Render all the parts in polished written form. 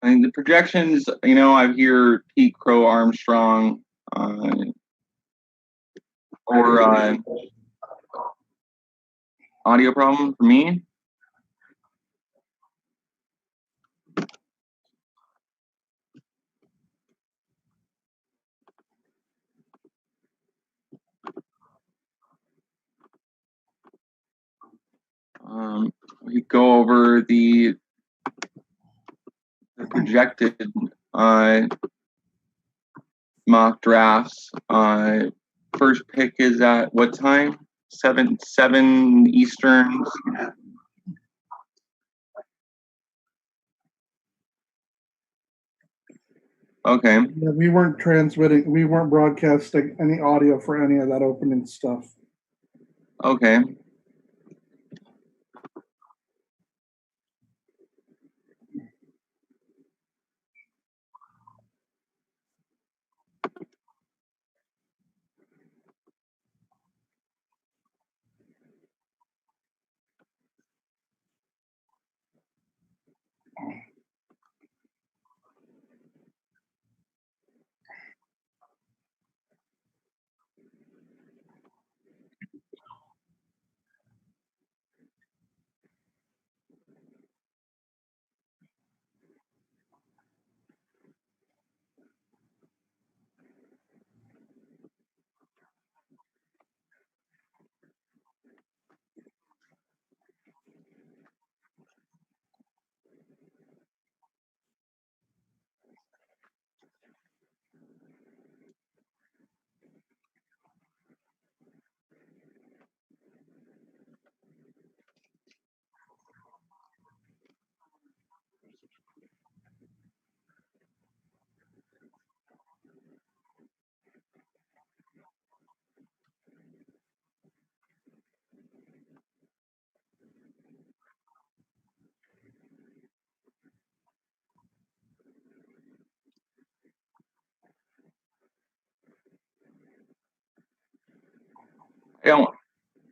I mean, the projections, I hear Pete Crow Armstrong, or audio problem for me. We go over the projected mock drafts. First pick is at what time? 7 Eastern. Okay. Yeah, we weren't broadcasting any audio for any of that opening stuff. Okay.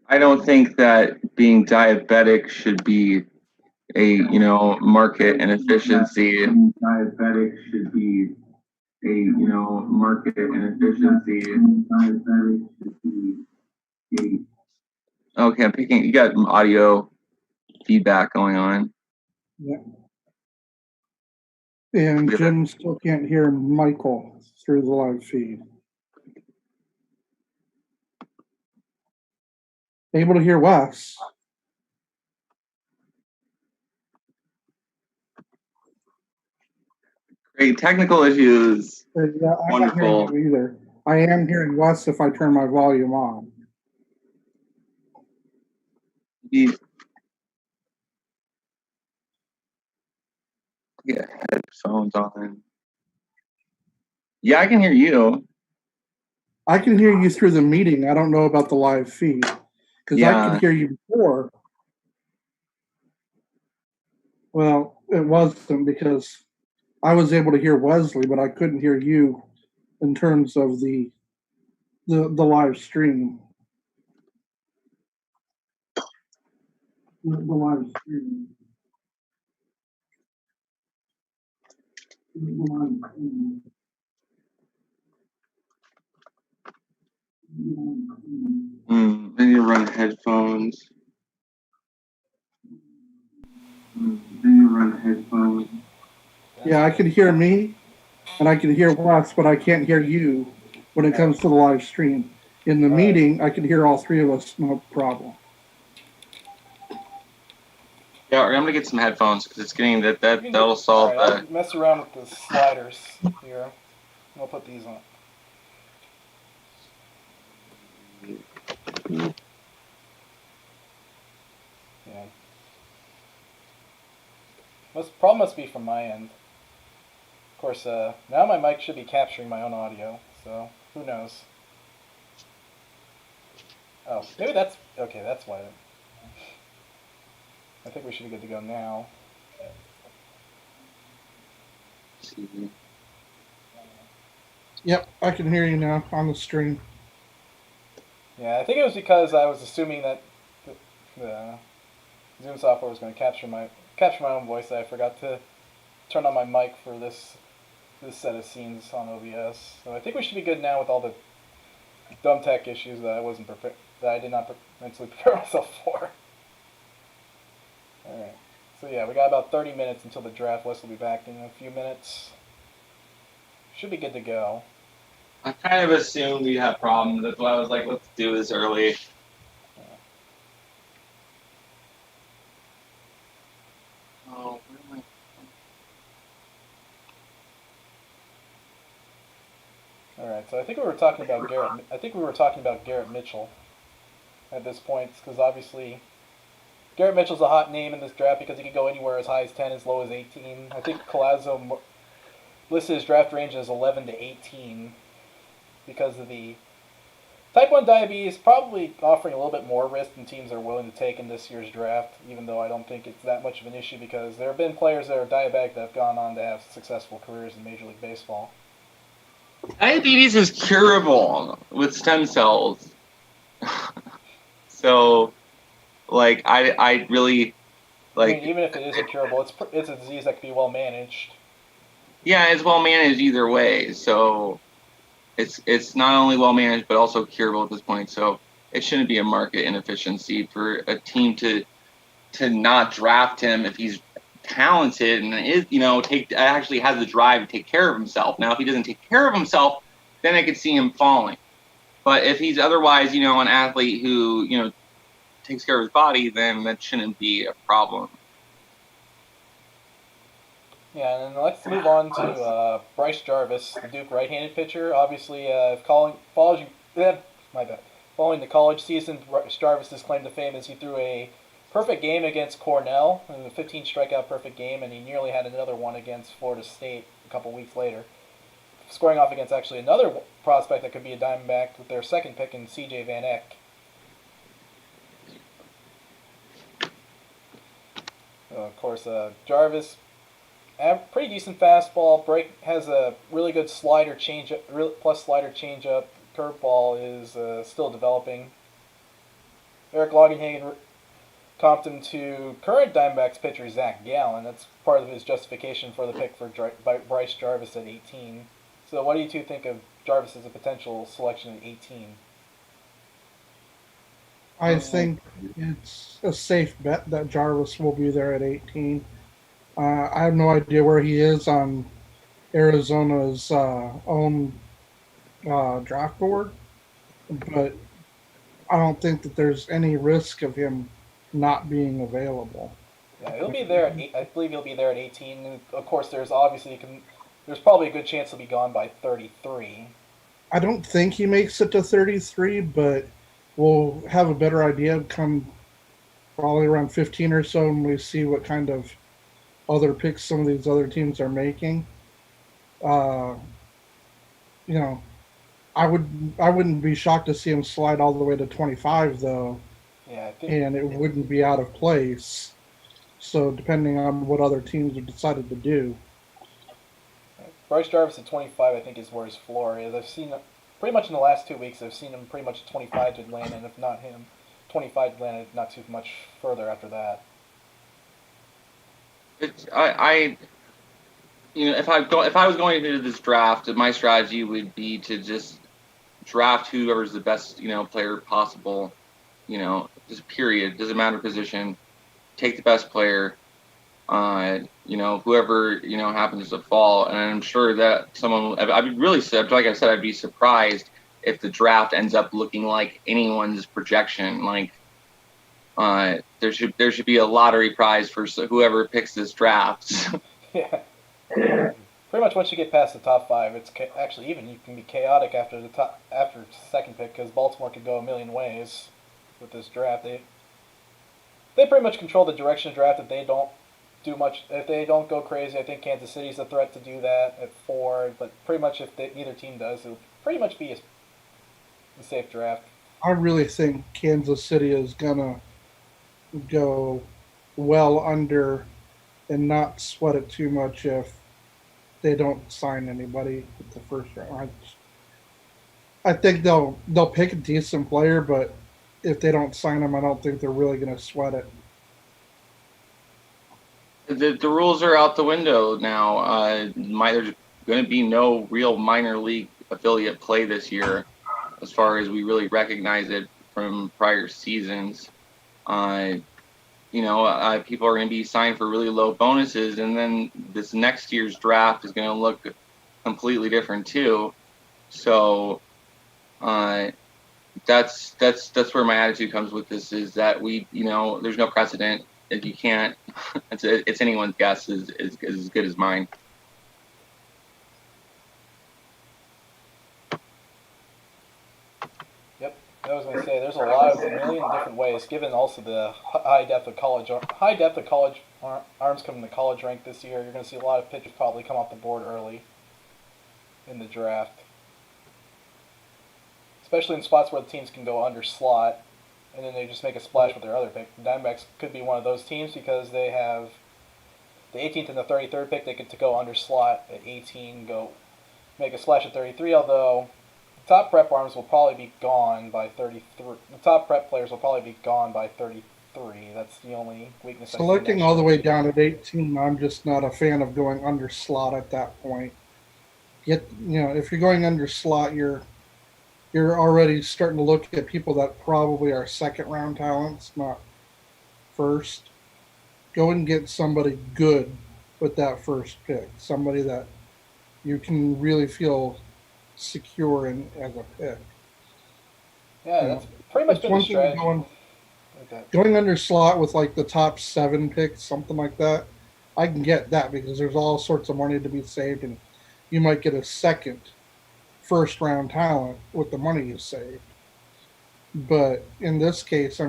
I don't think that being diabetic should be a market inefficiency. Diabetic should be a market inefficiency. Diabetic should be a. Okay, I'm picking. You got audio feedback going on. Yeah. And Jim still can't hear Michael through the live feed. Able to hear Wes. Great technical issues. Yeah, I'm not hearing you either. I am hearing Wes if I turn my volume on. Yeah, headphones on. Yeah, I can hear you. I can hear you through the meeting. I don't know about the live feed because I could hear you before. Well, it wasn't because I was able to hear Wesley, but I couldn't hear you in terms of the live stream. The live stream. The live stream. I need to run headphones. Yeah, I can hear me, and I can hear Wes, but I can't hear you when it comes to the live stream. In the meeting, I can hear all three of us, no problem. Yeah, I'm gonna get some headphones because it's getting that'll solve that. I'll mess around with the sliders here. I'll put these on. Yeah. Problem must be from my end. Of course, now my mic should be capturing my own audio, so who knows? Oh, maybe that's okay. That's why. I think we should be good to go now. Yep, I can hear you now on the stream. Yeah, I think it was because I was assuming that the Zoom software was going to capture my own voice. I forgot to turn on my mic for this set of scenes on OBS. So I think we should be good now with all the dumb tech issues that I did not mentally prepare myself for. All right. So yeah, we got about 30 minutes until the draft. Wes will be back in a few minutes. Should be good to go. I kind of assumed we'd have problems. That's why I was like, let's do this early. Oh, where am I? All right. So I think we were talking about Garrett. I think we were talking about Garrett Mitchell at this point, because obviously Garrett Mitchell's a hot name in this draft because he could go anywhere as high as 10, as low as 18. I think Collazo listed his draft range as 11 to 18 because of the type 1 diabetes, probably offering a little bit more risk than teams are willing to take in this year's draft, even though I don't think it's that much of an issue because there have been players that are diabetic that have gone on to have successful careers in Major League Baseball. Diabetes is curable with stem cells. So, like, I really, like... I mean, even if it isn't curable, it's a disease that can be well managed. Yeah, it's well managed either way, so... It's not only well managed but also curable at this point, so it shouldn't be a market inefficiency for a team to not draft him if he's talented and actually has the drive to take care of himself. Now, if he doesn't take care of himself, then I could see him falling. But if he's otherwise, an athlete who takes care of his body, then that shouldn't be a problem. Yeah, and then let's move on to Bryce Jarvis, the Duke right-handed pitcher. Obviously, following the college season, Bryce Jarvis' claim to fame is he threw a perfect game against Cornell, in a 15 strikeout perfect game, and he nearly had another one against Florida State a couple weeks later, scoring off against actually another prospect that could be a Diamondback with their second pick in C.J. Van Eck. Of course, Jarvis... pretty decent fastball. Has a really good slider changeup. Plus slider changeup. Curveball is still developing. Eric Longenhagen comped him to current Diamondbacks pitcher Zach Gallen. That's part of his justification for the pick for Bryce Jarvis at 18. So what do you two think of Jarvis as a potential selection at 18? I think it's a safe bet that Jarvis will be there at 18. I have no idea where he is on Arizona's own draft board, but I don't think that there's any risk of him not being available. Yeah, he'll be there. I believe he'll be there at 18. And of course, there's probably a good chance he'll be gone by 33. I don't think he makes it to 33, but we'll have a better idea come probably around 15 or so when we see what kind of other picks some of these other teams are making. I wouldn't be shocked to see him slide all the way to 25 though. Yeah, and it wouldn't be out of place. So depending on what other teams have decided to do. Bryce Jarvis at 25, I think, is where his floor is. I've seen pretty much in the last 2 weeks. I've seen him pretty much 25 to Atlanta, and if not him, 25 to Atlanta, not too much further after that. If I was going into this draft, my strategy would be to just draft whoever's the best player possible. Just period. Doesn't matter position. Take the best player. Whoever happens to fall, and I'm sure that someone. I'd be really, like I said, I'd be surprised if the draft ends up looking like anyone's projection. Like. There should be a lottery prize for whoever picks this draft. Yeah. Pretty much once you get past the top 5, it's actually even you can be chaotic after second pick because Baltimore could go a million ways with this draft. They pretty much control the direction of the draft if they don't do much. If they don't go crazy, I think Kansas City's a threat to do that at 4. But pretty much if neither team does, it'll pretty much be a safe draft. I really think Kansas City is gonna go well under and not sweat it too much if they don't sign anybody at the first round. I think they'll pick a decent player, but if they don't sign him, I don't think they're really going to sweat it. The rules are out the window now. There's going to be no real minor league affiliate play this year, as far as we really recognize it from prior seasons. People are going to be signed for really low bonuses, and then this next year's draft is going to look completely different too. So that's where my attitude comes with this, is that there's no precedent. If you can't, it's anyone's guess is as good as mine. Yep, I was going to say there's a million different ways, given also the high depth of college arms coming to college rank this year. You're going to see a lot of pitchers probably come off the board early in the draft, especially in spots where the teams can go under slot, and then they just make a splash with their other pick. The Diamondbacks could be one of those teams because they have the 18th and the 33rd pick. They get to go under slot at 18, go make a splash at 33, although the top prep arms will probably be gone by 33. The top prep players will probably be gone by 33. That's the only weakness. Selecting all the way down at 18, I'm just not a fan of going under slot at that point. If you're going under slot, you're already starting to look at people that probably are second round talents, not first. Go and get somebody good with that first pick, somebody that you can really feel secure in as a pick. Yeah, that's pretty much been the strategy. Going under slot with like the top 7 picks, something like that, I can get that because there's all sorts of money to be saved, and you might get a second first round talent with the money you saved. But in this case,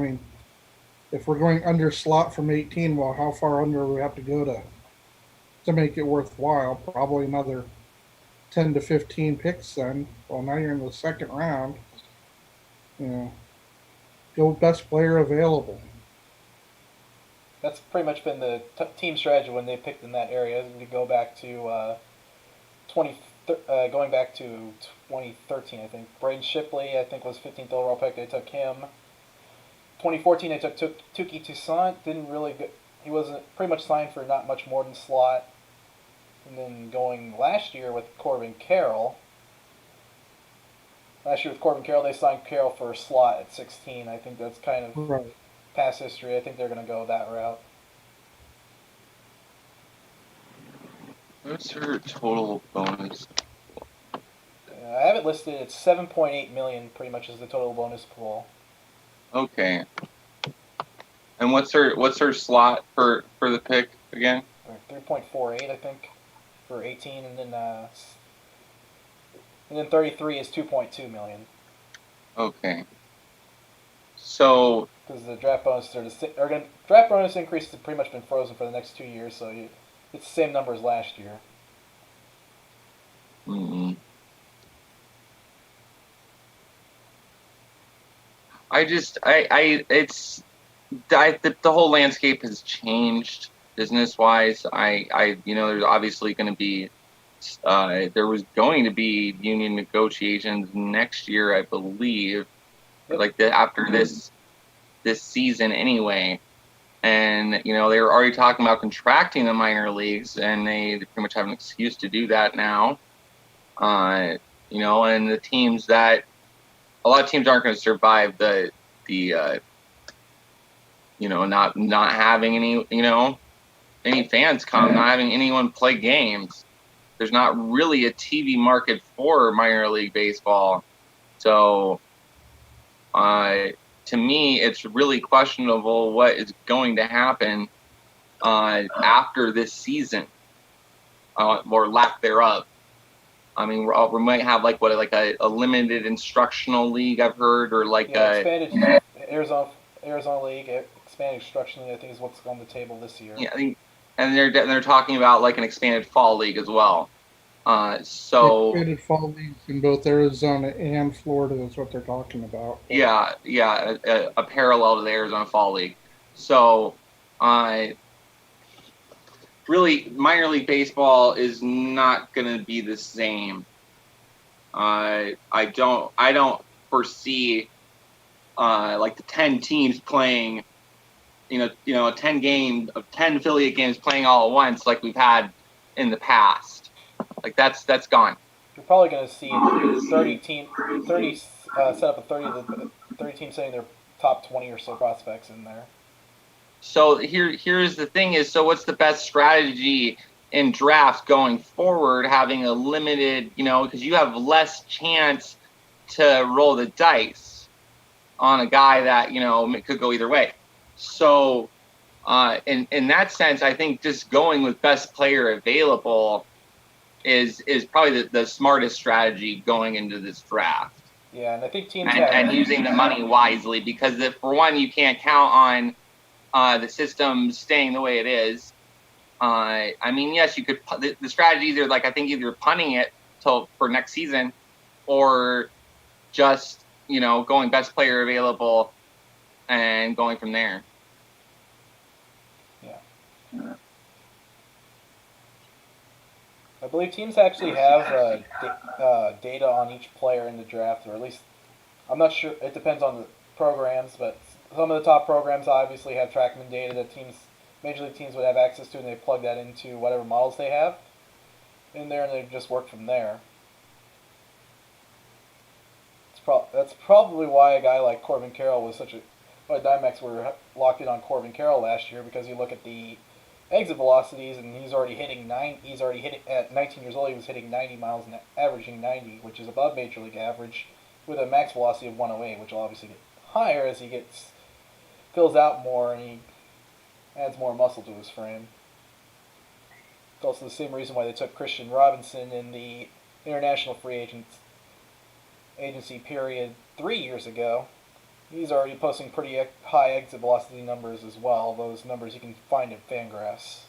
if we're going under slot from 18, well, how far under do we have to go to make it worthwhile? Probably another 10 to 15 picks then. Well, now you're in the second round. Go best player available. That's pretty much been the team strategy when they picked in that area. We go back to going back to 2013, I think. Braden Shipley, I think, was 15th overall pick. They took him. 2014, they took Tuki Toussaint. He wasn't pretty much signed for not much more than slot. And then going last year with Corbin Carroll. They signed Carroll for a slot at 16. I think that's kind of past history. I think they're going to go that route. What's her total bonus? I have it listed. It's $7.8 million. Pretty much is the total bonus pool. Okay. And what's her slot for the pick again? 3.48, I think, for 18, and then 33 is 2.2 million. Okay. So because the draft bonus increase has pretty much been frozen for the next 2 years, so it's the same number as last year. Mm-hmm. The whole landscape has changed business-wise. There's obviously going to be, there was going to be union negotiations next year, I believe, after this season anyway. And, they were already talking about contracting the minor leagues, and they pretty much have an excuse to do that now. And the teams that, a lot of teams aren't going to survive the not having any fans come, not having anyone play games. There's not really a TV market for minor league baseball. So, to me, it's really questionable what is going to happen after this season, or lack thereof. We might have a limited instructional league, I've heard, or expanded Arizona League, expanded instructional league, I think, is what's on the table this year. Yeah, I think, and they're talking about an expanded fall league as well. Expanded fall leagues in both Arizona and Florida is what they're talking about. Yeah, a parallel to the Arizona Fall League. So, really, minor league baseball is not going to be the same. I don't foresee the 10 teams playing a 10 affiliate games playing all at once like we've had in the past. Like that's gone. You're probably going to see 30 set up a 30 team setting their top 20 or so prospects in there. So here's the thing is, so what's the best strategy in drafts going forward, having a limited, because you have less chance to roll the dice on a guy that, could go either way. So in that sense, I think just going with best player available is probably the smartest strategy going into this draft. Yeah, and I think teams and using the money wisely, because for one, you can't count on the system staying the way it is. Yes, you could. The strategy is either punting it for next season, or just going best player available and going from there. Yeah. I believe teams actually have data on each player in the draft, or at least I'm not sure. It depends on the programs, but some of the top programs obviously have trackman data that major league teams would have access to, and they plug that into whatever models they have in there, and they just work from there. That's probably why a guy like Corbin Carroll was why Diamondbacks were locked in on Corbin Carroll last year, because you look at the exit velocities, and he's already hitting at 19 years old. He was hitting 90 miles and averaging 90, which is above major league average, with a max velocity of 108, which will obviously get higher as he fills out more and he adds more muscle to his frame. It's also the same reason why they took Christian Robinson in the international free agency period 3 years ago. He's already posting pretty high exit velocity numbers as well, those numbers you can find in Fangraphs.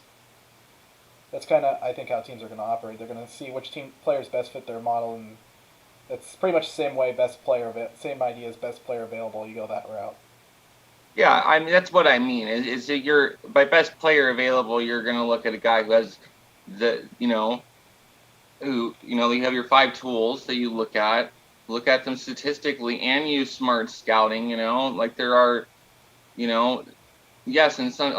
That's kind of, I think, how teams are going to operate. They're going to see which players best fit their model, and that's pretty much the same way same idea as best player available. You go that route. Yeah, that's what I mean. Is that you're by best player available, you're going to look at a guy who has you have your 5 tools that you look at them statistically, and use smart scouting. There are, yes, and some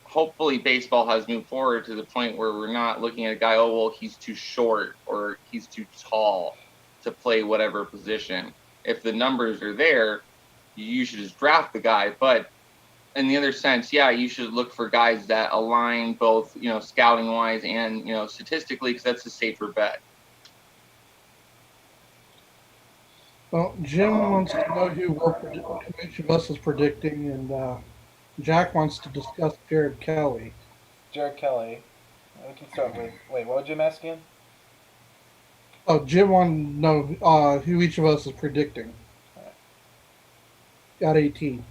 hopefully baseball has moved forward to the point where we're not looking at a guy, he's too short or he's too tall to play whatever position. If the numbers are there, you should just draft the guy. But in the other sense, yeah, you should look for guys that align both, scouting wise and, statistically, because that's a safer bet. Well, Jim wants to know who each of us is predicting, and Jack wants to discuss Jared Kelly. Jared Kelly. We can start with. Wait, what would Jim ask again? Oh, Jim wanted to know who each of us is predicting. Got 18.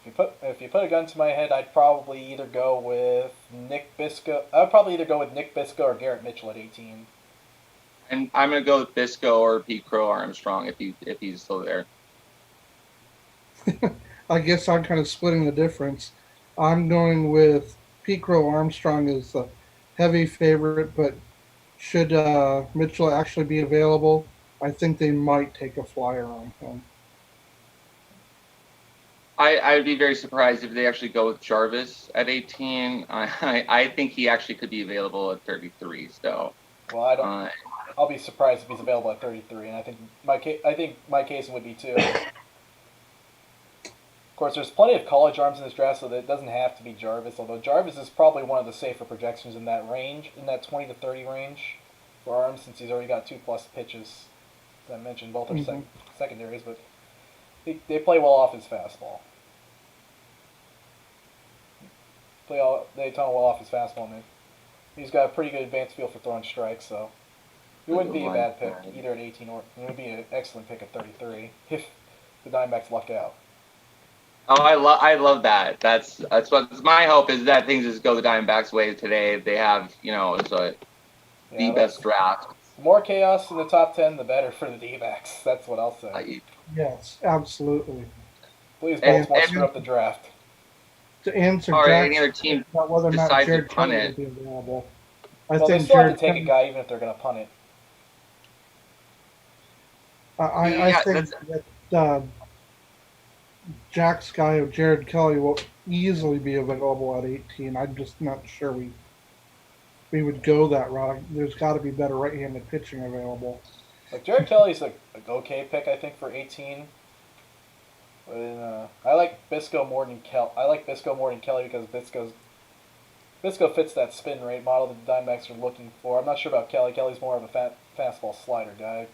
If you put a gun to my head, I'd probably either go with Nick Bisco. I'd probably either go with Nick Bisco or Garrett Mitchell at 18. And I'm gonna go with Bisco or Pete Crow Armstrong if he's still there. I guess I'm kind of splitting the difference. I'm going with Pete Crow Armstrong as a heavy favorite, but should Mitchell actually be available, I think they might take a flyer on him. I would be very surprised if they actually go with Jarvis at 18. I think he actually could be available at 33. So. Well, I don't. I'll be surprised if he's available at 33, and I think my case would be too. Of course, there's plenty of college arms in this draft, so that it doesn't have to be Jarvis. Although Jarvis is probably one of the safer projections in that range, in that 20 to 30 range for arms, since he's already got 2+ pitches. As I mentioned, both are secondaries, but they play well off his fastball. They tunnel well off his fastball, and he's got a pretty good advanced feel for throwing strikes, so it wouldn't be a bad pick either at 18, or it would be an excellent pick at 33 if the Diamondbacks luck out. Oh, I love that. That's what my hope is, that things just go the Diamondbacks' way today. They have the best draft. The more chaos in the top 10, the better for the D-backs. That's what I'll say. Yes, absolutely. Please, Baltimore, screw up the draft. To answer any other team whether or not decides Jared to punt Kelly it. will be available. They still have to take a guy even if they're going to punt it. I think that Jack's guy of Jared Kelly will easily be available at 18. I'm just not sure we would go that route. There's got to be better right-handed pitching available. Like Jared Kelly's a okay pick, I think, for 18. But I like Bisco more than Kelly. I like Bisco more than Kelly because Bisco fits that spin rate model that the Diamondbacks are looking for. I'm not sure about Kelly. Kelly's more of a fastball slider guy.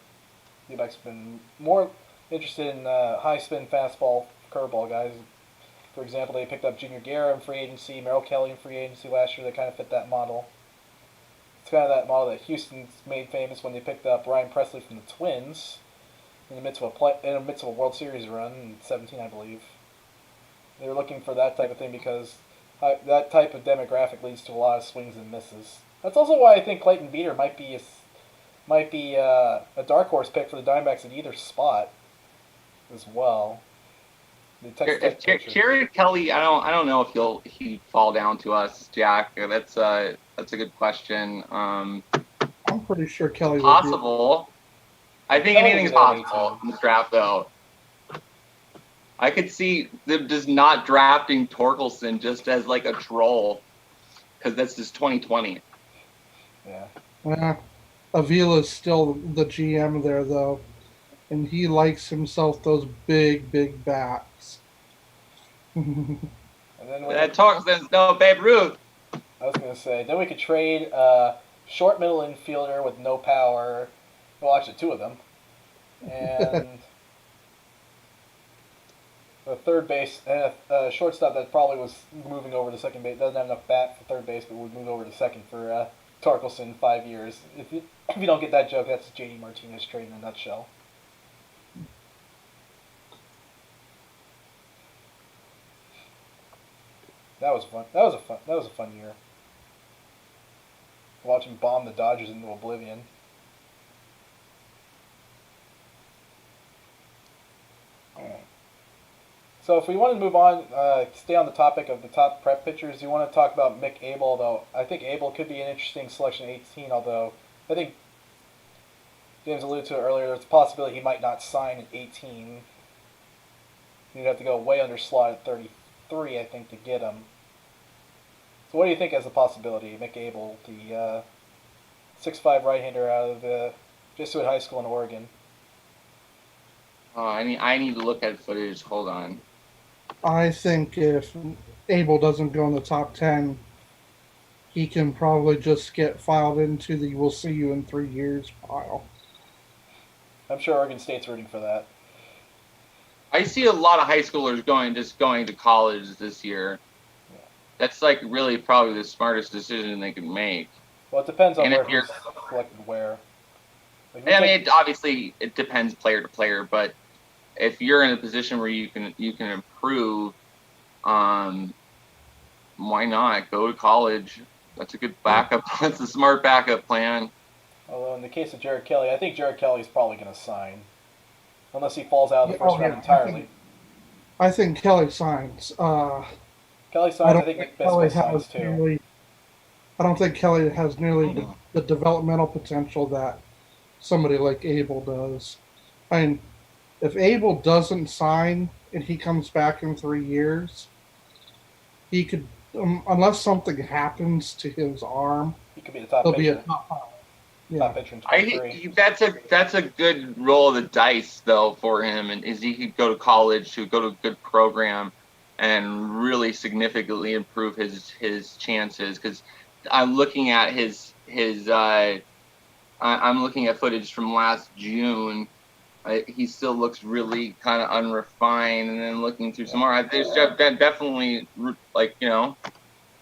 The Diamondbacks have been more interested in high spin fastball curveball guys. For example, they picked up Junior Garrett in free agency, Merrill Kelly in free agency last year. They kind of fit that model. It's kind of that model that Houston's made famous when they picked up Ryan Presley from the Twins in the midst of a World Series run in 17, I believe. They were looking for that type of thing because that type of demographic leads to a lot of swings and misses. That's also why I think Clayton Beater might be a dark horse pick for the Diamondbacks at either spot as well. If Jared Kelly, I don't know if he'd fall down to us, Jack. That's a good question. I'm pretty sure Kelly possible. I think anything's possible in this draft, though. I could see them just not drafting Torkelson just as like a troll, because that's just 2020. Yeah. Avila's still the GM there, though, and he likes himself those big bats. And then that Torkelson's no Babe Ruth. I was going to say, then we could trade short middle infielder with no power. Well, actually, two of them. And a third base, and a shortstop that probably was moving over to second base. Doesn't have enough bat for third base, but would move over to second for Torkelson 5 years. If you don't get that joke, that's JD Martinez trade in a nutshell. That was fun. That was a fun year. Watch him bomb the Dodgers into oblivion. So if we want to move on, stay on the topic of the top prep pitchers, you want to talk about Mick Abel, though. I think Abel could be an interesting selection at 18, although I think James alluded to it earlier, there's a possibility he might not sign at 18. You'd have to go way under slot at 33, I think, to get him. So what do you think as a possibility? Mick Abel, the 6'5" right-hander out of Jesuit High School in Oregon. I need to look at footage. Hold on. I think if Abel doesn't go in the top 10, he can probably just get filed into the "we'll see you in 3 years" pile. I'm sure Oregon State's rooting for that. I see a lot of high schoolers going to college this year. Yeah. That's like really probably the smartest decision they can make. Well, it depends on where he's selected where. Obviously it depends player to player, but if you're in a position where you can improve, why not go to college? That's a good backup. That's a smart backup plan. Although in the case of Jared Kelly, I think Jared Kelly's probably going to sign, unless he falls out of the first round entirely. I think Kelly signs. Kelly signs. I think Bisco signs too. I don't think Kelly has nearly the developmental potential that somebody like Abel does. I mean, if Abel doesn't sign and he comes back in 3 years, he could, unless something happens to his arm, he could be the top pitcher. Be a top pitcher in 23. That's a good roll of the dice though for him, and is he could go to college, to go to a good program, and really significantly improve his chances. Because I'm looking at I'm looking at footage from last June. He still looks really kind of unrefined, and then looking through some more, there's definitely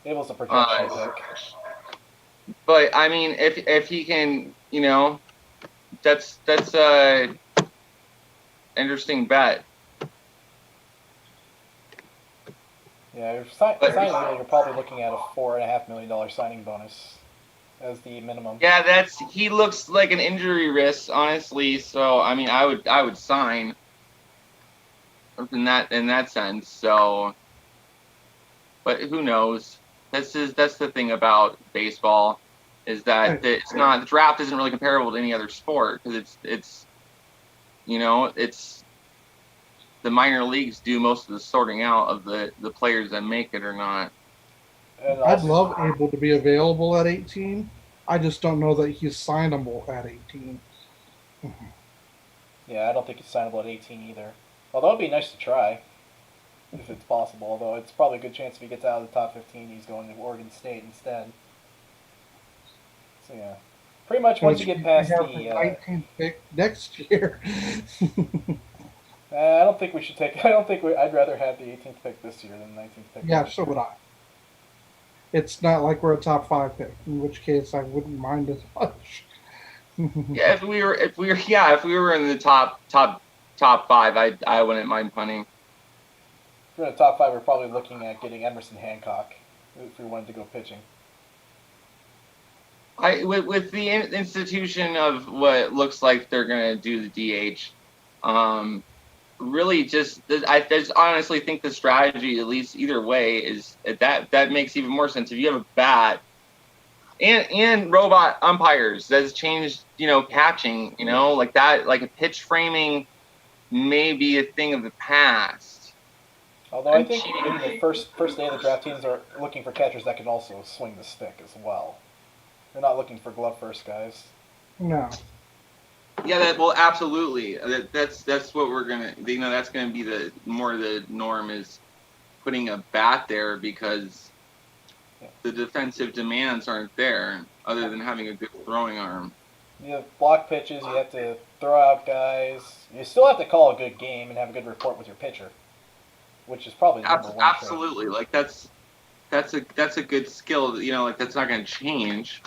Abel's a projection pick. But I mean, if he can, that's a interesting bet. Yeah, you're probably looking at a $4.5 million signing bonus as the minimum. Yeah, he looks like an injury risk, honestly. So I mean, I would sign in that sense. So, but who knows? That's the thing about baseball, is that the draft isn't really comparable to any other sport, because it's the minor leagues do most of the sorting out of the players that make it or not. And I'd also, love Abel to be available at 18. I just don't know that he's signable at 18. yeah, I don't think he's signable at 18 either. Although it'd be nice to try, if it's possible. Although it's probably a good chance if he gets out of the top 15, he's going to Oregon State instead. So yeah, pretty much once you get past have the, 19th pick next year. I don't think we should take. I don't think we. I'd rather have the 18th pick this year than the 19th pick. Yeah, next so year. would I. It's not like we're a top 5 pick, in which case I wouldn't mind as much. Yeah, if we were in the top 5, I wouldn't mind punting. If we're in the top 5, we're probably looking at getting Emerson Hancock if we wanted to go pitching. With the institution of what looks like they're gonna do the DH, really I just honestly think the strategy, at least either way, is that makes even more sense. If you have a bat and robot umpires, that's changed, catching, like that, like a pitch framing may be a thing of the past. Although I think in the first day of the draft, teams are looking for catchers that can also swing the stick as well. They're not looking for glove first guys. No. Yeah, well, absolutely. That's what we're gonna. That's gonna be the norm is putting a bat there because the defensive demands aren't there, other than having a good throwing arm. You have block pitches. You have to throw out guys. You still have to call a good game and have a good report with your pitcher, which is probably the number one trait. Absolutely. Like that's a good skill. Like that's not gonna change.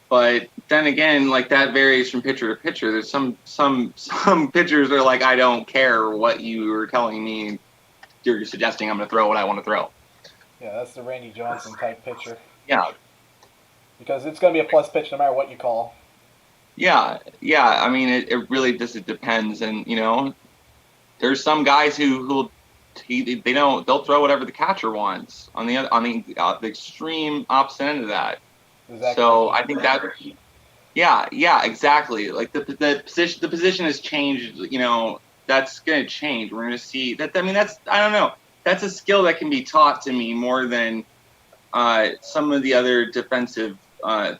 But then again, like that varies from pitcher to pitcher. There's some pitchers are like, I don't care what you are telling me. You're suggesting I'm going to throw what I want to throw. Yeah, that's the Randy Johnson type pitcher. Yeah. Because it's going to be a plus pitch no matter what you call. Yeah. I mean, it really just depends, and there's some guys they'll throw whatever the catcher wants on the extreme opposite end of that. Exactly. So I think that, yeah, exactly. Like the position has changed. That's going to change. We're going to see that. I mean, I don't know. That's a skill that can be taught to me more than some of the other defensive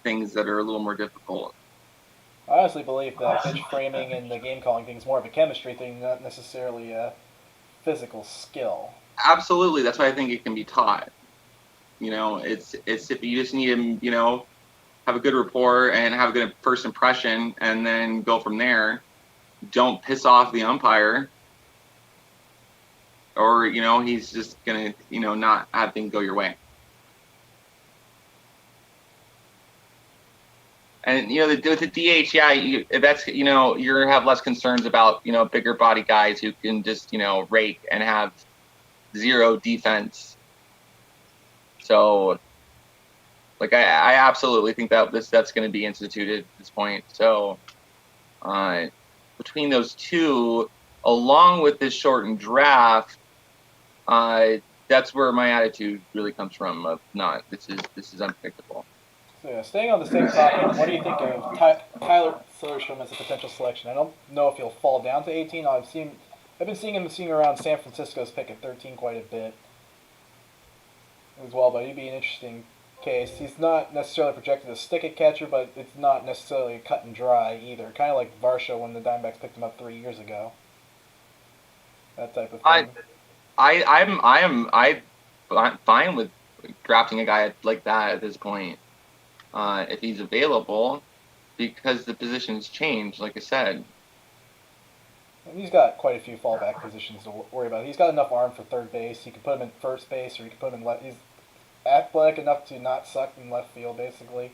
things that are a little more difficult. I honestly believe that pitch framing and the game calling thing is more of a chemistry thing, not necessarily a physical skill. Absolutely, that's why I think it can be taught. It's if you just need to, have a good rapport and have a good first impression, and then go from there. Don't piss off the umpire, or he's just gonna not have things go your way. And with the DH, that's you're gonna have less concerns about bigger body guys who can just rake and have zero defense. So, like, I absolutely think that that's going to be instituted at this point. So, between those two, along with this shortened draft, that's where my attitude really comes from. Of not this is unpredictable. So yeah, staying on the same topic, what do you think of Tyler Soderstrom as a potential selection? I don't know if he'll fall down to 18. I've been seeing him around San Francisco's pick at 13 quite a bit as well, but he'd be an interesting case. He's not necessarily projected to stick at catcher, but it's not necessarily cut and dry either. Kind of like Varsho when the Diamondbacks picked him up 3 years ago. That type of thing. I'm fine with drafting a guy like that at this point, if he's available, because the positions change, like I said. And he's got quite a few fallback positions to worry about. He's got enough arm for third base. You can put him in first base, or you can put him in left. He's athletic enough to not suck in left field, basically.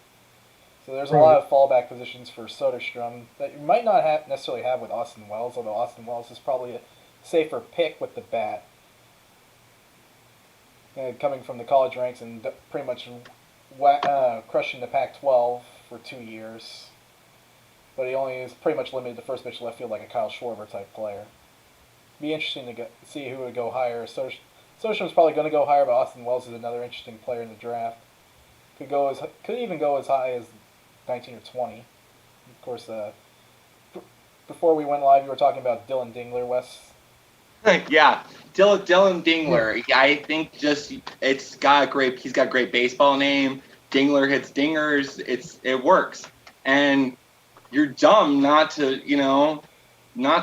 So there's a lot of fallback positions for Soderstrom that you might not necessarily have with Austin Wells, although Austin Wells is probably a safer pick with the bat. Coming from the college ranks and pretty much crushing the Pac-12 for 2 years. But he only is pretty much limited to first pitch left field like a Kyle Schwarber type player. Be interesting to see who would go higher. Soderstrom's probably going to go higher, but Austin Wells is another interesting player in the draft. Could even go as high as 19 or 20. Of course, before we went live, you were talking about Dylan Dingler, Wes. Yeah, Dylan Dingler. Yeah, I think he's got a great baseball name. Dingler hits dingers. It works, and you're dumb not to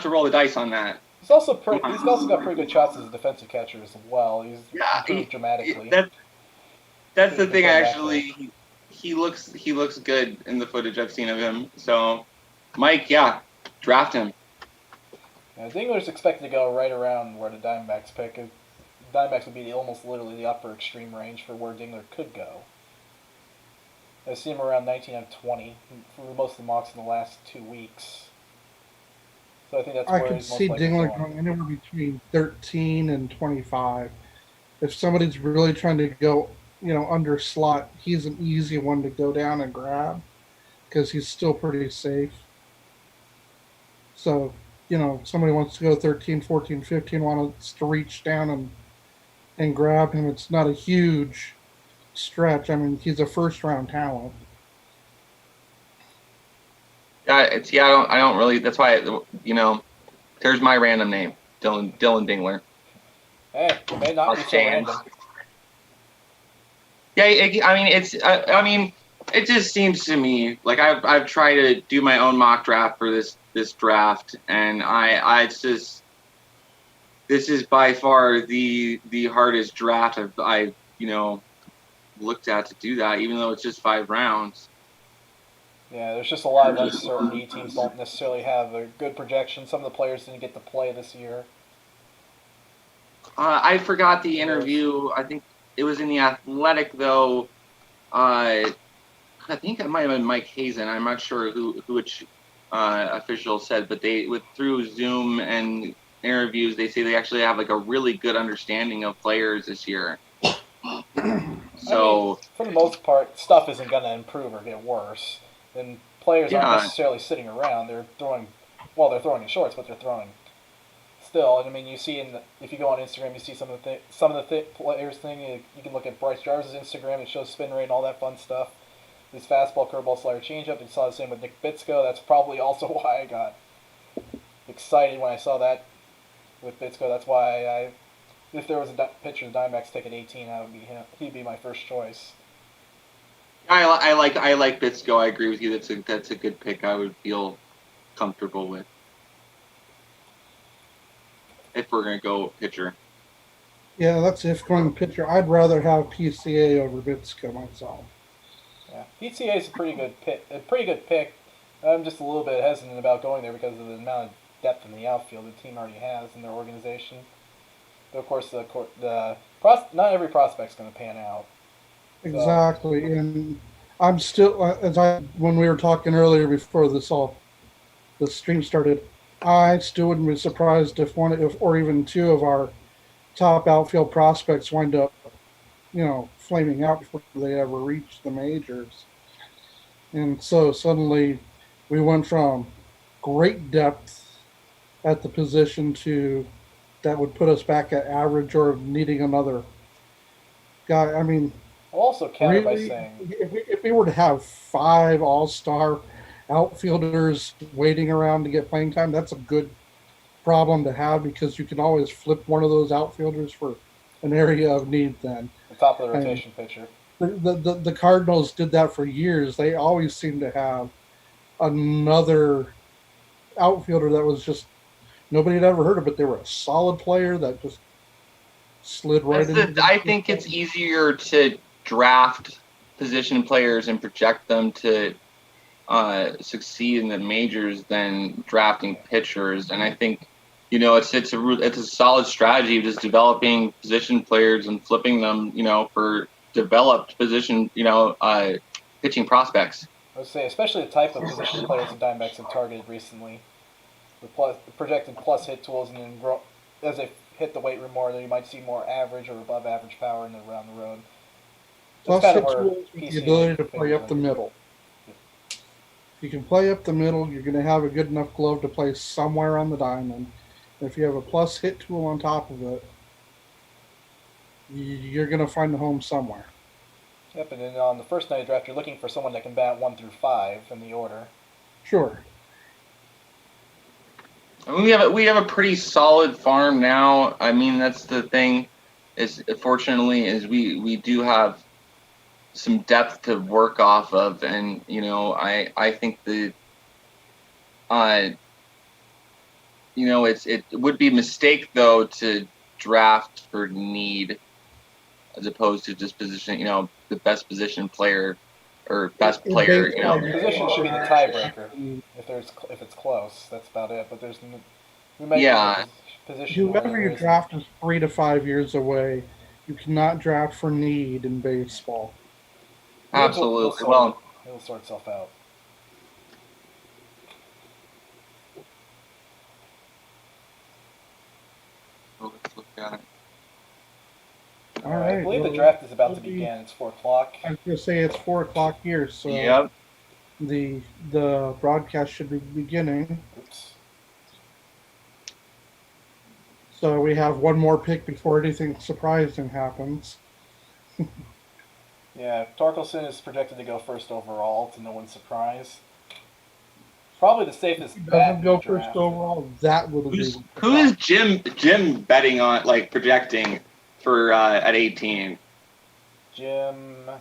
roll the dice on that. He's also got pretty good shots as a defensive catcher as well. He's Yeah, improved dramatically. that's the thing. Confirm that, Actually, he looks good in the footage I've seen of him. So, Mike, yeah, draft him. Yeah, Dingler's expected to go right around where the Diamondbacks pick. The Diamondbacks would be almost literally the upper extreme range for where Dingler could go. I see him around 19 out of 20 for most of the mocks in the last 2 weeks. So I think that's I where could he's most see likely Dingler going. going anywhere between 13 and 25. If somebody's really trying to go, under slot, he's an easy one to go down and grab because he's still pretty safe. So, somebody wants to go 13, 14, 15, wants to reach down and grab him. It's not a huge stretch. I mean, he's a first round talent. Yeah, I don't really. That's why there's my random name, Dylan Dingler. Hey, it may not be so random. Yeah, I mean, it just seems to me like I've tried to do my own mock draft for this draft, and this is by far the hardest draft I've looked at to do that, even though it's just 5 rounds. Yeah, there's just a lot of uncertainty. Teams don't necessarily have a good projection. Some of the players didn't get to play this year. I forgot the interview. I think it was in The Athletic, though. I think it might have been Mike Hazen. I'm not sure which official said, but through Zoom and interviews, they say they actually have like a really good understanding of players this year. So, for the most part, stuff isn't going to improve or get worse. And players aren't necessarily sitting around. They're throwing in shorts, but they're throwing still. And I mean, you see if you go on Instagram, you see some of the players thing. You can look at Bryce Jarvis' Instagram. It shows spin rate and all that fun stuff. His fastball, curveball, slider, changeup. You saw the same with Nick Bitsko. That's probably also why I got excited when I saw that with Bitsko. That's why if there was a pitcher the Diamondbacks take at 18, he'd be my first choice. I like Bitsko. I agree with you. That's a good pick. I would feel comfortable with if we're gonna go pitcher. Yeah, that's if going pitcher. I'd rather have PCA over Bitsko myself. Yeah, PCA is a pretty good pick. I'm just a little bit hesitant about going there because of the amount of depth in the outfield the team already has in their organization. But of course, not every prospect's going to pan out. Exactly, and I'm still when we were talking earlier before the stream started, I still wouldn't be surprised if or even 2 of our top outfield prospects wind up, flaming out before they ever reach the majors. And so suddenly we went from great depth at the position to that would put us back at average or needing another guy. I mean, I'll also counter really, by saying if we were to have 5 all-star outfielders waiting around to get playing time, that's a good problem to have because you can always flip one of those outfielders for an area of need then. The top of the rotation pitcher. The Cardinals did that for years. They always seemed to have another outfielder that was just nobody had ever heard of, but they were a solid player that just slid right into. I think it's easier to draft position players and project them to succeed in the majors than drafting pitchers, and I think it's a solid strategy of just developing position players and flipping them for developed position pitching prospects. I would say especially the type of position players the Diamondbacks have targeted recently. The projected plus hit tools, and then as they hit the weight room more, then you might see more average or above average power around the road. Plus hit tools with the ability to play up the middle. If you can play up the middle, you're going to have a good enough glove to play somewhere on the diamond. If you have a plus hit tool on top of it, you're going to find a home somewhere. Yep, and then on the first night of draft, you're looking for someone that can bat 1 through 5 in the order. Sure. I mean, we have a pretty solid farm now. I mean, that's the thing. Is fortunately is we do have some depth to work off of, and I think the it would be a mistake though to draft for need as opposed to just position the best position player or best player. Position should be the tiebreaker if it's close. That's about it. But we might Yeah. Position. Whoever you draft is 3 to 5 years away. You cannot draft for need in baseball. Absolutely. It'll sort itself out. Let's look at it. All right. I believe the draft is about to begin. It's 4 o'clock. I was going to say it's 4 o'clock here, so yep. The broadcast should be beginning. Oops. So we have one more pick before anything surprising happens. Yeah, Torkelson is projected to go first overall, to no one's surprise. Probably the safest If he bet. doesn't go first overall, that would be. Who is Jim betting on, like projecting for at 18? Jim. Are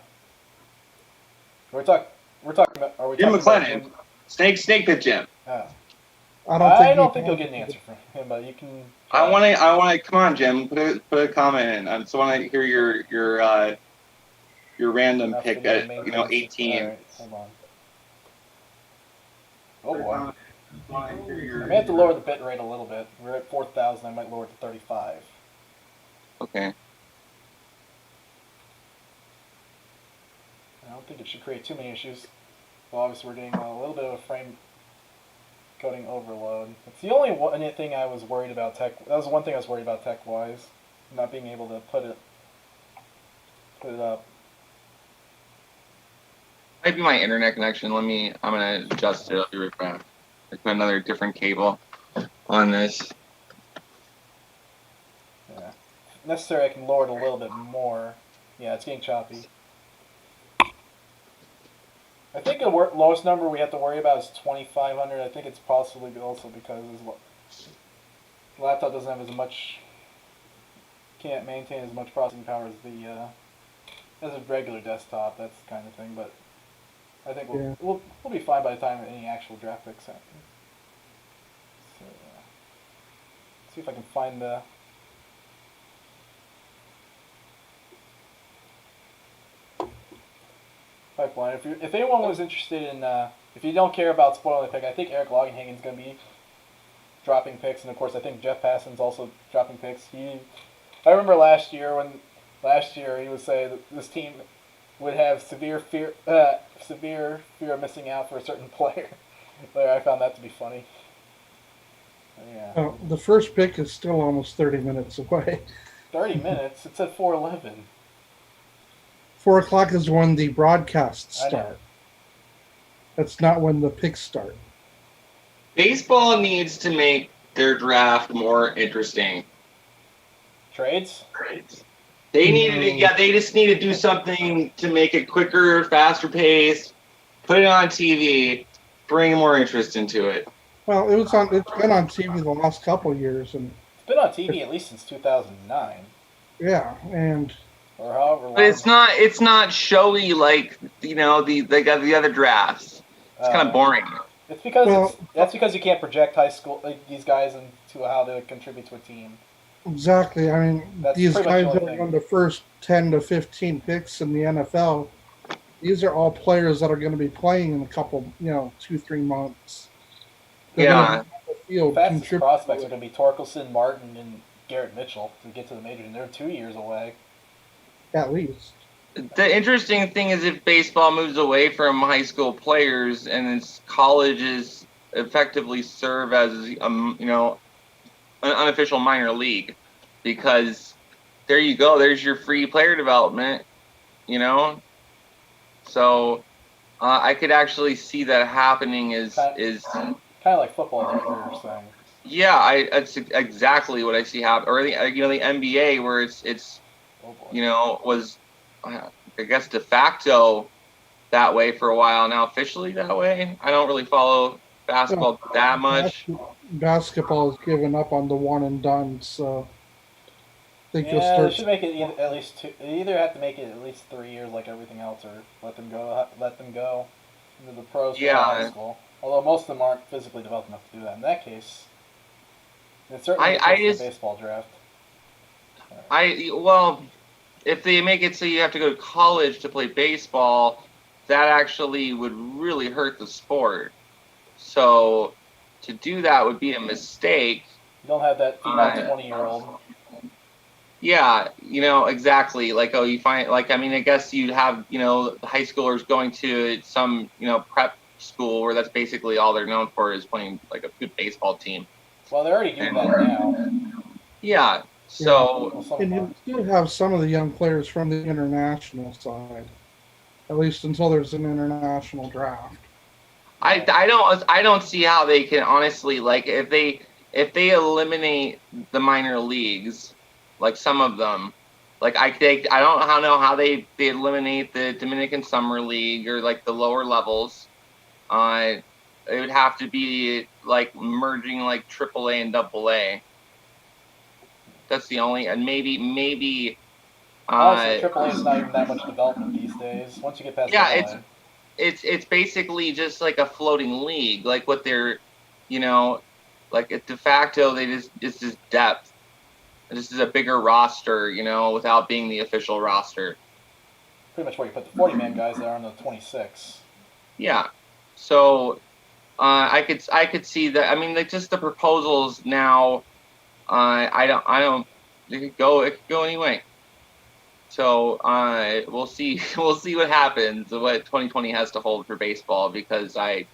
we talking about Jim McLennan. Snake Pit Jim. I don't think you'll get an answer from him, but you can. I want to. Come on, Jim. Put a comment in. I just want to hear your random pick at 18. Right, hold on. Oh boy. I may have to lower the bit rate a little bit. We're at 4,000. I might lower it to 35. Okay. I don't think it should create too many issues. Well, obviously we're getting a little bit of a frame coding overload. It's the only thing I was worried about tech. That was one thing I was worried about tech-wise, not being able to put it up. Might be my internet connection. I'm gonna adjust it. I'll be right back. Like another different cable on this. Yeah. If necessary, I can lower it a little bit more. Yeah, it's getting choppy. I think the lowest number we have to worry about is 2,500. I think it's possibly also because the laptop doesn't have as much, can't maintain as much processing power as a regular desktop. That's the kind of thing. But I think we'll be fine by the time any actual draft picks happen. So, see if I can find the. Pipeline. If anyone was interested in, if you don't care about spoiling the pick, I think Eric Longenhagen's going to be dropping picks, and of course I think Jeff Passan's also dropping picks. I remember last year he would say that this team would have severe fear of missing out for a certain player. But I found that to be funny. Yeah. The first pick is still almost 30 minutes away. 30 minutes? It's at 4:11. 4 o'clock is when the broadcasts start. That's not when the picks start. Baseball needs to make their draft more interesting. Trades? They they just need to do something to make it quicker, faster paced, put it on TV, bring more interest into it. Well, it's been on TV the last couple of years, and it's been on TV at least since 2009. Yeah, and or however long. But it's not showy like the other drafts. It's kind of boring. It's because that's because you can't project high school these guys into how they contribute to a team. Exactly. I mean, these guys that are on the first 10 to 15 picks in the NFL, these are all players that are going to be playing in a couple, 2-3 months. Yeah. The fastest prospects are going to be Torkelson, Martin, and Garrett Mitchell to get to the majors, and they're 2 years away. At least. The interesting thing is if baseball moves away from high school players and its colleges effectively serve as an unofficial minor league, because there you go, there's your free player development, So I could actually see that happening is kind of like football, like you were saying. Yeah, that's exactly what I see happen. Or the NBA where it's was I guess de facto that way for a while. Now officially that way. I don't really follow basketball that much. basketball has given up on the one and done, so I think you'll Yeah, they start. should make it at least two. They either have to make it at least 3 years like everything else, or let them go. Let them go into the pros right out of high Yeah, school. Although most of them aren't physically developed enough to do that. In that case, it's certainly the I case in the just baseball draft. well, if they make it so you have to go to college to play baseball, that actually would really hurt the sport. So to do that would be a mistake. You don't have that female Uh, 20-year-old. yeah, exactly. Like, oh, you find, like, I mean, I guess you'd have, the high schoolers going to some, prep school where that's basically all they're known for is playing like a good baseball team. Well, they're already doing that now. Yeah. Yeah, So Well, some and of them you still have some of the young players from the international side, at least until there's an international draft. I don't see how they can honestly, like, if they eliminate the minor leagues, like some of them, like I don't know how they eliminate the Dominican Summer League or like the lower levels. It would have to be like merging like AAA and AA. That's the only, and maybe Honestly, AAA is not even that much development these days. Once you get past yeah, AA, it's basically just like a floating league, like what they're, you know, like de facto they it's just depth. This is a bigger roster, without being the official roster. pretty much where you put the 40-man guys there on the 26. Yeah, so I could see that. I mean, like just the proposals now. I don't. It could go any way. So we'll see. We'll see what happens. What 2020 has to hold for baseball because I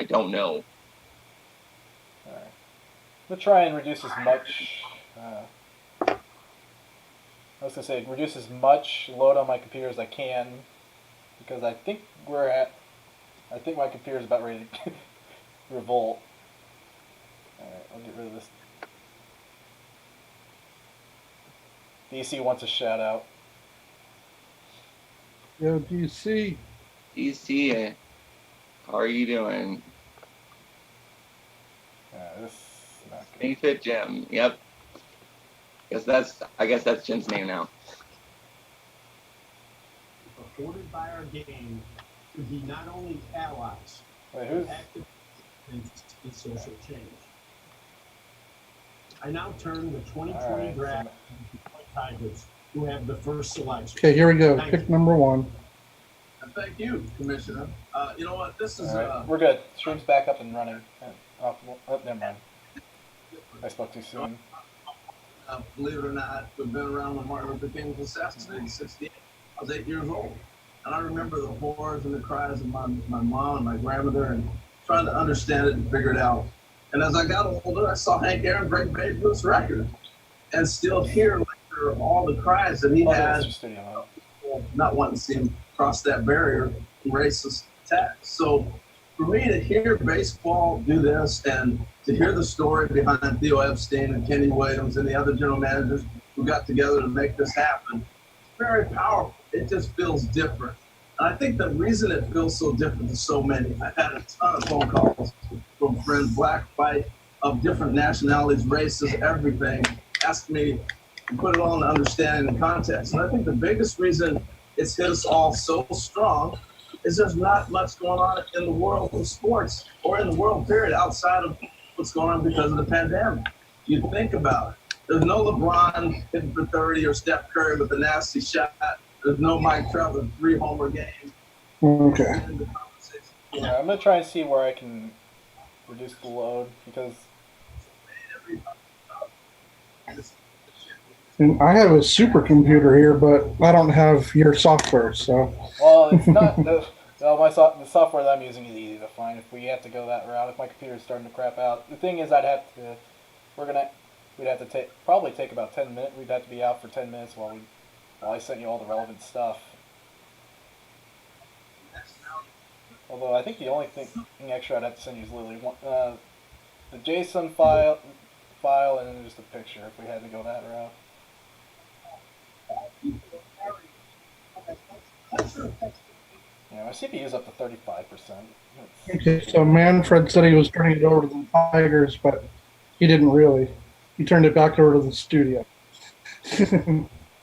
don't know. All right. I'm gonna try and reduce as much. I was gonna say reduce as much load on my computer as I can because I think I think my computer is about ready to revolt. All right, I'll get rid of this. DC wants a shout out. Yo, DC. DC, how are you doing? This is not good. Fit Jim. Yep. I guess that's Jim's name now. Afforded by our game to be not only allies, Wait, but who's? active in social change. I now turn the 2020 draft to the Tigers, who have the first selection. Okay, here we go. Pick number 1. Thank you, Commissioner. You know what? This is Right, we're good. Stream's back up and running. Oh, never mind. I spoke too soon. believe it or not, we've been around when Martin Luther King was assassinated in '68. I was 8 years old. And I remember the horrors and the cries of my mom and my grandmother and trying to understand it and figure it out. And as I got older, I saw Hank Aaron break Babe Ruth's record and still hear like all the cries that he had, not wanting to see him cross that barrier from racist attacks. So for me to hear baseball do this and to hear the story behind Theo Epstein and Kenny Williams and the other general managers who got together to make this happen, it's very powerful. It just feels different. And I think the reason it feels so different to so many, I've had a ton of phone calls from friends, black, white, of different nationalities, races, everything, ask me to put it all in understanding and context. And I think the biggest reason it's hit us all so strong is there's not much going on in the world of sports or in the world period outside of what's going on because of the pandemic. You think about it. There's no LeBron hitting for 30 or Steph Curry with a nasty shot. There's no Mike Trout with 3 homer games. Okay. Yeah, I'm gonna try and see where I can reduce the load because And I have a supercomputer here, but I don't have your software, so. well, it's not the software that I'm using is easy to find. If we have to go that route, if my computer's starting to crap out, the thing is we'd have to probably take about 10 minutes. We'd have to be out for 10 minutes while I sent you all the relevant stuff. Although I think the only thing extra I'd have to send you is literally the JSON file, and then just a picture if we had to go that route. Yeah, my CPU is up to 35%. Okay, so Manfred said he was turning it over to the Tigers, but he didn't really. He turned it back over to the studio.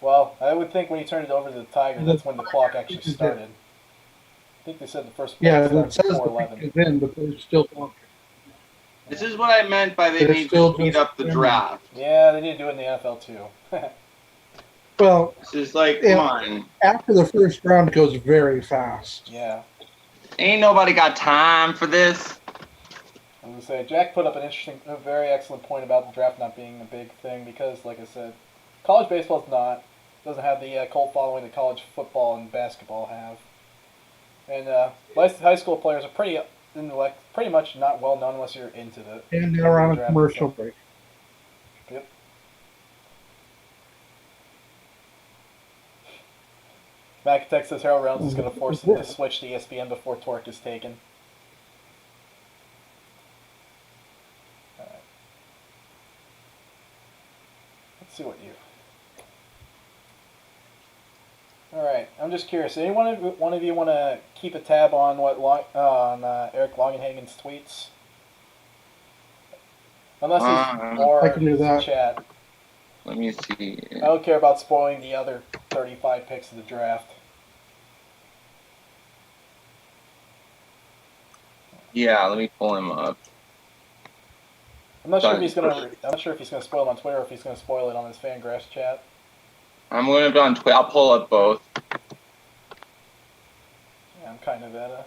Well, I would think when you turn it over to the Tigers, that's when the clock actually started. I think they said the first play Yeah, it starts at says the 4:11. pick is in, but they're still talking. This is what I meant by they They're need still to speed just up the draft. Yeah, they need to do it in the NFL too. Well, It's just like, yeah, come on. after the first round, it goes very fast. Yeah. Ain't nobody got time for this. I was gonna say, Jack put up a very excellent point about the draft not being a big thing because, like I said, college baseball doesn't have the cult following that college football and basketball have, and high school players are pretty much not well known unless you're into the. And now we're on a commercial break. Yep. Macatex says Harold Reynolds is going to force him to switch to ESPN before Torque is taken. Alright. Let's see what you... Alright, I'm just curious. One of you want to keep a tab on Eric Longenhagen's tweets? Unless he's more I can do that. Chat. Let me see. I don't care about spoiling the other 35 picks of the draft. Yeah, let me pull him up. I'm not sure if he's gonna spoil it on Twitter or if he's gonna spoil it on his Fangraphs chat. I'm going to be on Twitter. I'll pull up both. Yeah, I'm kind of at a.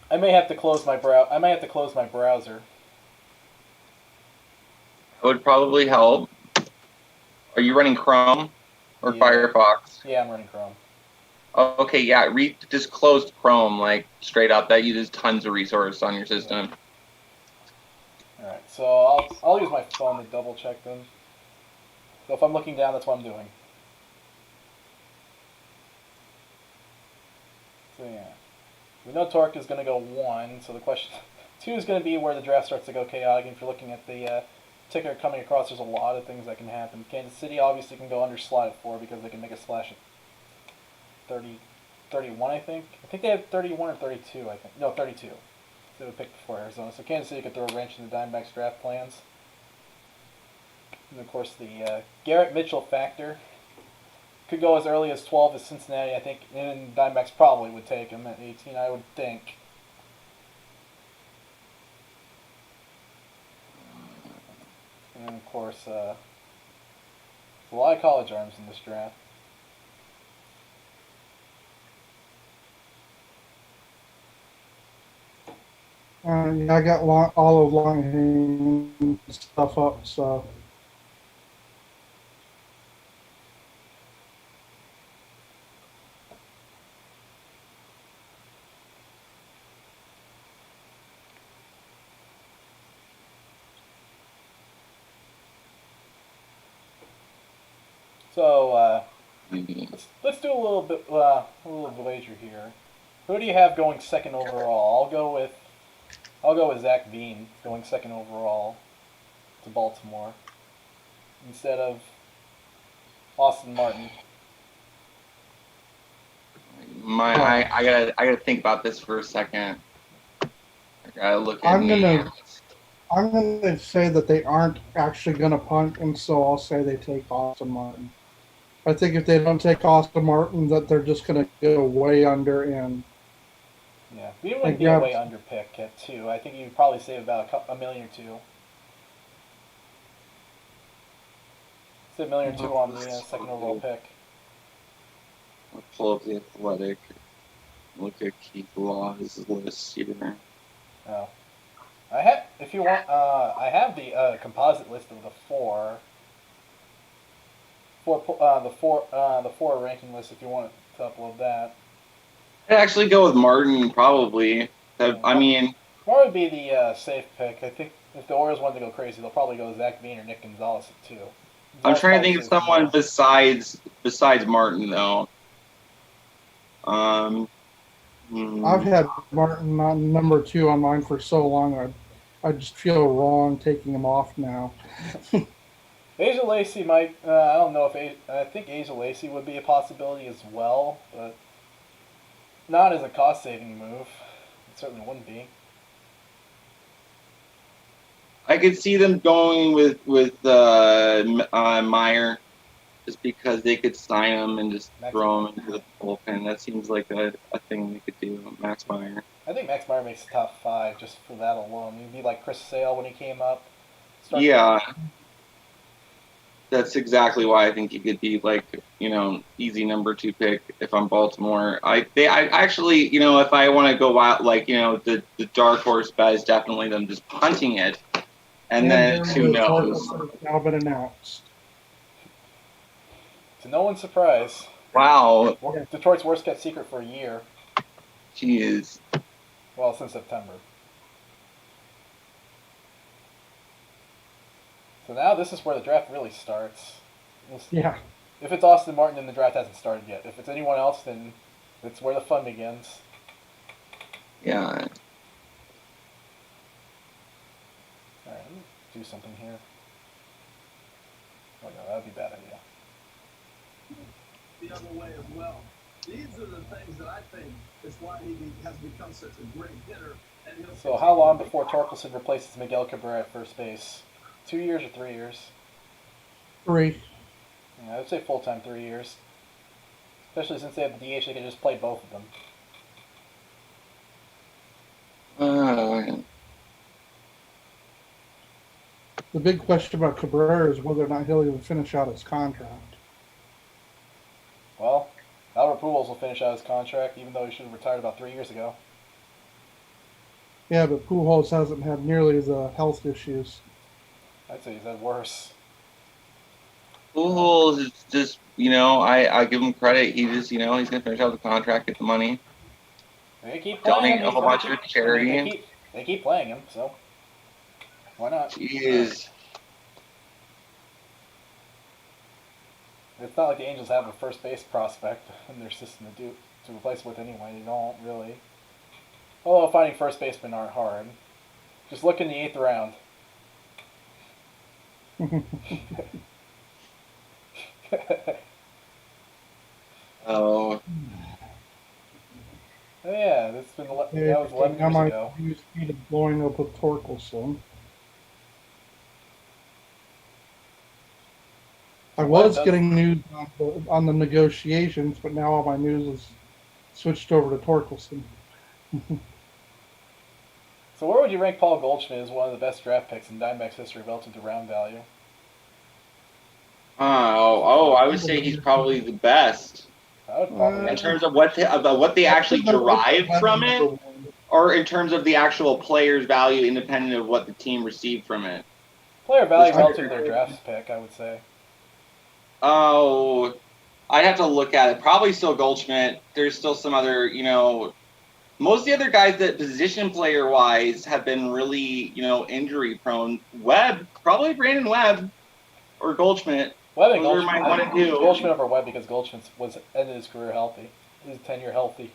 I may have to close my browser. It would probably help. Are you running Chrome or Firefox? Yeah, I'm running Chrome. Oh, okay, yeah. Just closed Chrome, like straight up. That uses tons of resource on your system. All right, so I'll use my phone to double check them. So if I'm looking down, that's what I'm doing. So yeah, we know Torque is going to go 1. So the question 2 is going to be where the draft starts to go chaotic. And if you're looking at the ticker coming across, there's a lot of things that can happen. Kansas City obviously can go under slot at 4 because they can make a splash at 31, I think. I think they have 31 or 32, I think. No, 32. They would pick before Arizona. So Kansas City could throw a wrench in the Diamondbacks draft plans. And of course, the Garrett Mitchell factor could go as early as 12 as Cincinnati, I think. And Diamondbacks probably would take him at 18, I would think. And of course, there's a lot of college arms in this draft. Yeah, I got all of Longhane stuff up, so. So let's do a little wager here. Who do you have going second overall? I'll go with Zach Veen going second overall to Baltimore instead of Austin Martin. I gotta think about this for a second. I gotta look at I'm gonna say that they aren't actually gonna punt, and so I'll say they take Austin Martin. I think if they don't take Austin Martin, that they're just gonna go way under and. Yeah, we wouldn't be a way under pick at 2. I think you'd probably save about $1 million or 2. Say $1 million or 2 on the second overall pick. I'll pull up the Athletic. Look at Keith Law's list here. Oh, I have the composite list of the the four ranking list if you want to upload that. I'd actually go with Martin, probably. I mean... Martin would be the safe pick. I think if the Orioles wanted to go crazy, they'll probably go Zach Veen or Nick Gonzalez at 2. I'm trying to think of someone besides Martin, though. I've had Martin on number 2 on mine for so long, I just feel wrong taking him off now. Asia Lacey might... I don't know if... I think Asia Lacey would be a possibility as well, but... not as a cost-saving move. It certainly wouldn't be. I could see them going with Meyer, just because they could sign him and just throw him into the bullpen. That seems like a thing they could do. Max Meyer. I think Max Meyer makes the top 5 just for that alone. He'd be like Chris Sale when he came up. Yeah. That's exactly why I think he could be like, easy number 2 pick if I'm Baltimore. I actually, if I want to go out, like, the dark horse bet is definitely them just punting it. And then who knows? Now been announced. To no one's surprise. Wow. Detroit's worst kept secret for a year. Jeez. Well, since September. So now this is where the draft really starts. Yeah. If it's Austin Martin, then the draft hasn't started yet. If it's anyone else, then it's where the fun begins. Yeah. Alright, let me do something here. Oh no, that'd be a bad idea. The other way as well. These are the things that I think is why he has become such a great hitter. And So how long before Torkelson replaces Miguel Cabrera at first base? 2 years or 3 years? 3. Yeah, I would say full-time 3 years. Especially since they have the DH, they can just play both of them. The big question about Cabrera is whether or not he'll even finish out his contract. Well, Albert Pujols will finish out his contract, even though he should have retired about 3 years ago. Yeah, but Pujols hasn't had nearly the health issues. I'd say he's had worse. Pujols is just, I give him credit. He just, he's going to finish out the contract, get the money. They keep playing Donate him. a whole bunch of charity. They keep playing him, so why not? Jeez. It's not like the Angels have a first base prospect in their system to replace with anyway. They don't really. Although finding first basemen aren't hard. Just look in the 8th round. Oh. Oh yeah, that was 11 years ago. Use speed of blowing up with Torkelson. I was getting news on the negotiations, but now all my news is switched over to Torkelson. So where would you rank Paul Goldschmidt as one of the best draft picks in Diamondbacks history relative to round value? I would say he's probably the best. In terms of what they actually derived from it, or in terms of the actual player's value independent of what the team received from it? Player value relative to their draft pick, I would say. Oh, I'd have to look at it. Probably still Goldschmidt. There's still some other, most of the other guys that position player-wise have been really, injury-prone. Webb, probably Brandon Webb or Goldschmidt. Webb and Those are my 1 and 2. Goldschmidt over Webb because Goldschmidt ended his career healthy. His tenure healthy.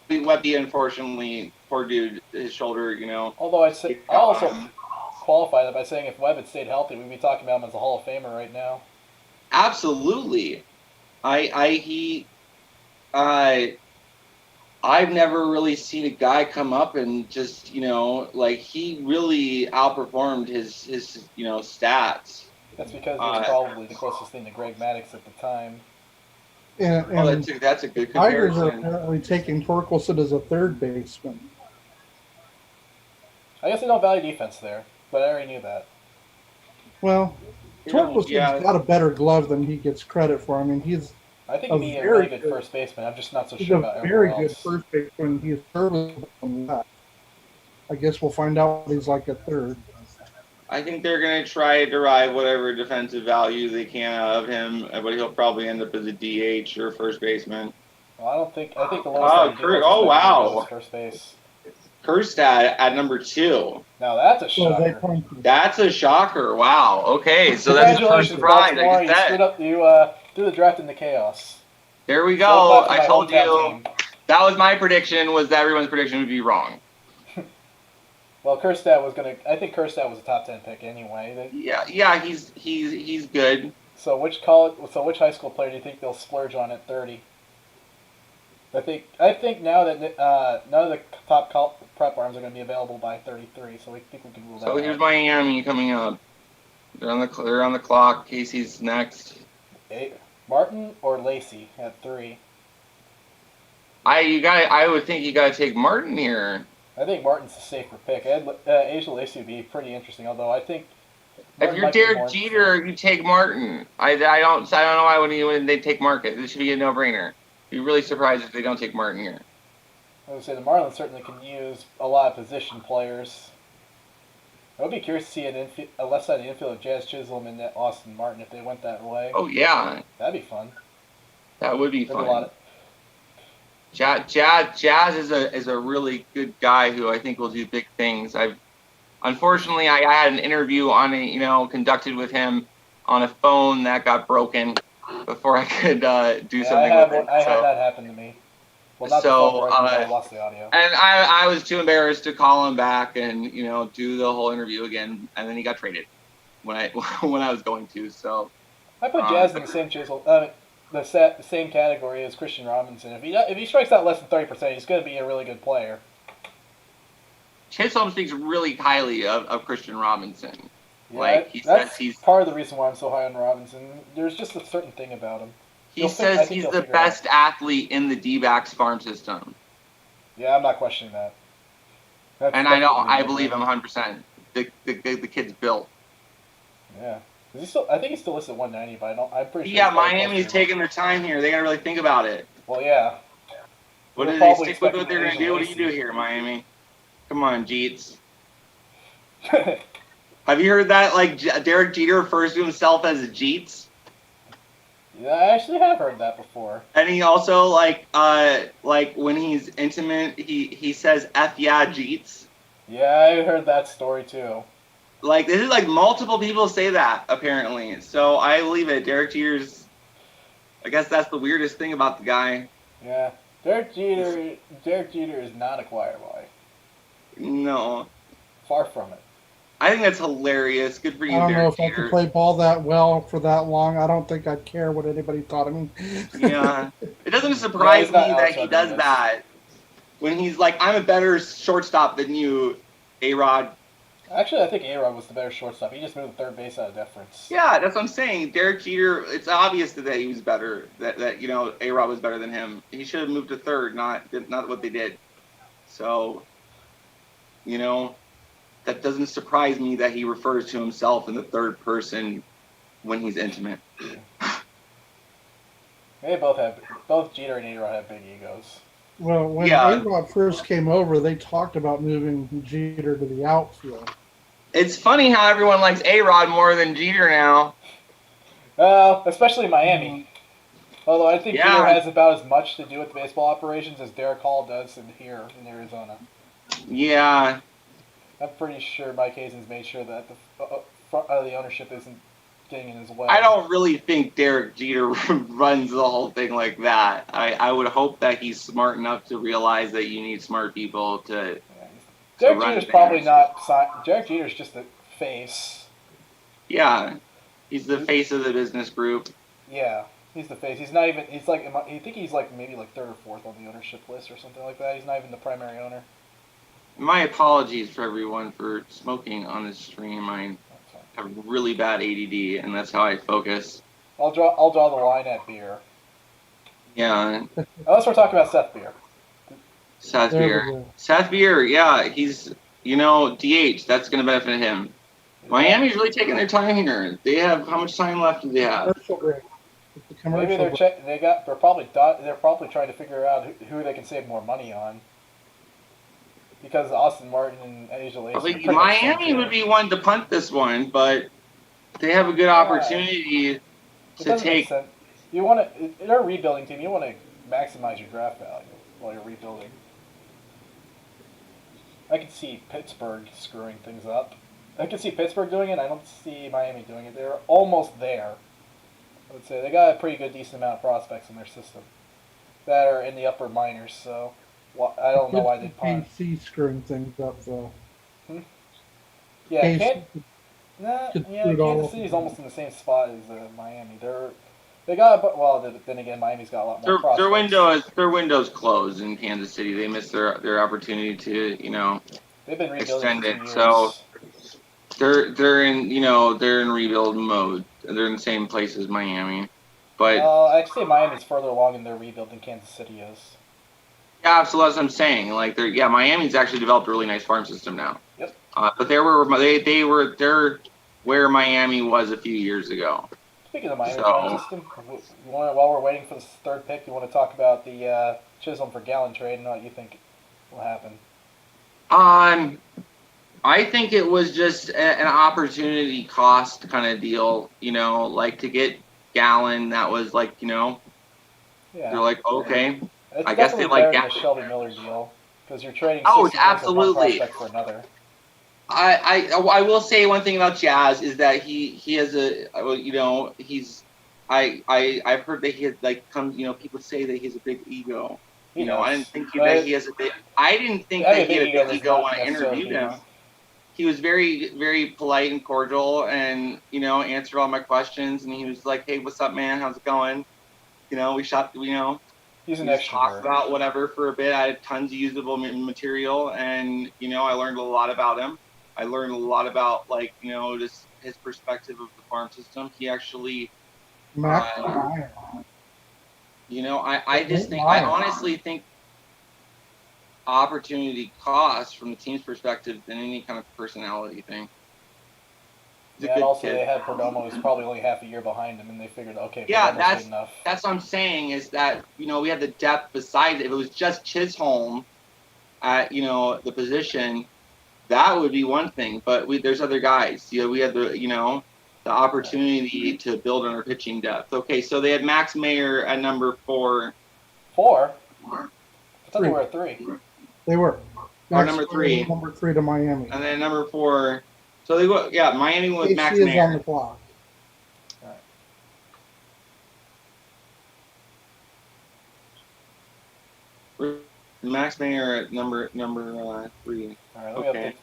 Webby, unfortunately, poor dude, his shoulder, Although I also qualify that by saying if Webb had stayed healthy, we'd be talking about him as a Hall of Famer right now. Absolutely. I've never really seen a guy come up and just, he really outperformed his stats. That's because he was probably the closest thing to Greg Maddux at the time. And that's a good comparison. Tigers are apparently taking Torkelson as a third baseman. I guess they don't value defense there, but I already knew that. Well, Torkelson's got a better glove than he gets credit for. I mean, I think he'd be a really good first baseman. I'm just not so sure about everyone else. He's a very good first baseman. He's serviceable on that. I guess we'll find out what he's like at third. I think they're going to try to derive whatever defensive value they can out of him, but he'll probably end up as a DH or first baseman. Well, I think the lowest. Wow. First base. Kerstad at number 2. Now that's a shocker. That's a shocker. Wow. Okay, so that's the first surprise. You threw the draft into chaos. There we go. I told you. That was my prediction. Was that everyone's prediction would be wrong? Well, Kerstad was I think Kerstad was a top 10 pick anyway. Yeah, he's good. So which high school player do you think they'll splurge on at 30? I think now that none of the top prep arms are going to be available by 33, so I think we can rule that. So out. here's Miami coming up. They're on the clock. Casey's next. Martin or Lacey at 3. I would think you gotta take Martin here. I think Martin's a safer pick. Asia Lacey would be pretty interesting, although I think If you're Derek Jeter, you take Martin. I don't know why when they take Market. This should be a no-brainer. Be really surprised if they don't take Martin here. I would say the Marlins certainly can use a lot of position players. I would be curious to see a left side infield of Jazz Chisholm and Austin Martin if they went that way. Oh yeah, That'd be fun. that would be There's fun. Jazz is a really good guy who I think will do big things. Unfortunately I had an interview conducted with him on a phone that got broken before I could do something with it. I had that happen to me. Well, not the phone broken, but I lost the audio. And I was too embarrassed to call him back and do the whole interview again, and then he got traded when I was going to. So I put Jazz in the same the same category as Christian Robinson. If he strikes out less than 30%, he's going to be a really good player. Chisholm speaks really highly of Christian Robinson. Yeah, he says he's part of the reason why I'm so high on Robinson. There's just a certain thing about him. He says he's the best athlete in the D-backs farm system. Yeah, I'm not questioning that. I believe him 100%. The kid's built. Yeah. I think he's still listed at 190, but I'm pretty sure. Yeah, Miami's taking their time here. They got to really think about it. Well, yeah. What do they stick with what they're going to do? What do you do here, Miami? Come on, Jeets. Have you heard that? Like, Derek Jeter refers to himself as Jeets? Yeah, I actually have heard that before. And he also, like when he's intimate, he says, F yeah, Jeets. Yeah, I heard that story, too. Like, this is like multiple people say that, apparently. So I believe it. Derek Jeter's, I guess that's the weirdest thing about the guy. Yeah. Derek Jeter is not a choir boy. No. Far from it. I think that's hilarious. Good for you, I don't know Derek if Jeter. I could play ball that well for that long. I don't think I'd care what anybody thought of me. Yeah. It doesn't surprise me that he does that. When he's like, I'm a better shortstop than you, A-Rod. Actually, I think A-Rod was the better shortstop. He just moved to third base out of deference. Yeah, that's what I'm saying. Derek Jeter, it's obvious that he was better, that A-Rod was better than him. He should have moved to third, not what they did. So, that doesn't surprise me that he refers to himself in the third person when he's intimate. Both Jeter and A-Rod have big egos. Well, when A-Rod first came over, they talked about moving Jeter to the outfield. It's funny how everyone likes A-Rod more than Jeter now. Especially in Miami. Although I think Jeter has about as much to do with baseball operations as Derek Hall does here in Arizona. Yeah. I'm pretty sure Mike Hazen's made sure that the ownership isn't getting in as well. I don't really think Derek Jeter runs the whole thing like that. I would hope that he's smart enough to realize that you need smart people to. Derek Jeter's probably not. Derek Jeter's just the face. Yeah, he's the face of the business group. Yeah, he's the face. He's not even. He's like. I think he's like maybe like third or fourth on the ownership list or something like that. He's not even the primary owner. My apologies for everyone for smoking on this stream. I have really bad ADD, and that's how I focus. I'll draw the line at beer. Yeah. Unless we're talking about Seth Beer. Seth Beer, yeah, he's DH. That's going to benefit him. Miami's really taking their time here. They have how much time left do they have? Maybe they're probably trying to figure out who they can save more money on. Because Austin Martin and Asia Lacey. Miami would be one to punt this one, but they have a good opportunity to take. You want to, in a rebuilding team, you want to maximize your draft value while you're rebuilding. I can see Pittsburgh screwing things up. I can see Pittsburgh doing it. I don't see Miami doing it. They're almost there. I would say they got a pretty good, decent amount of prospects in their system that are in the upper minors. So. Well, I don't know why they punt. KC screwing things up though. Yeah, Kansas City's almost in the same spot as Miami. They got, but well, then again, Miami's got a lot more prospects. Their window's closed in Kansas City. They missed their opportunity to They've been rebuilding extend for it. 2 years. So they're in rebuild mode. They're in the same place as Miami, but I'd say Miami's further along in their rebuild than Kansas City is. yeah, so that's what I'm saying. Like Miami's actually developed a really nice farm system now. Yep. But they're where Miami was a few years ago. Speaking of Miami farm system, while we're waiting for the third pick, you want to talk about the Chisholm for Gallen trade and what you think will happen? I think it was just an opportunity cost kind of deal, like to get Gallen. That was like, Yeah. They're like, okay. It's I guess they like the Shelby Miller deal because you're trading. Absolutely. For one prospect for another. I will say one thing about Jazz is that he has I've heard that he has people say that he has a big ego. I didn't think that he has a big. I didn't think that he had a big ego when I interviewed him. He was very, very polite and cordial, and answered all my questions. And he was like, "Hey, what's up, man? How's it going?" We shot. He's an extrovert. Talked about whatever for a bit. I had tons of usable material, and I learned a lot about him. I learned a lot about just his perspective of the farm system. He actually, I honestly think opportunity cost from the team's perspective than any kind of personality thing. Yeah, and also they had Perdomo, who's probably only half a year behind him, and they figured, okay, yeah, that's enough. That's what I'm saying is that we had the depth besides it. If it was just Chisholm at the position, that would be one thing. But there's other guys. We had the opportunity to build on our pitching depth. Okay, so they had Max Meyer at number 4. 4? I thought they were at 3. They were. Or number 3. Number 3 to Miami. And then number 4. So they go, Miami with Max Mayer. Meyer. On the clock. Right. Max Meyer at number 3. All right, okay.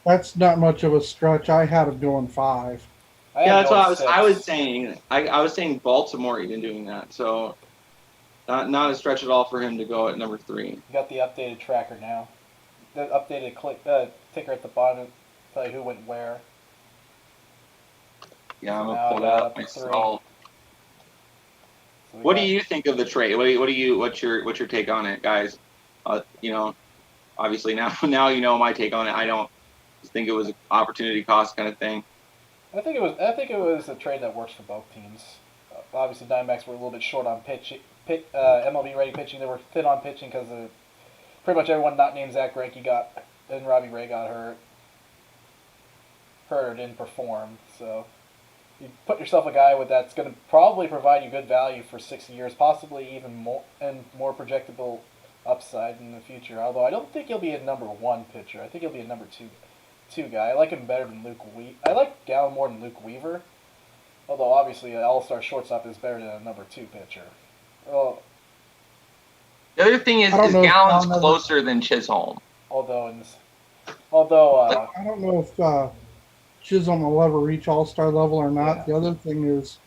That's not much of a stretch. I had him going 5. Yeah, that's what I was saying. I was saying Baltimore even doing that. So not a stretch at all for him to go at number 3. You got the updated tracker now. The updated ticker at the bottom. Tell you who went where. Yeah, I'm gonna pull that up myself. So what do you think of the trade? What's your take on it, guys? Obviously now you know my take on it. I don't think it was an opportunity cost kind of thing. I think it was a trade that works for both teams. Obviously, Diamondbacks were a little bit short on MLB ready pitching. They were thin on pitching because of pretty much everyone not named Zach Greinke and Robbie Ray got hurt or didn't perform. So you put yourself a guy that's going to probably provide you good value for 6 years, possibly even more and more projectable upside in the future. Although I don't think he'll be a number 1 pitcher. I think he'll be a number 2 guy. I like him better than Luke Weaver. I like Gallen more than Luke Weaver. Although obviously an all-star shortstop is better than a number 2 pitcher. Well, the other thing is Gallen's closer than Chisholm. Although I don't know if Chisholm will ever reach all-star level or not. Yeah. The other thing is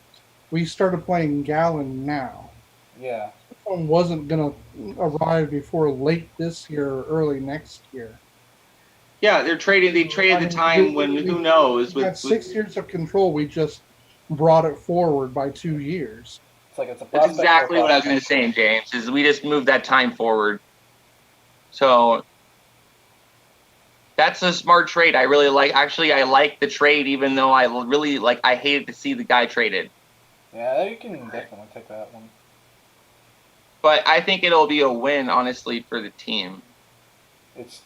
we started playing Gallen now. Yeah. Chisholm wasn't going to arrive before late this year or early next year. Yeah, they traded the time when who knows. We had 6 years of control. We just brought it forward by 2 years. It's a That's exactly what I was going to say, James, is we just moved that time forward. So that's a smart trade. I really like. Actually, I like the trade, even though I hated to see the guy traded. Yeah, you can definitely take that one. But I think it'll be a win, honestly, for the team. It's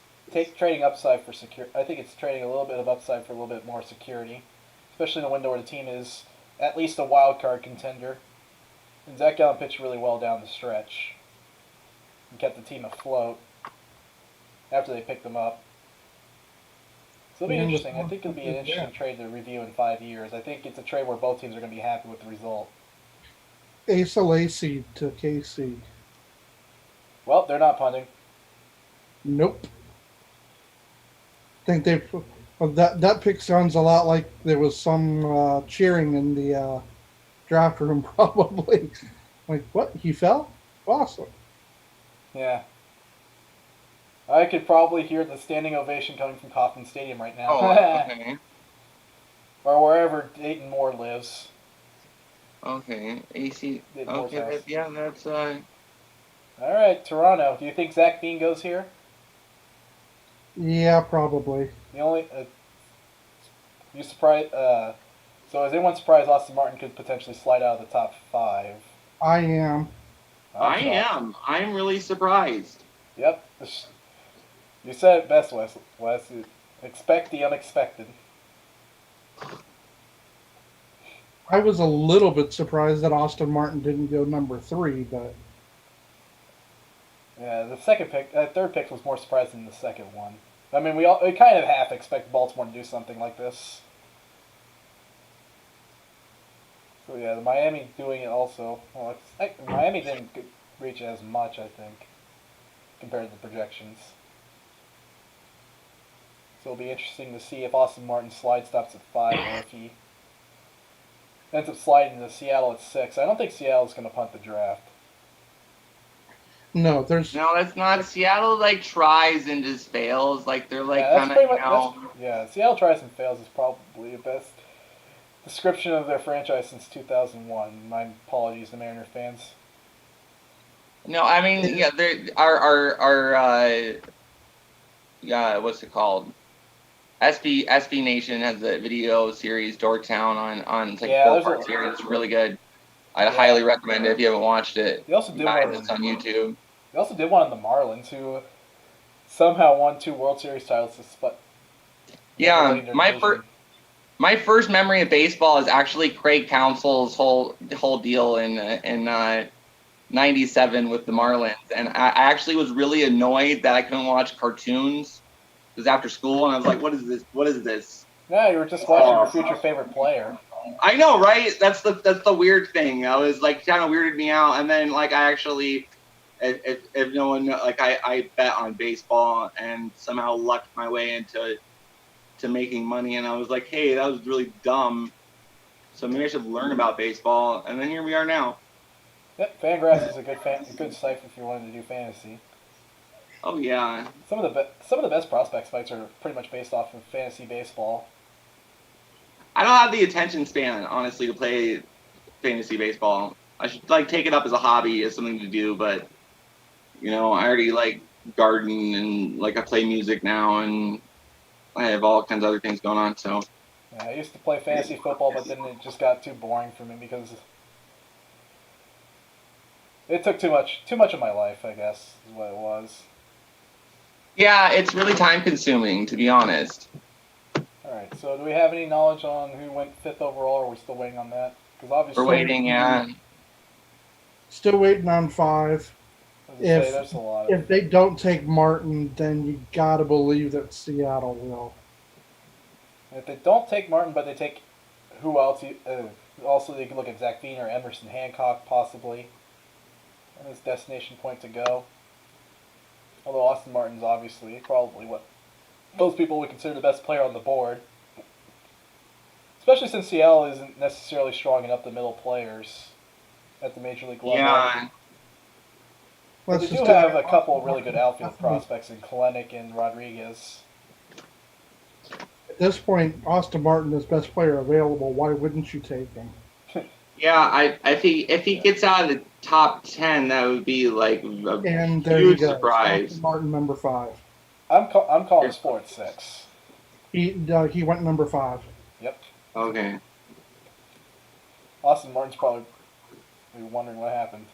trading upside for security. I think it's trading a little bit of upside for a little bit more security, especially in a window where the team is at least a wild card contender. And Zach Gallen pitched really well down the stretch and kept the team afloat after they picked him up. So it'll be interesting. I think it'll be an interesting trade to review in 5 years. I think it's a trade where both teams are going to be happy with the result. Asa Lacy to KC. Well, they're not punting. Nope. I think that pick sounds a lot like there was some cheering in the draft room probably. Like, what? He fell? Awesome. Yeah. I could probably hear the standing ovation coming from Kauffman Stadium right now. Oh, okay. Or wherever Dayton Moore lives. Okay. AC. Dayton Moore's Okay. house. Yeah, that's All right, Toronto. Do you think Zach Bean goes here? Yeah, probably. The only you surprised? So is anyone surprised Austin Martin could potentially slide out of the top 5? I am. I am. I'm really surprised. Yep. You said it best, Wes. Expect the unexpected. I was a little bit surprised that Austin Martin didn't go number 3, but Yeah, the third pick was more surprising than the second one. I mean, we kind of half expect Baltimore to do something like this. So yeah, the Miami doing it also. Well, Miami didn't reach as much, I think, compared to the projections. So it'll be interesting to see if Austin Martin slide stops at 5 or if he ends up sliding to Seattle at 6. I don't think Seattle's going to punt the draft. no, that's not. Seattle like tries and just fails. Like they're like Yeah, kind of yeah, Seattle tries and fails is probably the best description of their franchise since 2001. My apologies to Mariner fans. No, I mean, yeah, our what's it called? SB Nation has a video series Dorktown on it's like a 4-part series. It's really good. I'd highly recommend it if you haven't watched it. They also did it's on YouTube. They also did one on the Marlins, who somehow won 2 World Series titles. Yeah, my first memory of baseball is actually Craig Counsell's whole deal in '97 with the Marlins, and I actually was really annoyed that I couldn't watch cartoons. It was after school, and I was like, "What is this? What is this?" Yeah, you were just watching your future favorite player. I know, right? That's the weird thing. I was like, kind of weirded me out, and then like I actually, if no one like I bet on baseball and somehow lucked my way into making money, and I was like, hey, that was really dumb. So maybe I should learn about baseball, and then here we are now. Yep, Fangraphs is a good site if you're wanting to do fantasy. Oh yeah. Some of the best prospect sites are pretty much based off of fantasy baseball. I don't have the attention span, honestly, to play fantasy baseball. I should like take it up as a hobby, as something to do, but I already like garden and like I play music now, and I have all kinds of other things going on. So yeah, I used to play fantasy football, but then it just got too boring for me because it took too much of my life, I guess, is what it was. Yeah, it's really time consuming, to be honest. Alright, so do we have any knowledge on who went 5th overall, or are we still waiting on that? Because obviously we're waiting, yeah. Still waiting on 5. There's a lot if they don't take Martin, then you gotta believe that Seattle will. If they don't take Martin, but they take who else? Also, they can look at Zach Bean or Emerson Hancock, possibly. And his destination point to go. Although Austin Martin's obviously probably what most people would consider the best player on the board. Especially since Seattle isn't necessarily strong enough the middle players at the Major League level. Yeah. But they do have a couple of really good outfield prospects in Kalenic and Rodriguez. At this point, Austin Martin is best player available. Why wouldn't you take him? Yeah, if he gets out of the top 10, that would be like a huge surprise. Austin Martin, number 5. I'm calling Sports 6. He went number 5. Yep. Okay. Austin Martin's probably wondering what happened.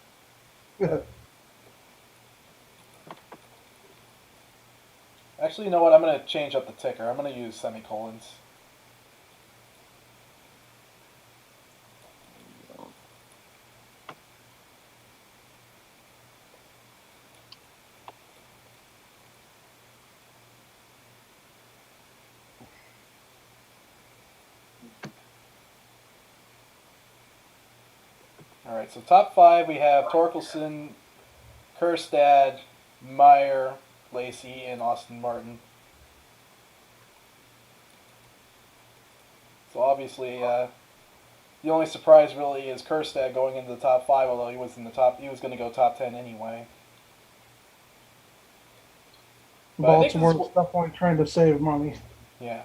Actually, you know what? I'm going to change up the ticker. I'm going to use semicolons. Alright, so top 5 we have Torkelson, Kerstad, Meyer, Lacey, and Austin Martin. So obviously, The only surprise really is Kerstad going into the top 5, although he was going to go top 10 anyway. But Baltimore's definitely trying to save money. Yeah.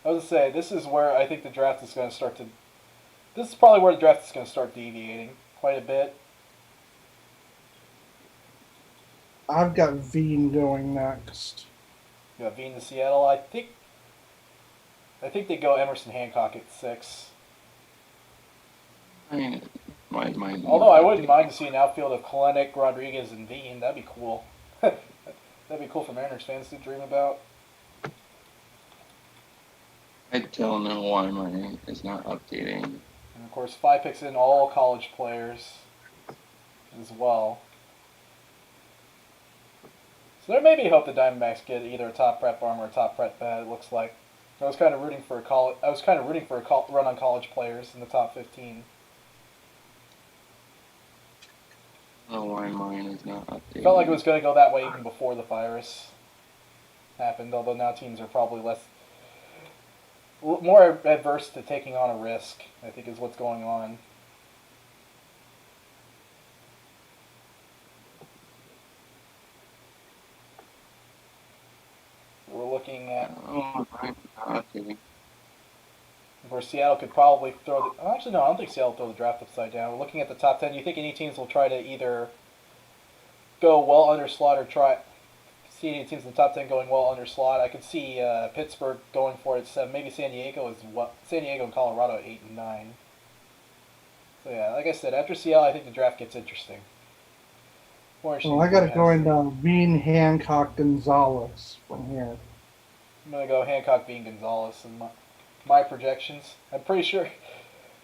I was going to say, this is where I think the draft is going to start to... This is probably where the draft is going to start deviating quite a bit. I've got Veen going next. You got Veen to Seattle. I think they go Emerson Hancock at 6. Although I wouldn't mind to see an outfield of Kalenic, Rodriguez, and Veen. That'd be cool. That'd be cool for Mariners fans to dream about. I don't know why mine is not updating. And of course, 5 picks in all college players as well. So there may be hope the Diamondbacks get either a top prep arm or a top prep bat. It looks like I was kind of rooting for a run on college players in the top 15. I don't know why mine is not updating. Felt like it was going to go that way even before the virus happened. Although now teams are probably more adverse to taking on a risk, I think, is what's going on. We're looking at... Oh, mine's not updating. Where Seattle could probably throw the... Actually, no, I don't think Seattle will throw the draft upside down. We're looking at the top 10. You think any teams will try to either go well under slot or try... See any teams in the top 10 going well under slot? I could see Pittsburgh going for it at 7. Maybe San Diego and Colorado at 8 and 9. So yeah, like I said, after Seattle, I think the draft gets interesting. Well, I got it going down Veen, Hancock, Gonzalez from here. I'm going to go Hancock, Veen, Gonzalez in my projections. I'm pretty sure,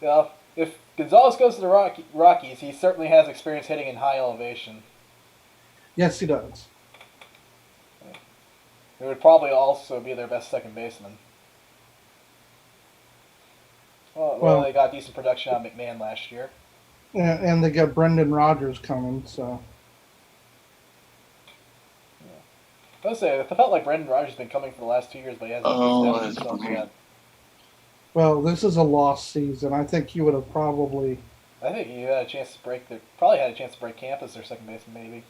if Gonzalez goes to the Rockies, he certainly has experience hitting in high elevation. Yes, he does. It would probably also be their best second baseman. Well, they got decent production on McMahon last year. And they got Brendan Rodgers coming, so... I was say, I felt like Brendan Rodgers has been coming for the last 2 years, but he hasn't established himself yet. Well, this is a lost season. I think he would have probably... I think he had a chance to break camp as their second baseman, maybe.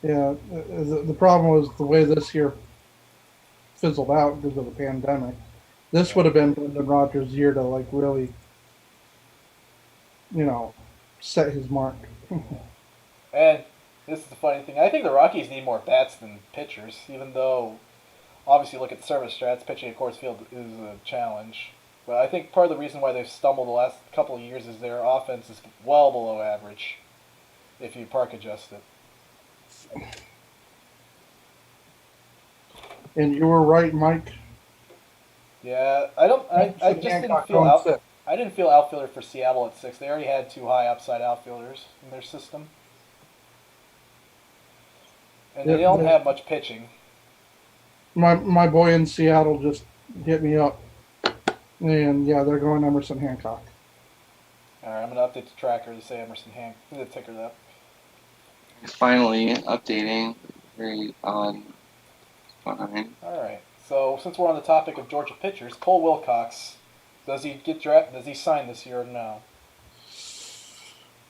Yeah, the problem was the way this year fizzled out because of the pandemic. This would have been Brendan Rodgers' year to, like, really, set his mark. And this is the funny thing. I think the Rockies need more bats than pitchers, even though, obviously, look at the service stats. Pitching at Coors Field is a challenge. But I think part of the reason why they've stumbled the last couple of years is their offense is well below average, if you park adjust it. And you were right, Mike. Yeah, I just didn't feel outfielder for Seattle at 6. They already had 2 high upside outfielders in their system. And they don't have much pitching. My boy in Seattle just hit me up. And, yeah, they're going Emerson Hancock. All right, I'm going to update the tracker to say Emerson Hancock. The ticker that. It's finally updating. Very odd. Fine. All right. So since we're on the topic of Georgia pitchers, Cole Wilcox, does he get drafted? Does he sign this year or no?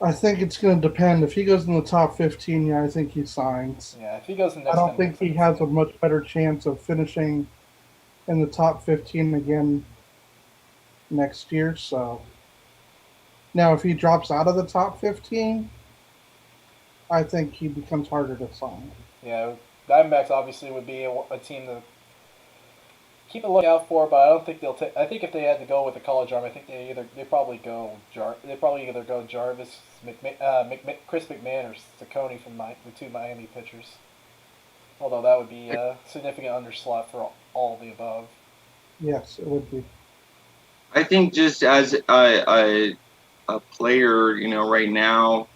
I think it's going to depend. If he goes in the top 15, yeah, I think he signs. Yeah, if he goes in the I don't think he has a much better chance of finishing in the top 15 again next year. So now, if he drops out of the top 15, I think he becomes harder to sign. Yeah, Diamondbacks obviously would be a team to keep a lookout for, but I don't think they'll take. I think if they had to go with a college arm, I think they probably either go Jarvis, Chris McMahon, or Ciccone from the 2 Miami pitchers. Although that would be a significant underslot for all of the above. Yes, it would be. I think just as a player, right now,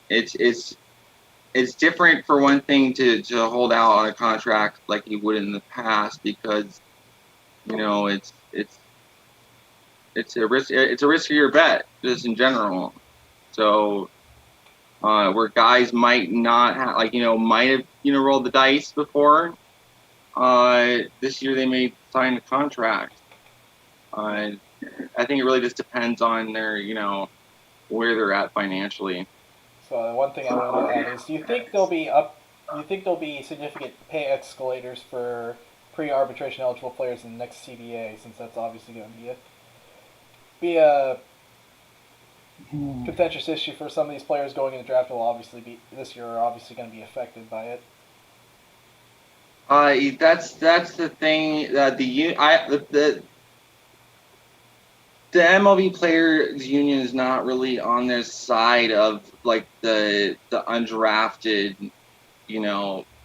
it's different for one thing to hold out on a contract like you would in the past because it's a riskier bet just in general. So where guys might not have might have rolled the dice before, this year they may sign a contract. I think it really just depends on their, where they're at financially. So one thing I wanted to add is, do you think there'll be significant pay escalators for pre-arbitration eligible players in the next CBA, since that's obviously going to be a contentious issue for some of these players going in the draft will obviously be this year are obviously going to be affected by it. That's the thing that the MLB Players Union is not really on their side of like the undrafted,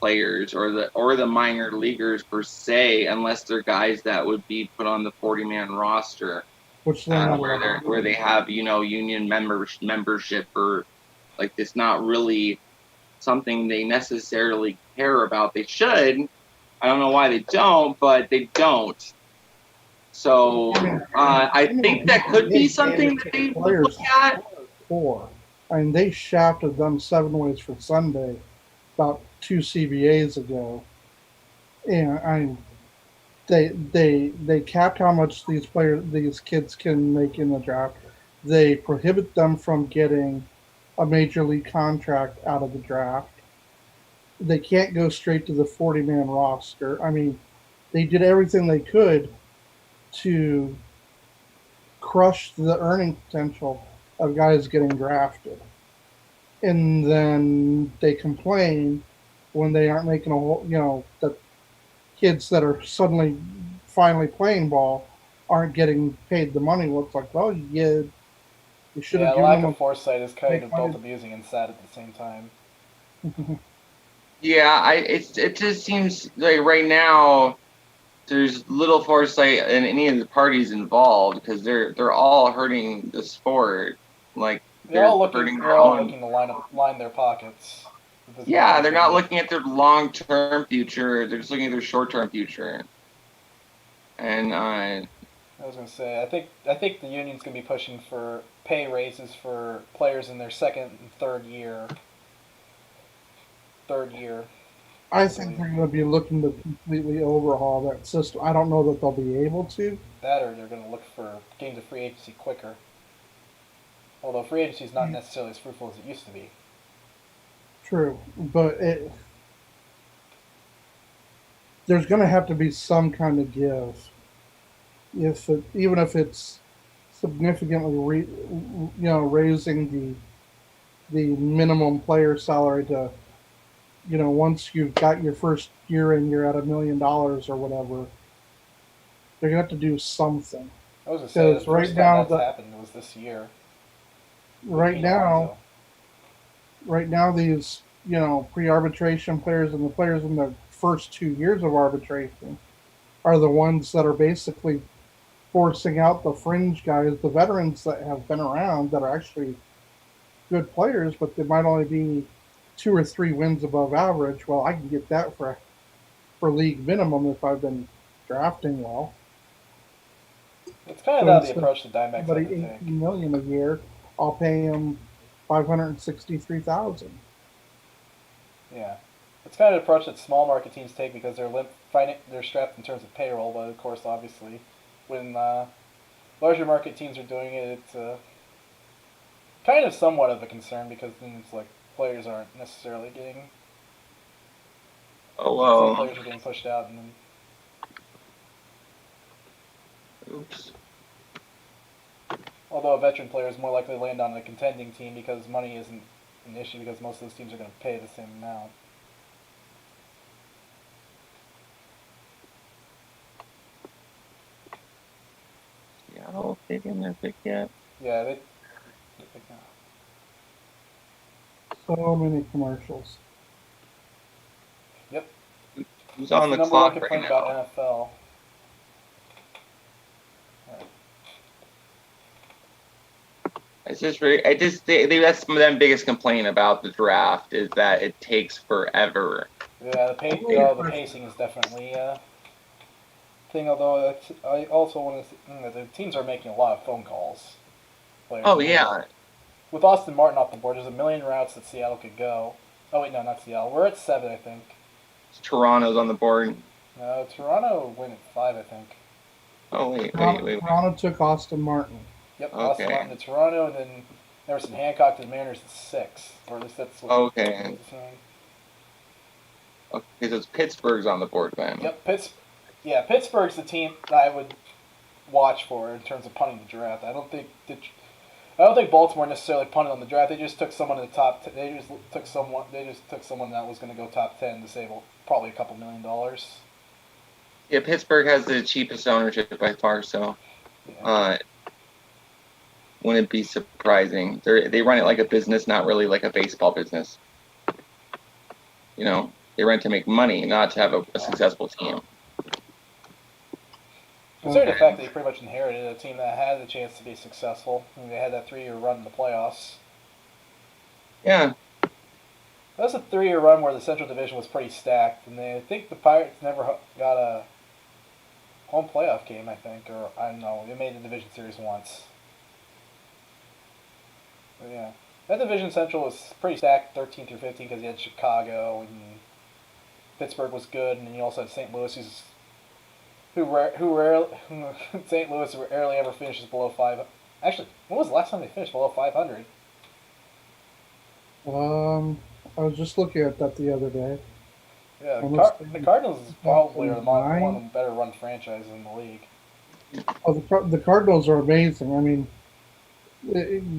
players or the minor leaguers per se, unless they're guys that would be put on the 40-man roster, Which where they have union membership, or like it's not really something they necessarily care about. They should. I don't know why they don't, but they don't. So I think that could be something that they would look at. I mean, they shafted them 7 ways for Sunday about 2 CBAs ago, and they capped how much these kids can make in the draft. They prohibit them from getting a major league contract out of the draft. They can't go straight to the 40-man roster. I mean, they did everything they could to crush the earning potential of guys getting drafted. And then they complain when they aren't making the kids that are finally playing ball aren't getting paid the money. Well, it's like, well, you should have given lack them of foresight is kind of both amusing and sad at the same time. Yeah, it just seems like right now there's little foresight in any of the parties involved, because they're all hurting the sport. Like they're all looking to line their pockets. Yeah, they're not looking at their long-term future. They're just looking at their short-term future. And I was gonna say, I think the union's gonna be pushing for pay raises for players in their second and third year. I think they're going to be looking to completely overhaul that system. I don't know that they'll be able to. That, or they're going to look for getting to free agency quicker. Although free agency is not necessarily as fruitful as it used to be. True, but there's going to have to be some kind of give. Even if it's significantly, raising the minimum player salary to, once you've got your first year and you're at $1 million or whatever, they're gonna have to do something. I was gonna say, the first time that's happened was this year. Right now, these pre-arbitration players and the players in the first 2 years of arbitration are the ones that are basically forcing out the fringe guys, the veterans that have been around that are actually good players, but they might only be 2 or 3 wins above average. Well, I can get that for league minimum if I've been drafting well. It's kind of the approach the Diamondbacks have to take. $18 million a year, I'll pay him $563,000. Yeah, it's kind of the approach that small market teams take because they're strapped in terms of payroll. But of course, obviously, when larger market teams are doing it, it's kind of somewhat of a concern, because then it's like players aren't necessarily getting. Some players are getting pushed out, and then. Oops. Although a veteran player is more likely to land on a contending team because money isn't an issue, because most of those teams are going to pay the same amount. Seattle taking their pick yet? Yeah, they So many commercials. Yep. Who's on the clock right now? About NFL. It's just that's their biggest complaint about the draft, is that it takes forever. Yeah, the pacing is definitely a thing. Although I also want to, the teams are making a lot of phone calls. Yeah. With Austin Martin off the board, there's a million routes that Seattle could go. Oh wait, no, not Seattle. We're at 7, I think. Toronto's on the board. No, Toronto went at 5, I think. Oh wait. Toronto took Austin Martin. Yep, Okay. Austin Martin to Toronto, and then Emerson Hancock to the Mariners at 6. Or at least that's what Okay. it's saying. Okay, so it's Pittsburgh's on the board then. Yep, Pittsburgh's the team I would watch for in terms of punting the draft. I don't think Baltimore necessarily punted on the draft. They just took someone in the top. They just took someone that was going to go top 10 to save probably a couple $1 million. Yeah, Pittsburgh has the cheapest ownership by far, so wouldn't it be surprising? They run it like a business, not really like a baseball business. You know, they run it to make money, not to have a successful team. Considering the fact that they pretty much inherited a team that had a chance to be successful, I mean, they had that 3-year run in the playoffs. Yeah. That was a 3-year run where the Central Division was pretty stacked, and I think the Pirates never got a home playoff game, I think, or I don't know. They made the Division Series once. But yeah. That Division Central was pretty stacked, 13 through 15, because you had Chicago, and Pittsburgh was good, and then you also had St. Louis, St. Louis rarely ever finishes below 5. Actually, when was the last time they finished below 500? I was just looking at that the other day. Yeah, the Cardinals probably are one of the better run franchises in the league. Oh, the Cardinals are amazing. I mean,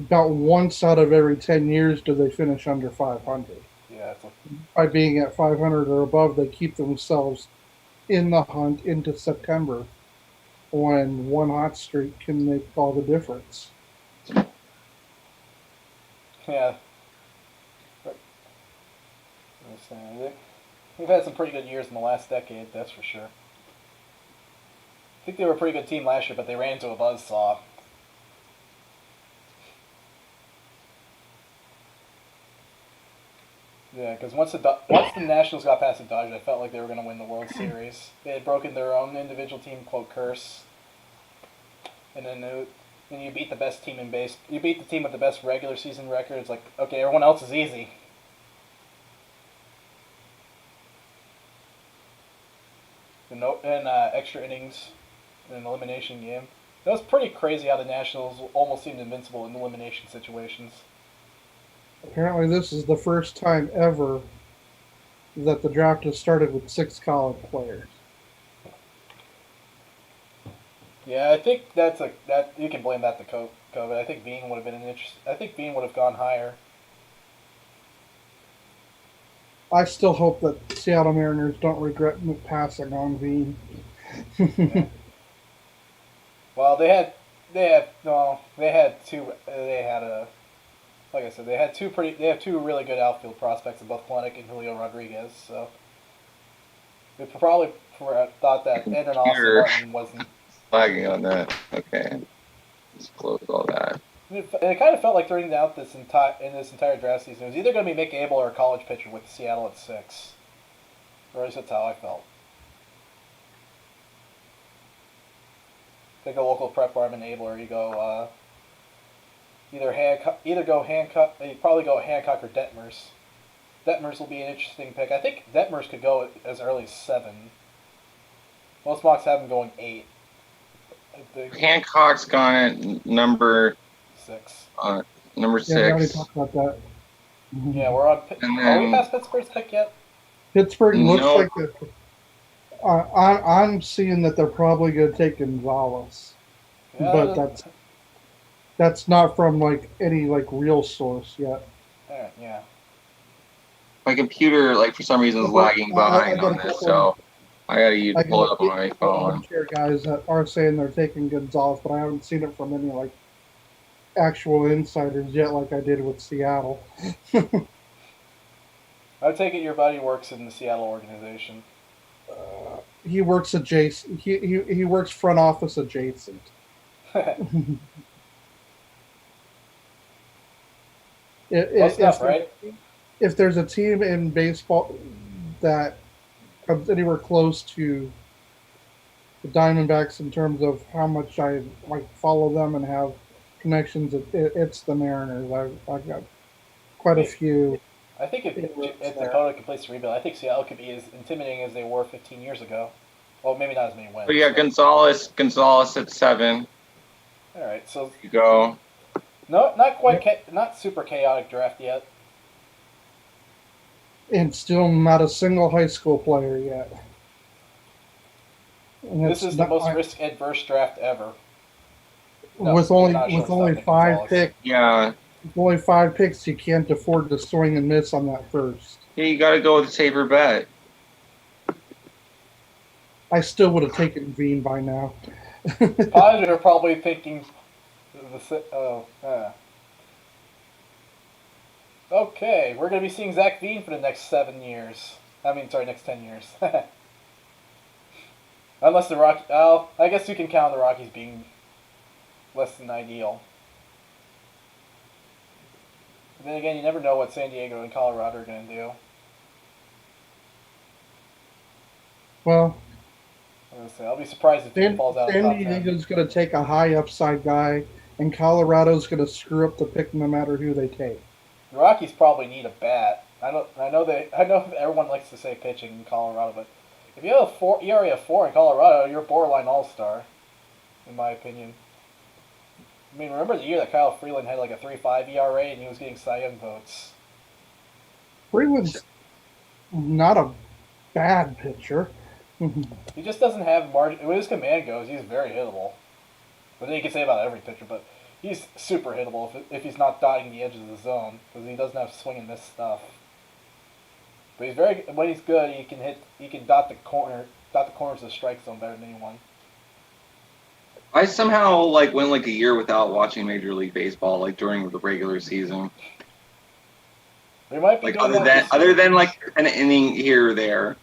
about once out of every 10 years do they finish under 500. Yeah, by being at 500 or above, they keep themselves in the hunt into September, when one hot streak can make all the difference. Yeah. We've had some pretty good years in the last decade, that's for sure. I think they were a pretty good team last year, but they ran into a buzzsaw. Yeah, because once the Nationals got past the Dodgers, I felt like they were going to win the World Series. They had broken their own individual team quote curse, and then you beat the best team in base. You beat the team with the best regular season record. It's like, okay, everyone else is easy. And extra innings in an elimination game. That was pretty crazy how the Nationals almost seemed invincible in elimination situations. Apparently, this is the first time ever that the draft has started with 6 college players. Yeah, I think that you can blame that to COVID. I think Bean would have been I think Bean would have gone higher. I still hope that Seattle Mariners don't regret passing on Bean. Yeah. Well, they had two really good outfield prospects in both Plenick and Julio Rodriguez. So they probably thought that Ed and Austin Martin wasn't flagging on that. Okay, just close all that. It kind of felt like throwing out this entire draft season. It was either going to be Mick Abel or a college pitcher with Seattle at 6. Or at least that's how I felt. Take a local prep arm in Abel, or you go you probably go Hancock or Detmers. Detmers will be an interesting pick. I think Detmers could go as early as 7. Most mocks have him going 8. Hancock's gone at number 6. Number 6. Yeah, we already talked about that. Yeah, we're on. Are we past Pittsburgh's pick yet? Pittsburgh looks like I'm seeing that they're probably going to take Gonzalez, but that's not from like any like real source yet. Yeah. My computer, like for some reason, is lagging behind on this, so I gotta pull it up on my phone. Guys that are saying they're taking Gonzalez, but I haven't seen it from any like actual insiders yet, like I did with Seattle. I take it your buddy works in the Seattle organization. He works adjacent. He works front office adjacent. If there's a team in baseball that comes anywhere close to the Diamondbacks in terms of how much I like follow them and have connections, it's the Mariners. I've got quite a few. I think if Dakota completes the rebuild, I think Seattle could be as intimidating as they were 15 years ago. Well, maybe not as many wins. But yeah, Gonzalez at 7. All right, so You go. no, not quite, not super chaotic draft yet. And still not a single high school player yet. And This is the most risk-adverse draft ever. No, with only 5 picks. Yeah. With only 5 picks, you can't afford to swing and miss on that first. Yeah, you got to go with a safer bet. I still would have taken Veen by now. Padres are probably thinking, okay, we're going to be seeing Zach Veen for the next 7 years. Next 10 years. Unless the Rockies, I guess you can count the Rockies being less than ideal. But then again, you never know what San Diego and Colorado are going to do. Well, I'll be surprised if Veen falls out of the top 10. San Diego's going to take a high upside guy, and Colorado's going to screw up the pick no matter who they take. The Rockies probably need a bat. I know everyone likes to say pitching in Colorado, but if you have a ERA of 4 in Colorado, you're a borderline all-star, in my opinion. I mean, remember the year that Kyle Freeland had like a 3.5 ERA and he was getting Cy Young votes? Freeland's not a bad pitcher. He just doesn't have margin. When his command goes, he's very hittable. But then you can say about every pitcher, but he's super hittable if he's not dotting the edges of the zone because he doesn't have swing and miss stuff. But when he's good, he can dot the corners of the strike zone better than anyone. I somehow went a year without watching Major League Baseball during the regular season. They might be doing other than an inning here or there.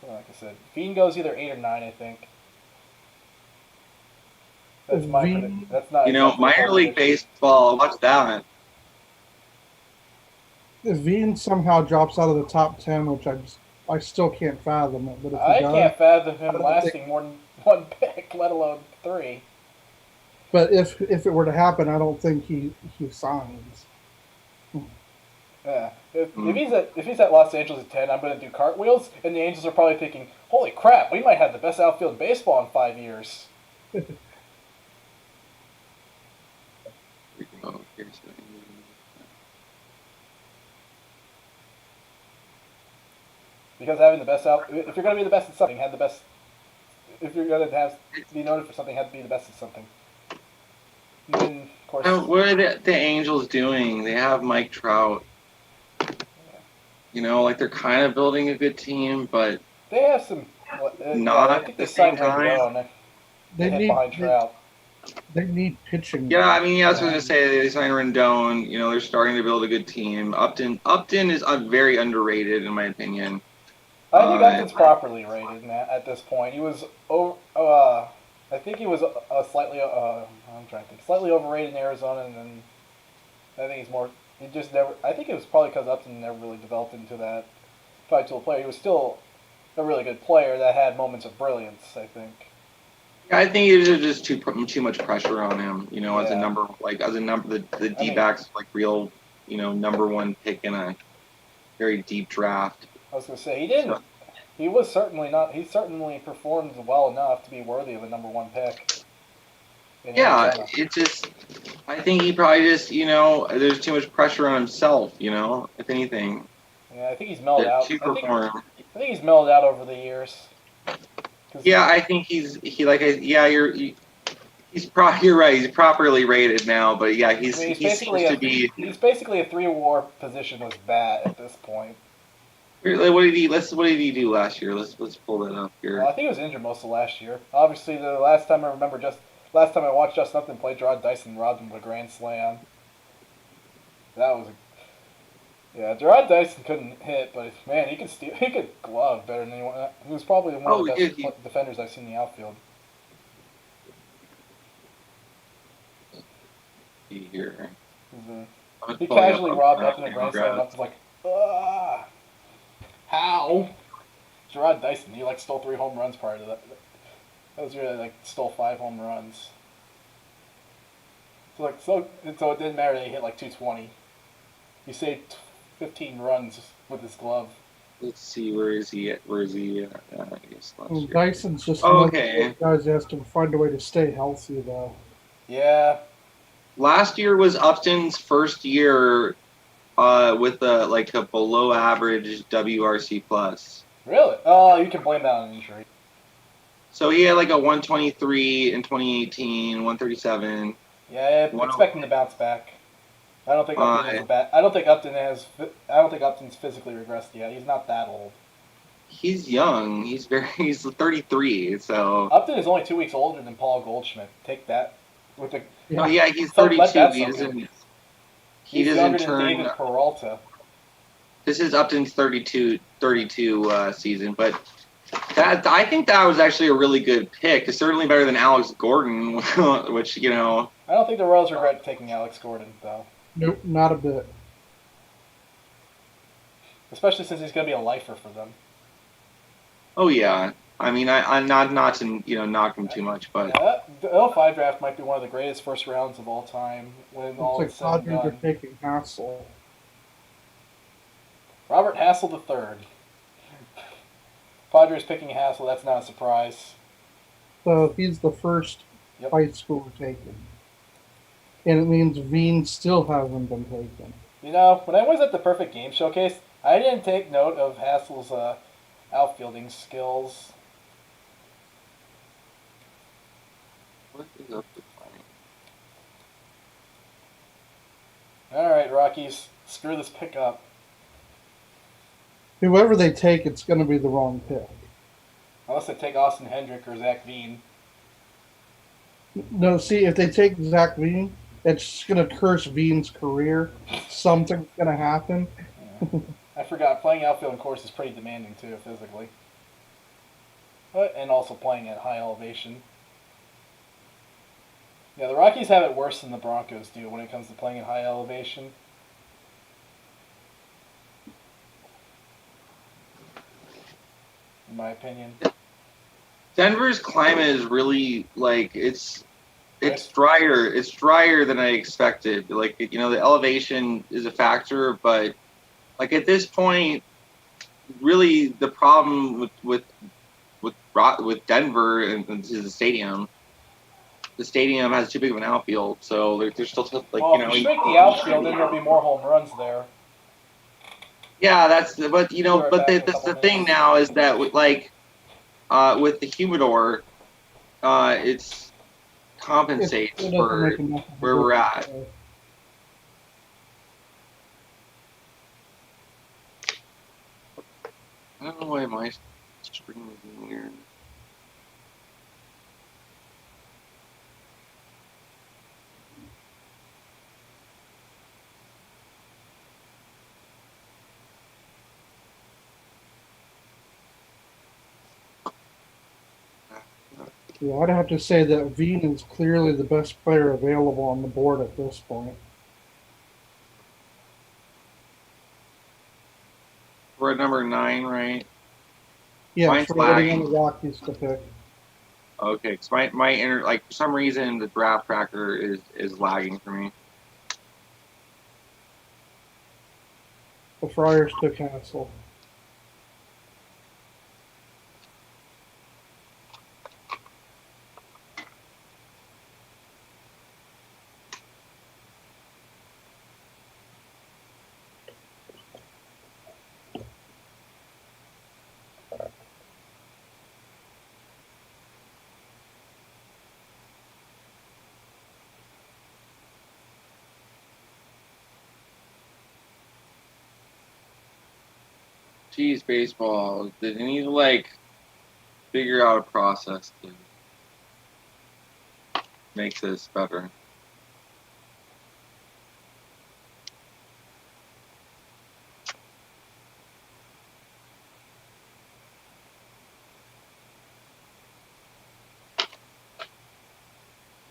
Like I said, Veen goes either 8 or 9, I think. That's my prediction. That's not. Minor League Baseball. Watch that. If Veen somehow drops out of the top 10, which I still can't fathom it, but if I can't fathom him lasting more than 1 pick, let alone 3. But if it were to happen, I don't think he signs. Yeah. If he's at Los Angeles at 10, I'm going to do cartwheels, and the Angels are probably thinking, "Holy crap, we might have the best outfield in baseball in 5 years." Because having the best if you're going to be the best at something, have the best. If you're going to be noted for something, have to be the best at something. And then, of course, what are the Angels doing? They have Mike Trout. They're kind of building a good team, but they have some. Not I think at they the same signed time. They need behind Trout. They need pitching. Yeah, I was going to say they signed Rendon. They're starting to build a good team. Upton is very underrated in my opinion. I think Upton's properly rated at this point. He was I think he was slightly slightly overrated in Arizona, and then I think he's more. He just never. I think it was probably because Upton never really developed into that five-tool player. He was still a really good player that had moments of brilliance, I think. Yeah, I think it was just too much pressure on him. As a number, the D-backs real, number 1 pick in a very deep draft. I was gonna say he didn't. He was certainly not. He certainly performed well enough to be worthy of a number 1 pick. Yeah, I think he probably just, there's too much pressure on himself, if anything. Yeah, I think he's mellowed out. To perform. I think he's mellowed out over the years. Yeah, I think you're right. He's properly rated now, but yeah, he seems to be. He's basically a 3-WAR position was bad at this point. What did he do last year? Let's pull that up here. Well, I think he was injured most of last year. Obviously, the last time I watched Justin Upton play, Gerard Dyson robbed him of a grand slam. That was Gerard Dyson couldn't hit, but man, he could glove better than anyone. He was probably one of the best defenders I've seen in the outfield. Here. He casually robbed Upton a grand slam, and Upton's like, ah. How? Gerard Dyson, he stole 3 home runs prior to that. That was really stole 5 home runs. So it didn't matter that he hit 220. He saved 15 runs with his glove. Let's see, where is he at? Where is he at? I guess last year. Dyson's just Oh, one okay. of those guys that has to find a way to stay healthy, though. Yeah. Last year was Upton's first year with a below average WRC plus. Really? Oh, you can blame that on injury. So he had like a 123 in 2018, 137. Yeah, expect him to bounce back. I don't think Upton is a bad. I don't think Upton's physically regressed yet. He's not that old. He's young. He's 33. So Upton is only 2 weeks older than Paul Goldschmidt. Take that with the. oh yeah, he's So let 32. that He sunk doesn't. in. He He's doesn't younger turn. than David Peralta. This is Upton's 32 season, but I think that was actually a really good pick. It's certainly better than Alex Gordon, which I don't think the Royals regret taking Alex Gordon though. Nope, not a bit. Especially since he's going to be a lifer for them. Oh yeah. I mean, I'm not to knock him too much, but Yeah, the 05 draft might be one of the greatest first rounds of all time. When all is Looks said like and Padres are done. taking Hassel. Robert Hassel III. Padres picking Hassel. That's not a surprise. So he's the first Yep. high schooler taken. And it means Veen still hasn't been taken. When I was at the Perfect Game Showcase, I didn't take note of Hassel's outfielding skills. what is up with All right, Rockies, screw this pick up. Whoever they take, it's going to be the wrong pick. Unless they take Austin Hendrick or Zach Veen. No, see, if they take Zach Veen, it's just going to curse Veen's career. Something's going to happen. I forgot, playing outfield, of course, is pretty demanding too, physically. And also playing at high elevation. Yeah, the Rockies have it worse than the Broncos do when it comes to playing at high elevation. In my opinion. Denver's climate is really it's drier. It's drier than I expected. The elevation is a factor, but at this point, really the problem with Denver and is the stadium. The stadium has too big of an outfield, so they're still If you shrink the outfield, then there'll be more home runs there. Yeah, that's but the thing now is that with the humidor, it's compensates It for doesn't make enough of a where we're at. difference. I don't know why my screen is weird. Yeah, I'd have to say that Veen is clearly the best player available on the board at this point. We're at number 9, right? Yeah, Mine's for waiting on lagging. the Rockies to pick. Okay, because for some reason the draft tracker is lagging for me. The Friars took Hassel. Jeez, baseball. They need to figure out a process to make this better.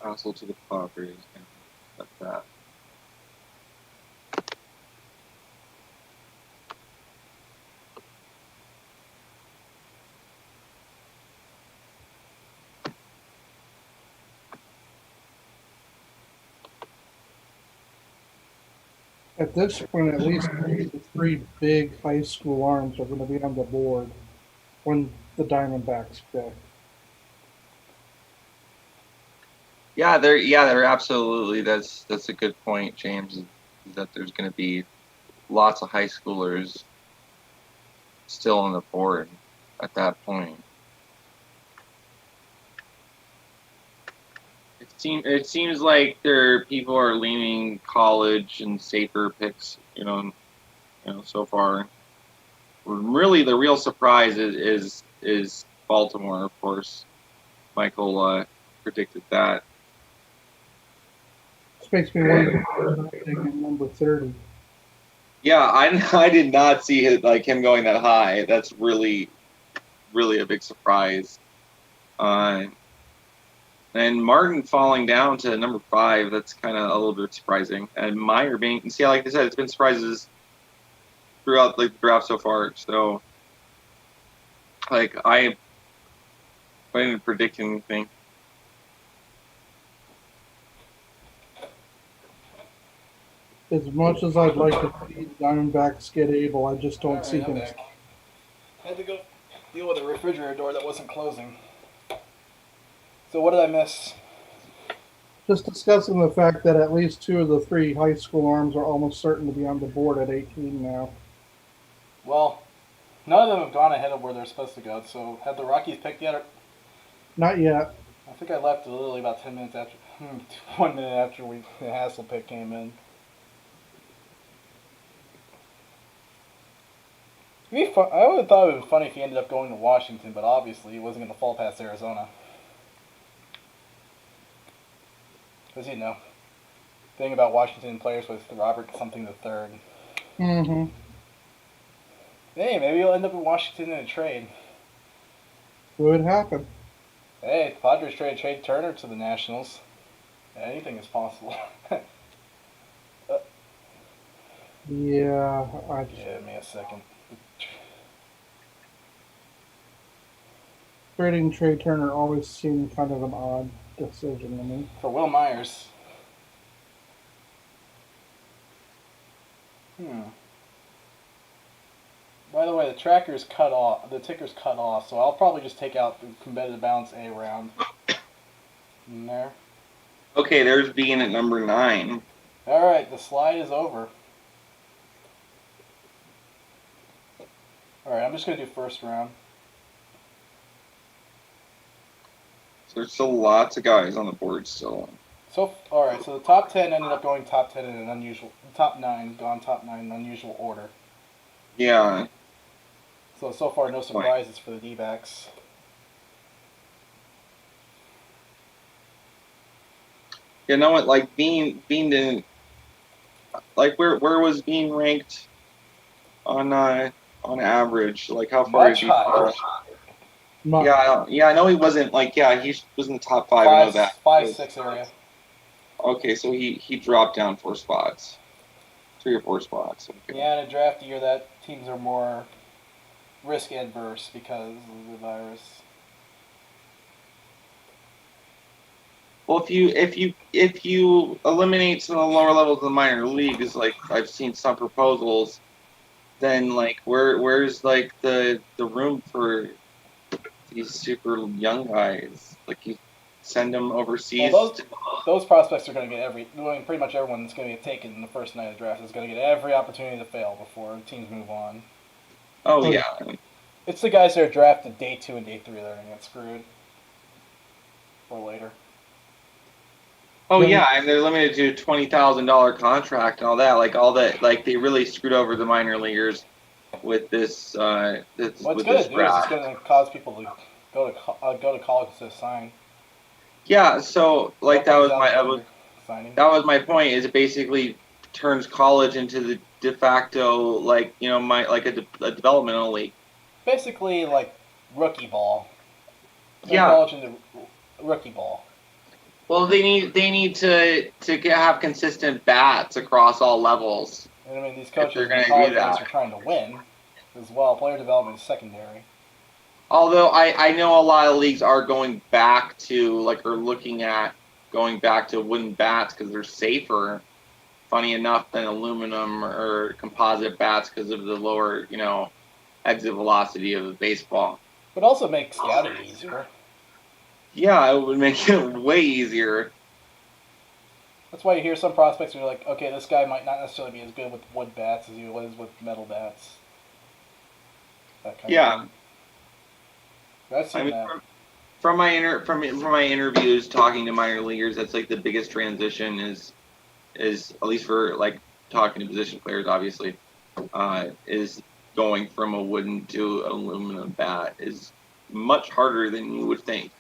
Hassle to the Padres. That's that. At this point, at least three big high school arms are going to be on the board when the Diamondbacks pick. They're absolutely. That's a good point, James. Is that there's going to be lots of high schoolers still on the board at that point. It seems like people are leaning college and safer picks. So far. Really, the real surprise is Baltimore, of course. Michael predicted that. This makes me wonder if they're taking number 30. Yeah, I did not see him going that high. That's really, really a big surprise. And Martin falling down to number 5, that's kind of a little bit surprising. And Meyer like I said, it's been surprises throughout the draft so far. So, I didn't predict anything. As much as I'd like to see the Diamondbacks get Abel, I just don't see him. I had to go deal with a refrigerator door that wasn't closing. So what did I miss? Just discussing the fact that at least 2 of the 3 high school arms are almost certain to be on the board at 18 now. Well, none of them have gone ahead of where they're supposed to go. So have the Rockies picked yet? Not yet. I think I left literally about 10 minutes after, 1 minute after the Hassel pick came in. I would have thought it would be funny if he ended up going to Washington, but obviously he wasn't going to fall past Arizona. Because, thing about Washington players was Robert something the third. Mm-hmm. Hey, maybe he'll end up in Washington in a trade. Would happen. Hey, Padres trade Turner to the Nationals. Anything is possible. Yeah, Give me a second. Trading Trey Turner always seemed kind of an odd decision to me. For Will Myers. By the way, the ticker's cut off, so I'll probably just take out the competitive balance A round. In there. Okay, there's Bean at number 9. Alright, the slide is over. Alright, I'm just going to do first round. So there's still lots of guys on the board still. So the top 10 ended up going top 10 in an unusual... Top 9 gone top 9 in unusual order. Yeah. So far, no surprises for the D-backs. You know what? Bean didn't. Where was Bean ranked on average? How far is he? Yeah, I know he wasn't he was in the top 5. I know that 5-6 area. Okay, so he dropped down 4 spots, 3 or 4 spots. Okay. Yeah, in a draft year, that teams are more risk adverse because of the virus. Well, if you eliminate some of the lower levels of the minor leagues, I've seen some proposals, then where's the room for these super young guys? You send them overseas. Well, those prospects are going to get pretty much everyone that's going to get taken in the first night of the draft is going to get every opportunity to fail before teams move on. Oh yeah. It's the guys that are drafted day 2 and day 3 that are going to get screwed. Or later. Oh yeah, and they're limited to $20,000 contract and all that. They really screwed over the minor leaguers with this. What it's going to do is it's going to cause people to go to college instead of sign. Yeah, so that was my point. Is it basically turns college into the de facto a developmental league. Basically, rookie ball. Yeah. College into rookie ball. Well, they need to have consistent bats across all levels. And these coaches and college guys are trying to win as well. Player development is secondary. Although I know a lot of leagues are going back to are looking at going back to wooden bats because they're safer funny enough, than aluminum or composite bats because of the lower, exit velocity of the baseball. But also make scouting easier. Yeah, it would make it way easier. That's why you hear some prospects who are like, okay, this guy might not necessarily be as good with wood bats as he was with metal bats. That kind of thing. I've seen that. From my interviews talking to minor leaguers, that's like the biggest transition is at least for like talking to position players, obviously, is going from a wooden to aluminum bat is much harder than you would think.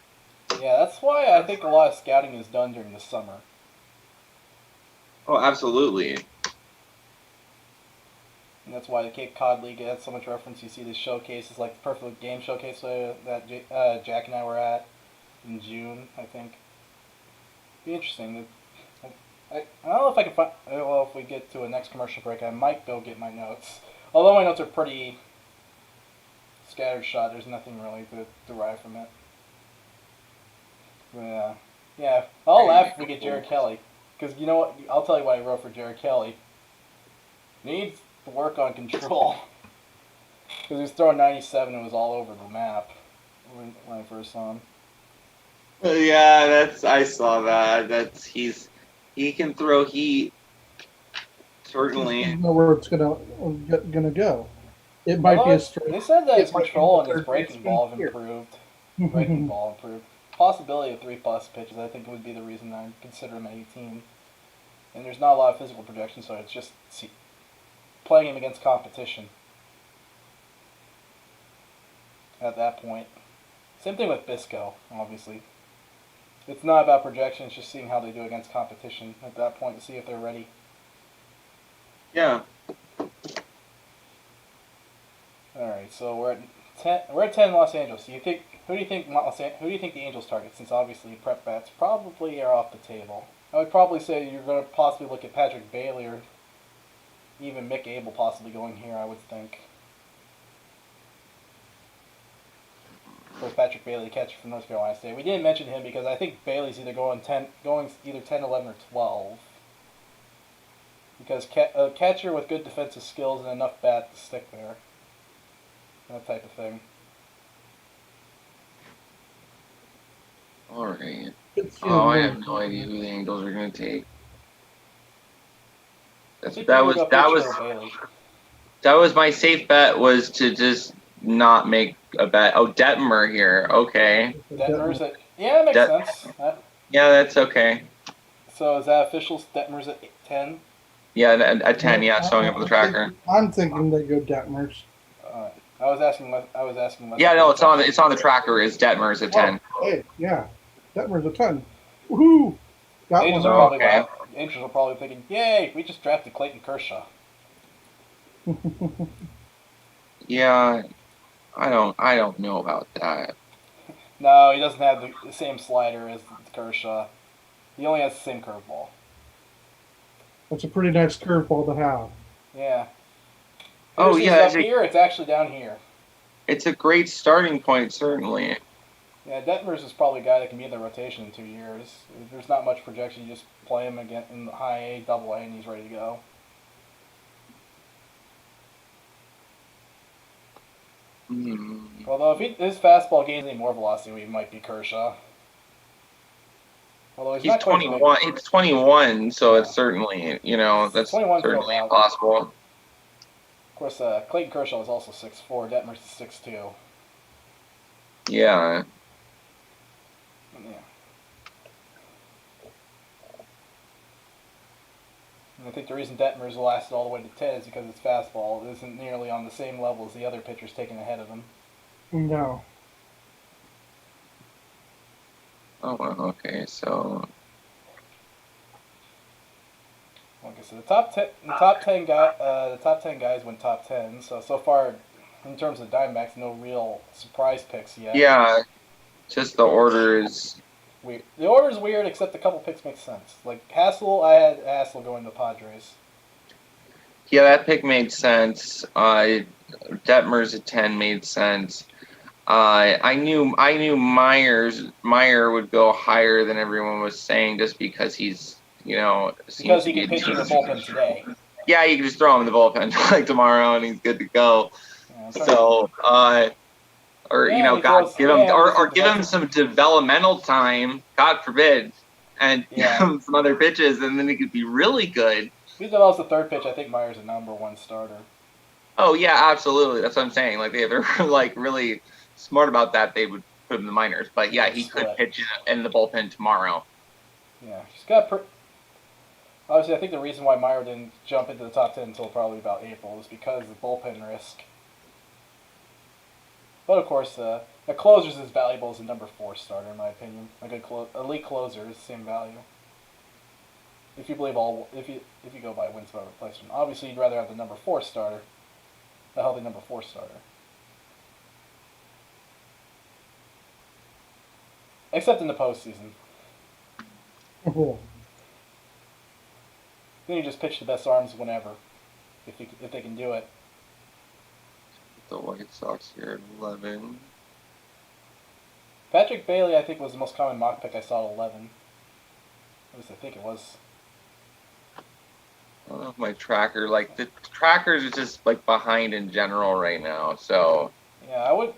Yeah, that's why I think a lot of scouting is done during the summer. Oh, absolutely. And that's why the Cape Cod League has so much reference. You see the showcases, like the Perfect Game Showcase that Jack and I were at in June, I think. Be interesting. I don't know if I can find. Well, if we get to a next commercial break, I might go get my notes. Although my notes are pretty scattered shot, there's nothing really to derive from it. But, yeah, I'll laugh if we get Jared Kelly. Because you know what? I'll tell you what I wrote for Jared Kelly. He needs to work on control. Because he was throwing 97 and it was all over the map when I first saw him. Yeah, I saw that. He can throw heat. Certainly. I don't know where it's gonna go. It might be a straight. They said that his control and his breaking ball have improved. Breaking ball improved. Possibility of 3+ pitches, I think, would be the reason I consider him at 18. And there's not a lot of physical projection, so it's just playing him against competition at that point. Same thing with Bisco, obviously. It's not about projection, it's just seeing how they do against competition at that point to see if they're ready. Yeah. Alright, so we're at 10 Los Angeles. Who do you think the Angels target? Since obviously prep bats probably are off the table. I would probably say you're going to possibly look at Patrick Bailey or even Mick Abel possibly going here, I would think. For Patrick Bailey, the catcher from North Carolina State. We didn't mention him because I think Bailey's either going either 10, 11, or 12. Because a catcher with good defensive skills and enough bat to stick there. That type of thing. All right. Oh, I have no idea who the Angels are going to take. That was my safe bet, was to just not make a bet. Oh, Detmer here. Okay. Detmer's at... Yeah, that makes sense. Yeah, that's okay. So is that official? Detmer's at 10? Yeah, at 10, yeah, showing up on the tracker. I'm thinking they go Detmer's. I was asking. Yeah, no, it's on the tracker. Is Detmer's at 10? Hey, yeah, Detmer's at 10. Woohoo! Angels are probably thinking, "Yay, we just drafted Clayton Kershaw." Yeah, I don't know about that. No, he doesn't have the same slider as Kershaw. He only has the same curveball. That's a pretty nice curveball to have. Yeah. Oh, yeah. Up here, it's actually down here. It's a great starting point, certainly. Yeah, Detmers is probably a guy that can be in the rotation in 2 years. There's not much projection. You just play him again in high A, double A, and he's ready to go. Although if his fastball gains any more velocity, he might be Kershaw. Although he's not 21. It's 21, so it's certainly, that's certainly impossible. Of course, Clayton Kershaw is also 6'4". Detmer's is 6'2". Yeah. And I think the reason Detmer's lasted all the way to 10 is because his fastball isn't nearly on the same level as the other pitchers taken ahead of him. No. Oh, okay, so. Like I said, the top 10 guys went top 10. So far, in terms of Diamondbacks, no real surprise picks yet. Yeah, just the order is weird. The order is weird, except a couple picks make sense. Like Hassel, I had Hassel going to the Padres. Yeah, that pick made sense. Detmer's at 10 made sense. I knew Meyer would go higher than everyone was saying, just because he's seems Because to he be can pitch in the bullpen today. Yeah, you can just throw him in the bullpen like tomorrow, and he's good to go. Yeah, So, or And he God, throws- give him and or he's give him some developmental time. God forbid, and give him some other pitches, and then he could be really good. If he develops the third pitch, I think Meier's a #1 starter. Oh yeah, absolutely. That's what I'm saying. Like they're like really smart about that. They would put him in the minors, but yeah, he could pitch in the bullpen tomorrow. Yeah, he's got. Obviously, I think the reason why Meier didn't jump into the top 10 until probably about April is because of the bullpen risk. But of course, a closer's as valuable as a #4 starter, in my opinion. A good elite closer is the same value. If you believe if you go by wins by replacement, obviously you'd rather have the #4 starter, a healthy #4 starter. Except in the postseason. Then you just pitch the best arms whenever, if they can do it. The White Sox here at 11. Patrick Bailey, I think, was the most common mock pick I saw at 11. At least I think it was. I don't know if my tracker, like the trackers are just like behind in general right now. So yeah, I would.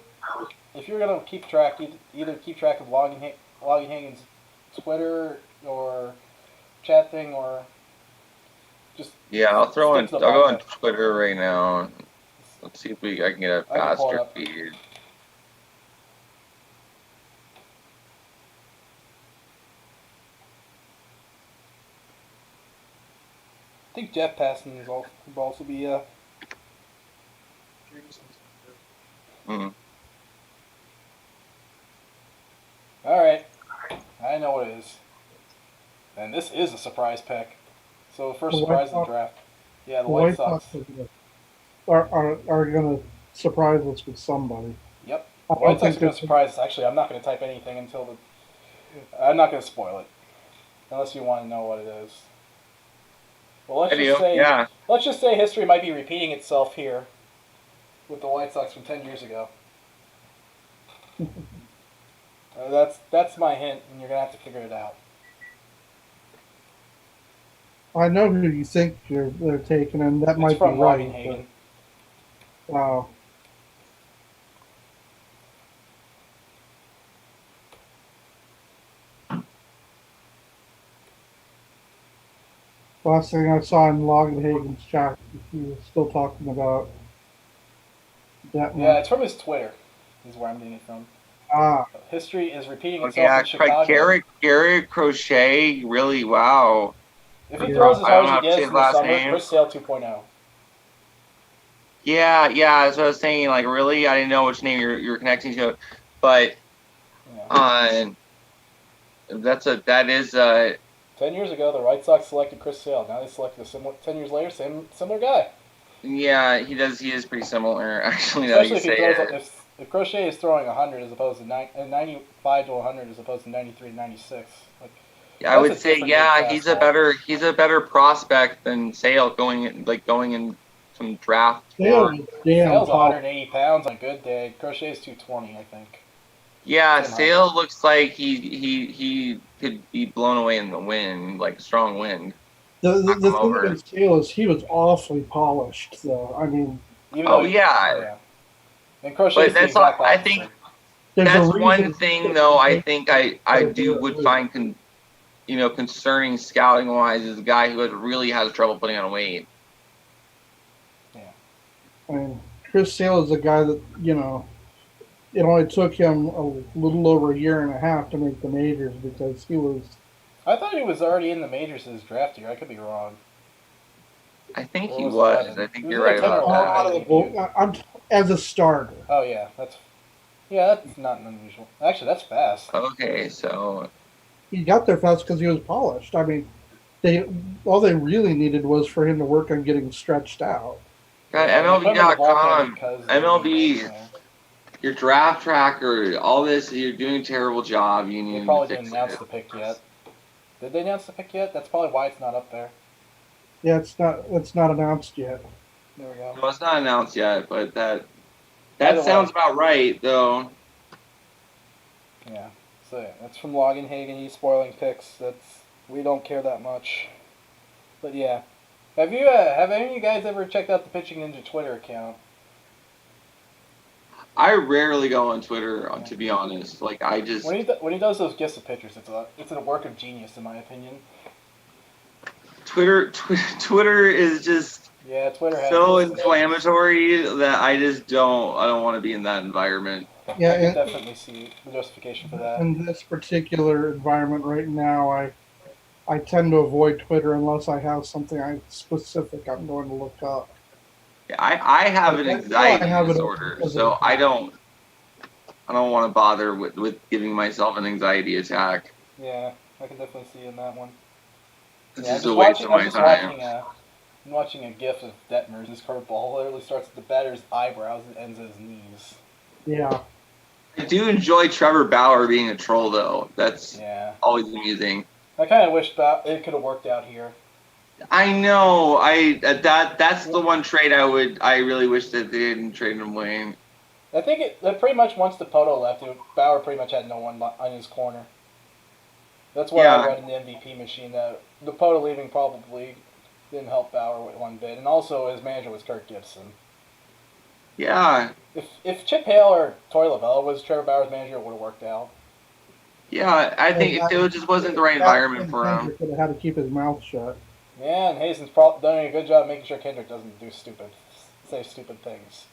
If you're gonna keep track, either keep track of Logging Hagen's Twitter or chat thing, or just I'll go on Twitter right now. Let's see if I can get a faster feed. I think Jeff Passan will also be Mm-hmm. Alright. I know what it is. And this is a surprise pick. So the first surprise of the draft. Yeah, the White Sox. Are going to surprise us with somebody. Yep. The White Sox are going to surprise us. Actually, I'm not going to type anything until I'm not going to spoil it. Unless you want to know what it is. Well, let's just say history might be repeating itself here with the White Sox from 10 years ago. That's my hint, and you're going to have to figure it out. I know who you think they're taking, and that might be right. Wow. Last thing I saw in Logenhagen's chat, he was still talking about that. Yeah, it's from his Twitter, is where I'm getting it from. History is repeating itself in Chicago. Garrett Crochet, really, wow. If he throws as hard as he does in the summer, Chris Sale 2.0. Yeah, that's what I was saying. Like, really, I didn't know which name you're connecting to, but that is 10 years ago, the White Sox selected Chris Sale. Now they selected 10 years later, similar guy. Yeah, he does. He is pretty similar, actually. Especially if Crochet is throwing 100 as opposed to 95 to 100 as opposed to 93 to 96. I would say, he's a better prospect than Sale going in some draft. Sale's 180 pounds on a good day. Crochet's 220, I think. Yeah, Sale looks like he could be blown away in the wind, like strong wind. The thing with Sale is he was awfully polished, though. I mean, And Crochet's the exact opposite. I think that's one thing, though. I think I would find concerning scouting wise is a guy who really has trouble putting on weight. Yeah. I mean, Chris Sale is a guy that it only took him a little over a year and a half to make the majors because he was. I thought he was already in the majors his draft year. I could be wrong. I think he was. I think you're right about that. As a starter. Oh yeah, that's not unusual. Actually, that's fast. Okay, so he got there fast because he was polished. I mean, all they really needed was for him to work on getting stretched out. God, MLB.com, MLB. Your draft tracker, all this, you're doing a terrible job. They probably didn't announce the pick yet. Did they announce the pick yet? That's probably why it's not up there. Yeah, it's not announced yet. There we go. Well, it's not announced yet, but that sounds about right, though. Yeah. So that's from Logenhagen. He's spoiling picks. We don't care that much. But yeah. Have any of you guys ever checked out the Pitching Ninja Twitter account? I rarely go on Twitter, to be honest. Like, I just... When he does those gifts of pictures, it's a work of genius, in my opinion. Twitter is just Twitter has so inflammatory that I don't want to be in that environment. Yeah, I can definitely see the justification for that. In this particular environment right now, I tend to avoid Twitter unless I have something specific I'm going to look up. Yeah, I have an anxiety disorder, so I don't want to bother with giving myself an anxiety attack. Yeah, I can definitely see in that one. This is a waste of my time. I'm watching a gif of Detmer's. His curveball literally starts at the batter's eyebrows and ends at his knees. Yeah. I do enjoy Trevor Bauer being a troll, though. That's always amusing. I kind of wish it could have worked out here. I know. That's the one trade I really wish that they didn't trade him away. I think that pretty much once Dipoto left, Bauer pretty much had no one on his corner. That's what I read in the MVP machine, that Dipoto leaving probably didn't help Bauer one bit, and also his manager was Kirk Gibson. Yeah. If Chip Hale or Torey Lovella was Trevor Bauer's manager, it would have worked out. Yeah, I think it just wasn't the right environment for him. Could have had to keep his mouth shut. Yeah, and Hazen's done a good job making sure Kendrick doesn't say stupid things.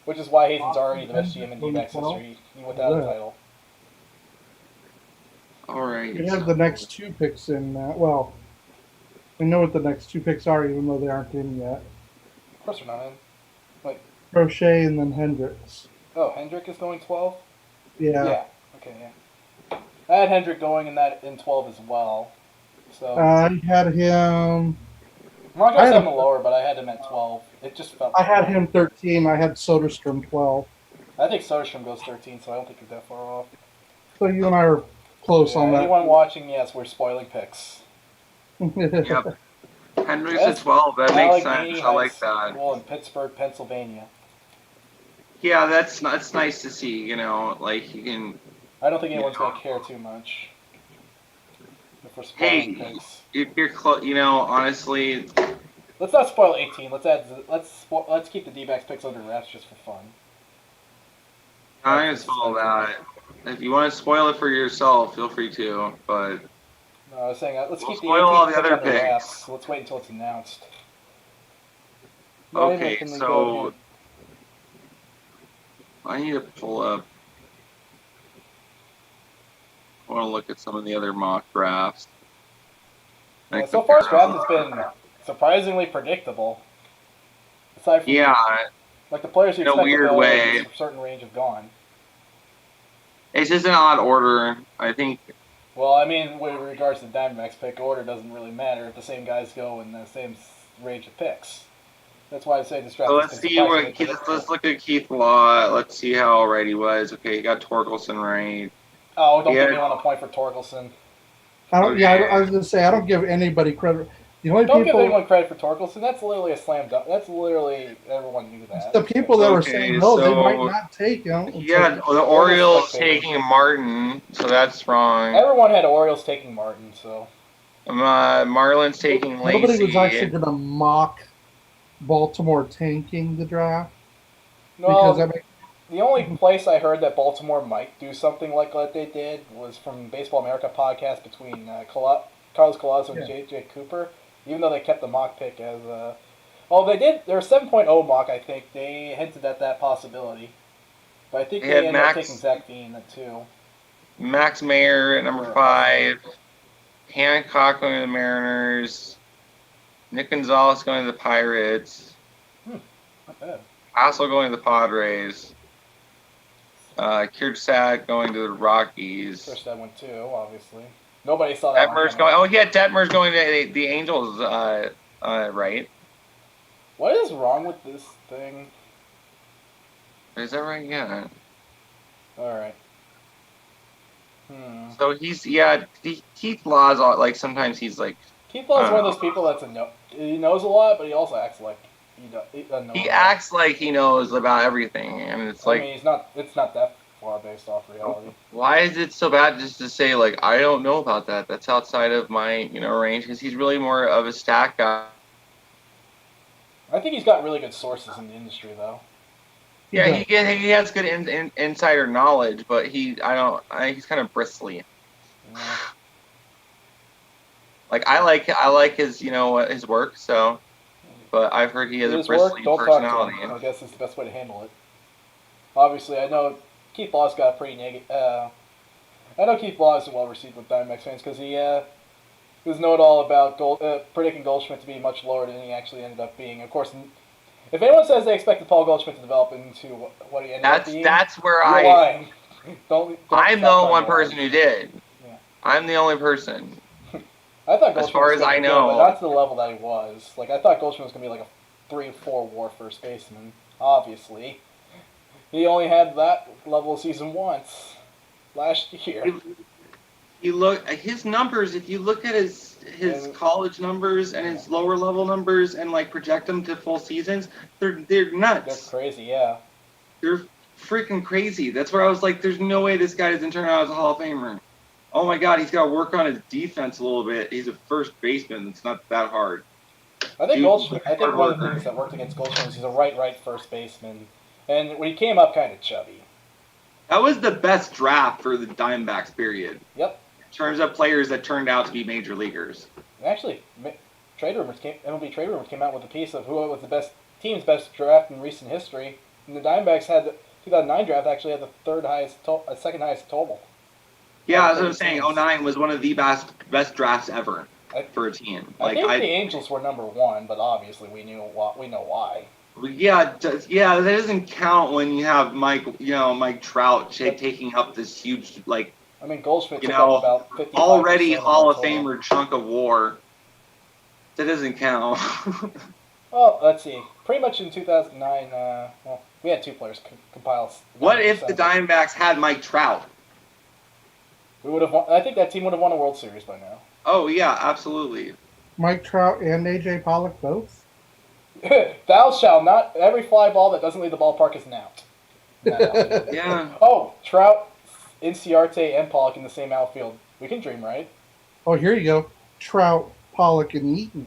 Which is why Hazen's already the best GM in D-backs history, even without a title. All right. We have the next two picks in. Well, we know what the next two picks are, even though they aren't in yet. Of course we're not in. Wait. Crochet and then Hendricks. Oh, Hendrick is going 12? Yeah. Yeah. Okay, yeah. I had Hendrick going in 12 as well. So I had him. Mark has him lower, but I had him at 12. It just felt. I had him 13. I had Soderstrom 12. I think Soderstrom goes 13, so I don't think you're that far off. So you and I are close on that. Anyone watching, yes, we're spoiling picks. Yep. Hendricks at 12. That makes sense. I like that. Well, in Pittsburgh, Pennsylvania. Yeah, that's nice to see. You know, like you can. I don't think anyone's gonna care too much. If we're spoiling picks. You're close. You know, honestly. Let's not spoil 18. Let's keep the D-backs picks under wraps just for fun. I'm gonna spoil that. If you want to spoil it for yourself, feel free to. But no, I was saying let's keep the spoil all the 18 other under picks. wraps. Let's wait until it's announced. Okay, so I need to pull up. I want to look at some of the other mock drafts. Yeah, so far, this draft has been surprisingly predictable. Aside from like the players you expect to go in a certain range have gone. It's just an odd order, I think. Well, I mean, with regards to the Diamondbacks pick, order doesn't really matter if the same guys go in the same range of picks. That's why I say this draft. So let's look at Keith Law. Let's see how right he was. Okay, he got Torkelson right. Oh, don't give anyone a point for Torkelson. I was going to say, I don't give anybody credit. Don't give anyone credit for Torkelson. That's literally a slam dunk. That's literally, everyone knew that. The people that were saying, no, they might not take him. Yeah, the Orioles taking Martin, so that's wrong. Everyone had Orioles taking Martin, so. Marlins taking Lacy. Nobody was actually going to mock Baltimore tanking the draft. No, the only place I heard that Baltimore might do something like what they did was from Baseball America podcast between Carlos Collazo and J.J. Cooper. Even though they kept the mock pick as they did. There was 7.0 mock, I think. They hinted at that possibility. But I think they ended up taking Zach Dean at 2. Max Mayer at number 5. Hancock going to the Mariners. Nick Gonzalez going to the Pirates. Not bad. Hassel going to the Padres. Kiertzad going to the Rockies. Kiertzad went 2, obviously. Nobody saw that. Detmer's going to the Angels, right? What is wrong with this thing? Is that right? Yeah. Alright. So Keith Law's like, sometimes he's like... Keith Law's one of those people he knows a lot, but he also acts like he doesn't know. He acts like he knows about everything, and it's like... I mean, it's not that far based off reality. Why is it so bad just to say, like, I don't know about that? That's outside of my, range, because he's really more of a stat guy. I think he's got really good sources in the industry, though. Yeah, he has good insider knowledge, but he's kind of bristly. Yeah. Like I like his his work, so, but I've heard he has a bristly personality. Talk to him. I guess is the best way to handle it. Obviously, I know Keith Law's got a pretty negative. I know Keith Law isn't well received with Diamondbacks fans because he was know-it-all about predicting Goldschmidt to be much lower than he actually ended up being. Of course, if anyone says they expected Paul Goldschmidt to develop into what he ended up being, that's where you're lying. don't I'm the one person who did. Yeah. I'm the only person. I thought Goldschmidt as far as I know, good, but not to the level that he was. Like, I thought Goldschmidt was going to be like a 3-4 WAR first baseman. Obviously, he only had that level of season once last year. You look at his numbers. If you look at his college numbers and his lower level numbers and like project them to full seasons, they're nuts. That's crazy, yeah. They're freaking crazy. That's where I was like, there's no way this guy doesn't turn out as a Hall of Famer. Oh my God, he's got to work on his defense a little bit. He's a first baseman. It's not that hard. I think one of the things that worked against Goldschmidt is he's a right first baseman, and when he came up, kind of chubby. That was the best draft for the Diamondbacks, period. Yep. In terms of players that turned out to be major leaguers. Actually, MLB Trade Rumors came out with a piece of who was the team's best draft in recent history, and the Diamondbacks had the 2009 draft actually had the second highest total. Yeah, that's what I'm saying. 2009 was one of the best drafts ever for a team. I think the Angels were number one, but obviously we know why. Yeah, that doesn't count when you have Mike Trout taking up this huge, like, I mean, Goldschmidt took up about 55% already Hall of total. Famer chunk of WAR. That doesn't count. Well, let's see. Pretty much in 2009, we had two players compile. What if the Diamondbacks had Mike Trout? We would have won. I think that team would have won a World Series by now. Oh yeah, absolutely. Mike Trout and AJ Pollock both. Thou shalt not. Every fly ball that doesn't leave the ballpark is an out. Yeah. Oh, Trout, Inciarte, and Pollock in the same outfield. We can dream, right? Oh, here you go. Trout, Pollock, and Eaton.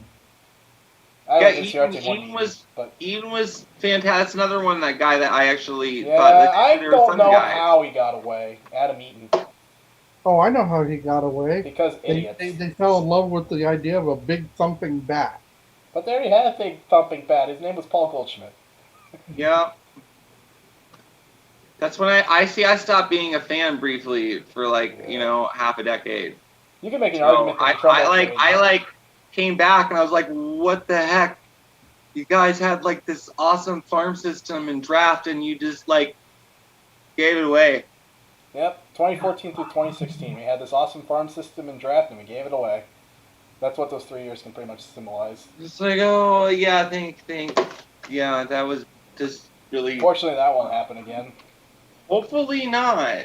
Eaton was fantastic. Another one, that guy that I actually thought I don't know how he got away. Adam Eaton. Oh, I know how he got away. Because idiots. They fell in love with the idea of a big thumping bat. But they already had a big thumping bat. His name was Paul Goldschmidt. Yeah. That's when I stopped being a fan briefly for half a decade. You can make an argument. I came back and I was like, what the heck? You guys had like this awesome farm system and draft and you just like gave it away. Yep, 2014 through 2016, we had this awesome farm system and draft, and we gave it away. That's what those 3 years can pretty much symbolize. It's like, oh yeah, yeah, that was just really. Fortunately, that won't happen again. Hopefully not.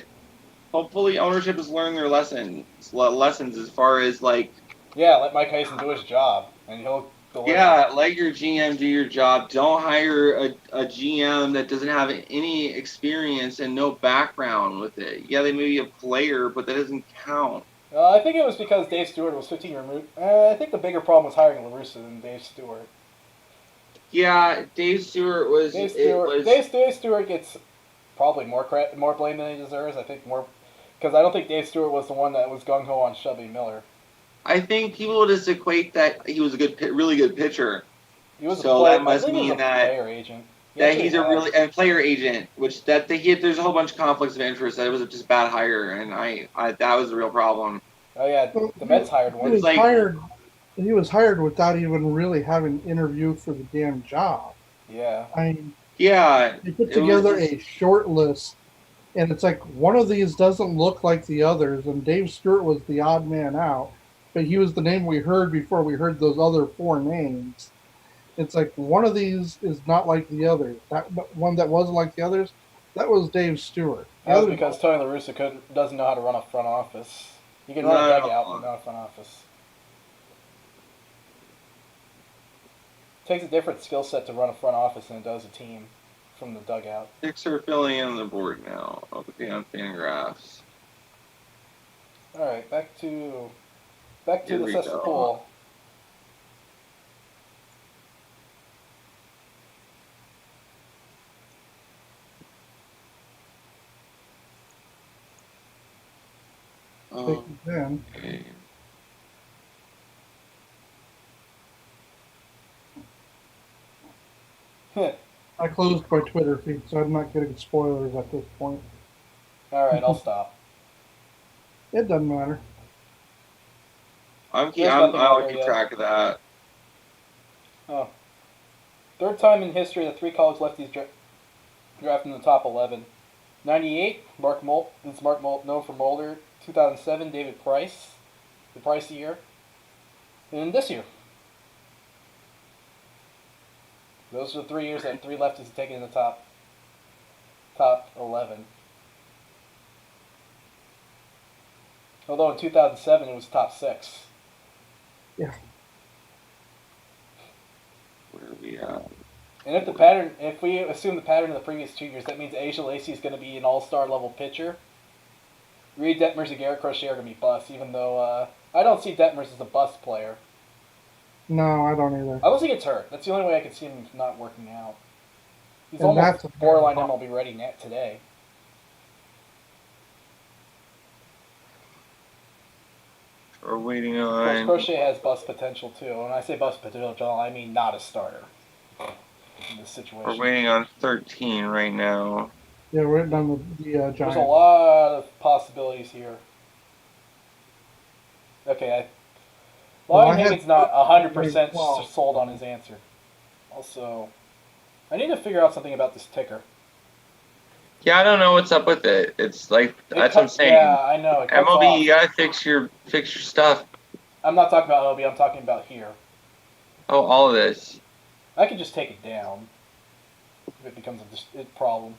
Hopefully, ownership has learned their lessons as far as like. Yeah, let Mike Hyson do his job, and he'll deliver. Yeah, let your GM do your job. Don't hire a GM that doesn't have any experience and no background with it. Yeah, they may be a player, but that doesn't count. I think it was because Dave Stewart was 15 removed. I think the bigger problem was hiring LaRussa than Dave Stewart. Yeah, Dave Stewart was. Dave Stewart gets probably more blame than he deserves. I think more because I don't think Dave Stewart was the one that was gung ho on Shelby Miller. I think people just equate that he was a really good pitcher. He was so that must mean that player agent. He's a player agent, which there's a whole bunch of conflicts of interest. That it was just a bad hire, and I that was the real problem. Oh yeah, the Mets hired one. He was hired without even really having an interview for the damn job. Yeah. They put together a short list, and it's like one of these doesn't look like the others, and Dave Stewart was the odd man out. But he was the name we heard before we heard those other four names. It's like one of these is not like the others. That one that wasn't like the others, that was Dave Stewart. That was because Tony La Russa doesn't know how to run a front office. You can run a dugout, but not a front office. It takes a different skill set to run a front office than it does a team. from the dugout. Picks are filling in the board now. Okay, on Fangraphs. All right, back to Here the we cesspool. Take it then. Okay. I closed my Twitter feed, so I'm not getting spoilers at this point. All right, I'll stop. It doesn't matter. I'll There's nothing out there keep yet. track of that. Oh. Third time in history that 3 college lefties drafted in the top 11. 98, Mark Molt, known for Mulder. 2007, David Price, the Price year. And this year. Those are the 3 years that 3 lefties have taken in the top 11. Although in 2007 it was top 6. Yeah. Where are we at? And if we assume the pattern of the previous 2 years, that means Asia Lacey is going to be an all-star level pitcher. Reed Detmers and Garrett Crochet are going to be busts, even though I don't see Detmers as a bust player. No, I don't either. Unless he gets hurt. That's the only way I can see him not working out. He's And almost that's a- borderline MLB ready net today. We're waiting Of course, on. Crochet has bust potential too. When I say bust potential, I mean not a starter in this situation. We're waiting on 13 right now. Yeah, we're done with the There's Giants. a lot of possibilities here. Okay, Well, Lauren I had- Higgins not 100% Well- sold on his answer. Also, I need to figure out something about this ticker. Yeah, I don't know what's up with it. It's like that's what I'm saying. Yeah, I know. It cuts MLB, off. you gotta fix your stuff. I'm not talking about MLB. I'm talking about here. Oh, all of this. I could just take it down if it becomes a problem,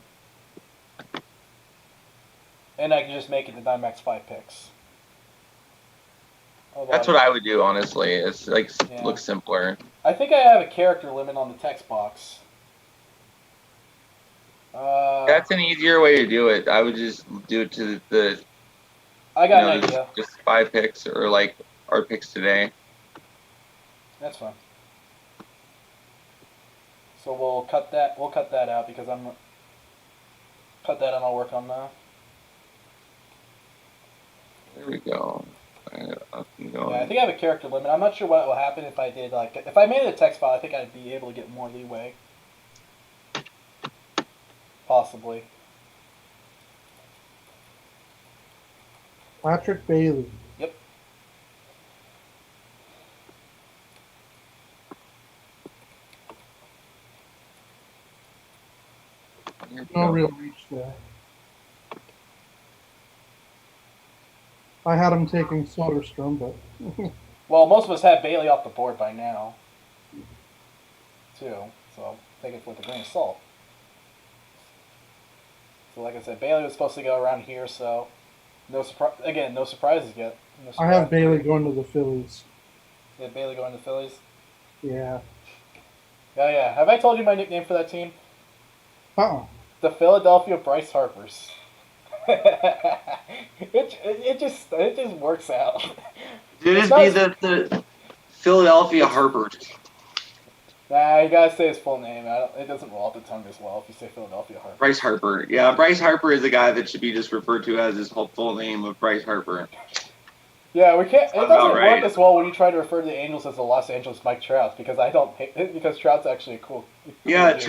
and I can just make it the Diamondbacks 5 picks. Although That's what I would do, honestly. It's like Yeah. looks simpler. I think I have a character limit on the text box. That's an easier way to do it. I would just do it to the I got an idea. just 5 picks or like our picks today. That's fine. So we'll cut that. We'll cut that out because I'm cut that and I'll work on that. There we go. Up and going. Yeah, I think I have a character limit. I'm not sure what will happen if I did if I made it a text file. I think I'd be able to get more leeway. Possibly. Patrick Bailey. Yep. There we No go. real reach there. I had him taking Soderstrom, but Well, most of us have Bailey off the board by now, too. So take it with a grain of salt. So, like I said, Bailey was supposed to go around here, so no surprise. Again, no surprises yet. No I have surprises. Bailey going to the Phillies. Yeah, Bailey going to the Phillies. Yeah. Yeah. Have I told you my nickname for that team? Uh-uh. The Philadelphia Bryce Harpers. it just works out. Dude, It's just be not- the Philadelphia Harpers. Nah, you gotta say his full name. It doesn't roll off the tongue as well if you say Philadelphia Harpers. Bryce Harper. Yeah, Bryce Harper is a guy that should be just referred to as his full name of Bryce Harper. Yeah, we can't. It Sounds doesn't about right. work as well when you try to refer to the Angels as the Los Angeles Mike Trout because because Trout's actually a cool. Yeah, dude.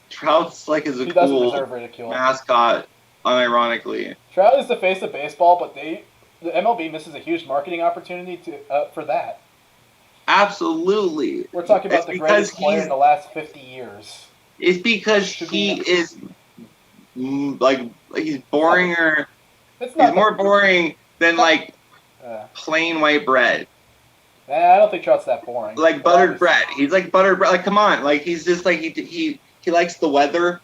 Trout's like is a He doesn't cool deserve ridicule. mascot, unironically. Trout is the face of baseball, but the MLB misses a huge marketing opportunity for that. Absolutely. We're talking about It's the greatest because player in the last 50 years. It's because Should he be- is like he's boring or It's not he's more boring than like Uh, plain white bread. I don't think Trout's that boring. Like But buttered obviously- bread. He's like buttered bread. Like come on. Like he's just like he likes the weather.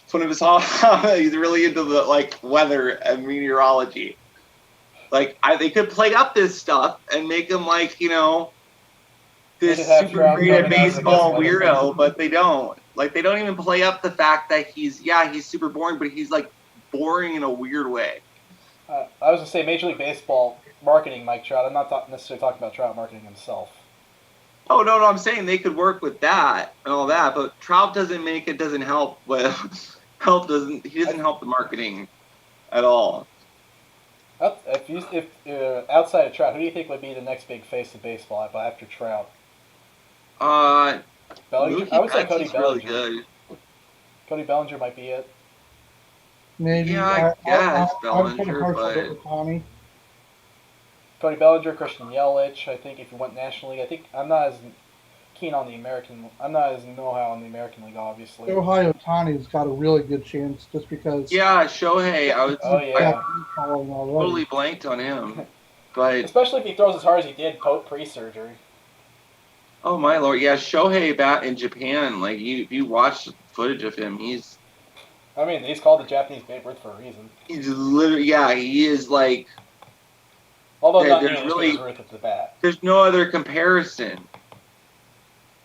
It's one of his hobbies. He's really into the like weather and meteorology. Like they could play up this stuff and make him like this They could have super Trout great at coming out as a baseball guest weather weirdo, fan. but they don't. Like, they don't even play up the fact that he's super boring, but he's, like, boring in a weird way. I was going to say Major League Baseball marketing Mike Trout. I'm not necessarily talking about Trout marketing himself. Oh, no, I'm saying they could work with that and all that, but Trout doesn't help. Well, he doesn't help the marketing at all. If outside of Trout, who do you think would be the next big face of baseball after Trout? Bellinger? I would say Cody Bellinger. Really good. Cody Bellinger might be it. Maybe. Yeah, I guess Bellinger, but Cody Bellinger, Christian Yelich. I think if you went National League, I think I'm not as keen on the American. I'm not as know-how on the American League, obviously. Shohei Ohtani's got a really good chance just because. Yeah, Shohei. I totally blanked on him, but especially if he throws as hard as he did pre-surgery. Oh my lord! Yeah, Shohei bat in Japan. Like if you watch footage of him, he's called the Japanese Babe Ruth for a reason. He's literally, he is like. Although not nearly as Ruth at the bat. There's no other comparison.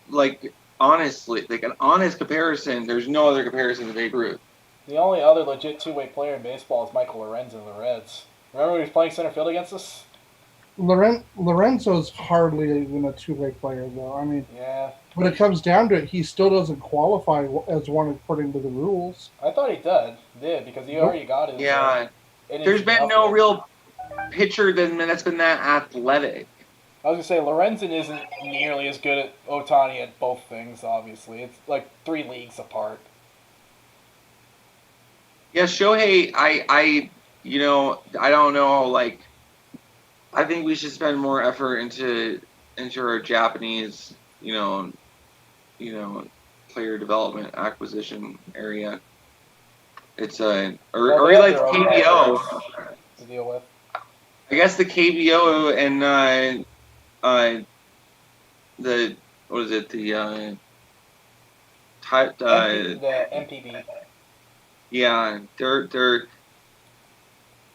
Like honestly, like an honest comparison, there's no other comparison to Babe Ruth. The only other legit two-way player in baseball is Michael Lorenzo of the Reds. Remember when he was playing center field against us? Lorenzo's hardly even a two-way player, though. I mean, yeah. When it comes down to it, he still doesn't qualify as one according to the rules. I thought he did because he already got it. Yeah. There's been no real pitcher that's been that athletic. I was going to say, Lorenzen isn't nearly as good at Ohtani at both things, obviously. It's like 3 leagues apart. Yeah, Shohei, I don't know, like, I think we should spend more effort into our Japanese, player development acquisition area. It's or like KBO to deal with. I guess the KBO and the MPB. Yeah, they're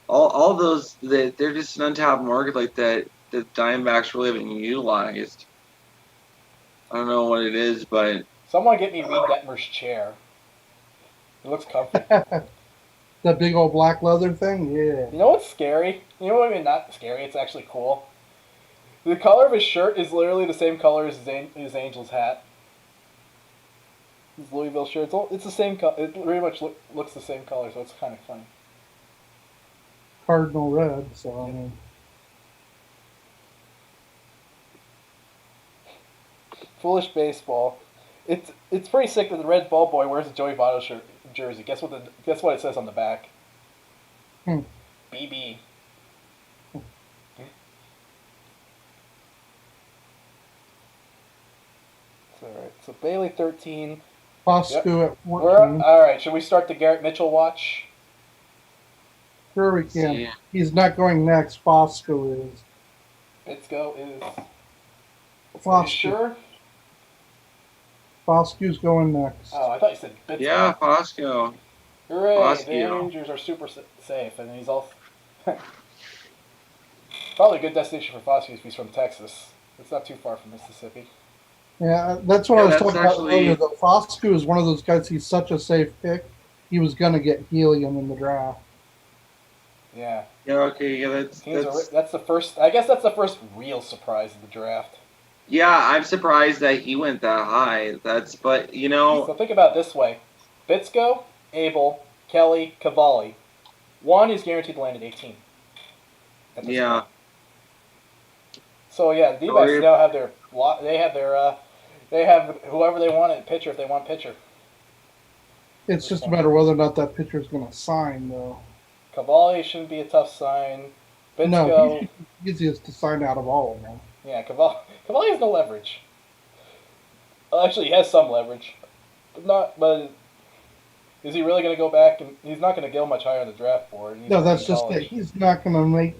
all those they're just an untapped market like that the Diamondbacks really haven't utilized. I don't know what it is, but someone get me Reed Detmer's chair. It looks comfy. That big old black leather thing, yeah. You know what's scary? You know what I mean? Not scary. It's actually cool. The color of his shirt is literally the same color as his Angels hat. His Louisville shirt. It's the same color. It pretty much looks the same color, so it's kind of funny. Cardinal red, so I mean. Foolish baseball. It's pretty sick that the Red Ball Boy wears a Joey Votto jersey. Guess what it says on the back? BB. Alright, so Bailey 13. Foscue at 14. Alright, should we start the Garrett Mitchell watch? Sure we can. Yeah. He's not going next. Foscue is. Bitsko is. Foscue. Sure? Foscue's going next. Oh, I thought you said Bitsko. Yeah, Foscue. Hooray, Foscue. the Rangers are super safe, and he's all... Probably a good destination for Foscue if he's from Texas. It's not too far from Mississippi. Yeah, that's what I was talking about earlier. The Foscue is one of those guys, he's such a safe pick. He was going to get helium in the draft. Yeah. Yeah, okay, yeah, that's the first... I guess that's the first real surprise of the draft. Yeah, I'm surprised that he went that high. So think about it this way. Bitsko, Abel, Kelly, Cavalli. One is guaranteed to land at 18. Yeah. Point. So yeah, the D-backs now have they have whoever they want at pitcher if they want pitcher. It's just a matter of whether or not that pitcher is going to sign, though. Cavalli shouldn't be a tough sign. Bitsko, no, he's the easiest to sign out of all of them. Yeah, Cavalli has no leverage. Well, actually, he has some leverage, but is he really going to go back? And he's not going to go much higher on the draft board. No, that's just it. He's not going to make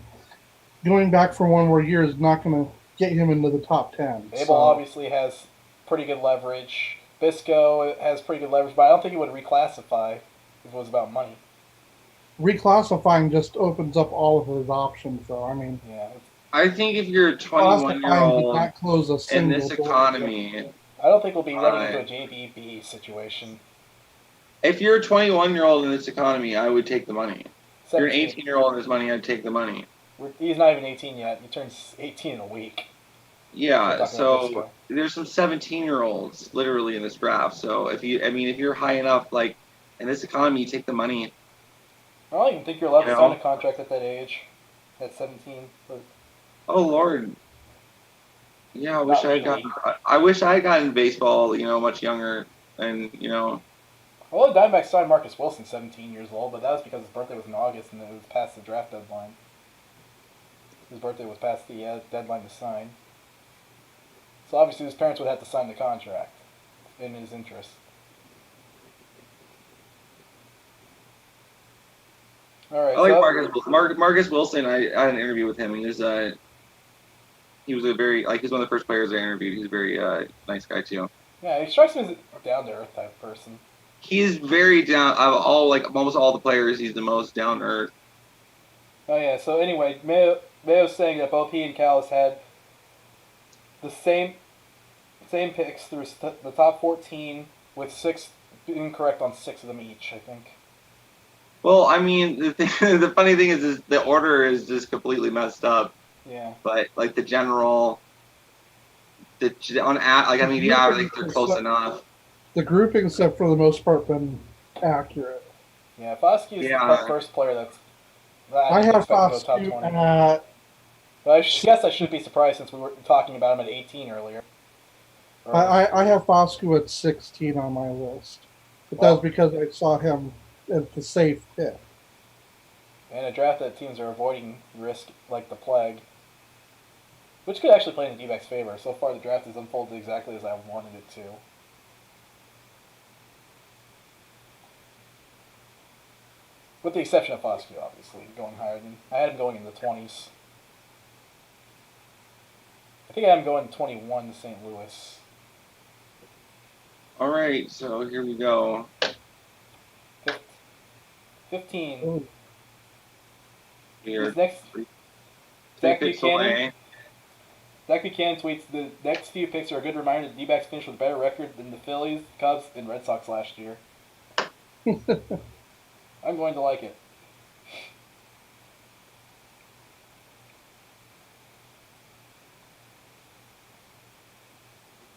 going back for one more year is not going to get him into the top 10. Abel obviously has pretty good leverage. Bitsko has pretty good leverage, but I don't think he would reclassify if it was about money. Reclassifying just opens up all of his options, though. I mean, I think if you're a 21-year-old in this economy, I don't think we'll be running into a JBB situation. If you're a 21-year-old in this economy, I would take the money. If you're an 17. 18-year-old in this money, I'd take the money. He's not even 18 yet. He turns 18 in a week. Yeah, so there's some 17-year-olds literally in this draft. So if you're high enough, like in this economy, you take the money. I don't even think you're allowed to sign a contract at that age, at 17. But oh Lord. Yeah, I wish I had gotten baseball, much younger, and Well, the Diamondbacks signed Marcus Wilson 17 years old, but that was because his birthday was in August and it was past the draft deadline. His birthday was past the deadline to sign. So obviously his parents would have to sign the contract in his interest. All right. I like Marcus Wilson. Marcus Wilson. I had an interview with him. He was a very he's one of the first players I interviewed. He's a very nice guy too. Yeah, he strikes me as a down to earth type person. He's very down. Of almost all the players, he's the most down to earth. Oh yeah. So anyway, Mayo's saying that both he and Callis had the same picks through the top 14, with 6 being correct on 6 of them each, I think. Well, I mean, the funny thing is the order is just completely messed up. Yeah. But like the general, they're close enough. The groupings have, for the most part, been accurate. Yeah, Foscue is the first player that's. I have Foscue at. But I guess I shouldn't be surprised since we were talking about him at 18 earlier. I have Foscue at 16 on my list. But that was because I saw him at the safe pick. And a draft that teams are avoiding risk like the plague. Which could actually play in the D-backs' favor. So far the draft has unfolded exactly as I wanted it to. With the exception of Foscue, obviously, going higher than... I had him going in the 20s. I think I had him going 21 to St. Louis. All right, so here we go. 15. Ooh. Here. Next, Zach Buchanan tweets, the next few picks are a good reminder that the D-backs finished with a better record than the Phillies, Cubs, and Red Sox last year. I'm going to like it.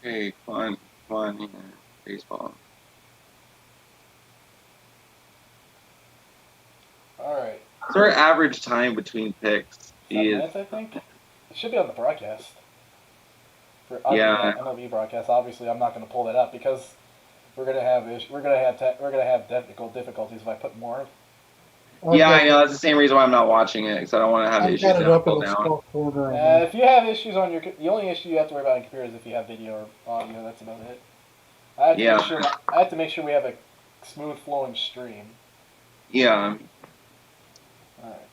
Okay, fun here. Baseball. Alright. What's our average time between picks? 7 minutes, I think? It should be on the broadcast. On the MLB broadcast. Obviously, I'm not going to pull that up because we're going to have technical difficulties if I put more. Yeah, I know. That's the same reason why I'm not watching it, because I don't want to have issues that down. corner. If you have issues on the only issue you have to worry about on your computer is if you have video or audio. That's about it. I have to make sure we have a smooth flowing stream. Yeah. All right.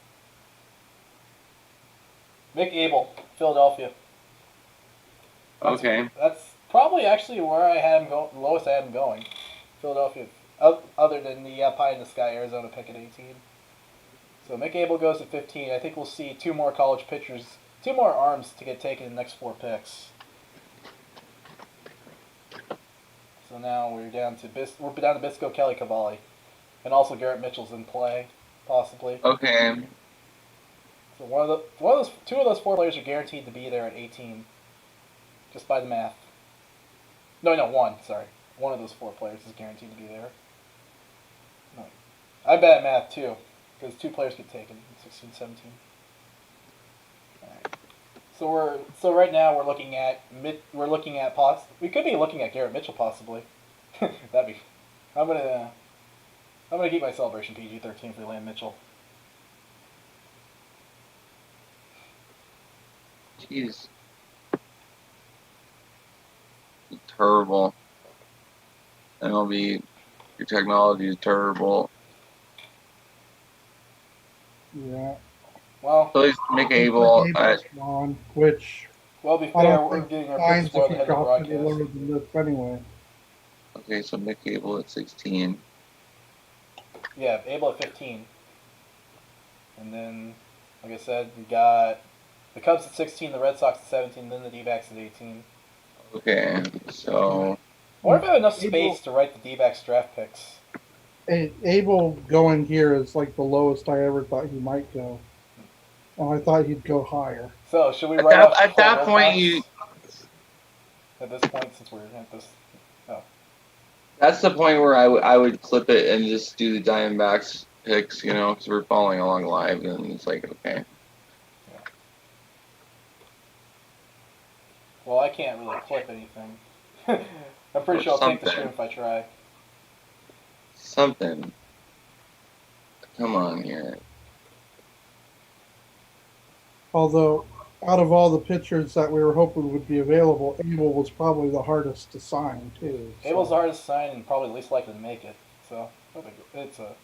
Mick Abel, Philadelphia. That's probably actually where I had him go. Lowest I had him going. Philadelphia, other than the pie in the sky Arizona pick at 18. So Mick Abel goes at 15. I think we'll see 2 more college pitchers, 2 more arms to get taken in the next 4 picks. So now we're down to Bisco, Kelly, Cavalli, and also Garrett Mitchell's in play, possibly. Okay. So 2 of those 4 players are guaranteed to be there at 18, just by the math. No, 1. Sorry, 1 of those 4 players is guaranteed to be there. No, I bet at math too, because 2 players get taken in 16, 17. All right. So right now we could be looking at Garrett Mitchell possibly. I'm gonna keep my celebration PG-13 if we land Mitchell. Jeez. Terrible. MLB, your technology is terrible. Yeah. Well, so let's make Abel which. Well, be fair, we're getting our picks spoiled ahead of the broadcast. Anyway. Okay, so Mick Abel at 16. Yeah, Abel at 15. And then, like I said, we got the Cubs at 16, the Red Sox at 17, then the D-backs at 18. Okay, so What if I have enough Abel- space to write the D-backs draft picks? Abel going here is like the lowest I ever thought he might go. And I thought he'd go higher. So should we at write off that Cole point, Wilcox at this point, since we're at this? that's the point where I would clip it and just do the Diamondbacks picks, because we're following along live, and it's like, okay. Well, I can't really clip anything. I'm pretty sure I'll take the stream if I try. Something. Come on here. Although, out of all the pitchers that we were hoping would be available, Abel was probably the hardest to sign, too. So. Abel's the hardest to sign and probably least likely to make it. So, it's a...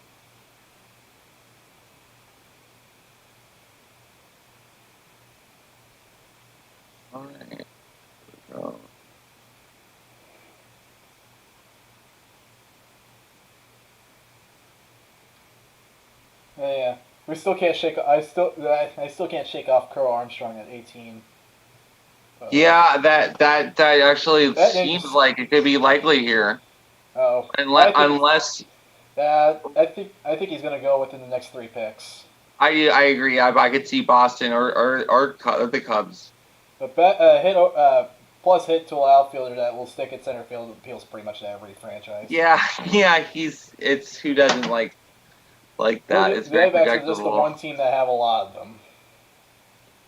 Alright. So. Yeah, we still can't shake. I still can't shake off Carl Armstrong at 18. Yeah, that actually That seems is- like it could be likely here. Oh, Unless I think he's gonna go within the next 3 picks. I agree. I could see Boston or the Cubs. But plus hit to an outfielder that will stick at center field appeals pretty much to every franchise. Yeah, it's who doesn't like that. It's The very Diamondbacks are just the predictable. one team that have a lot of them.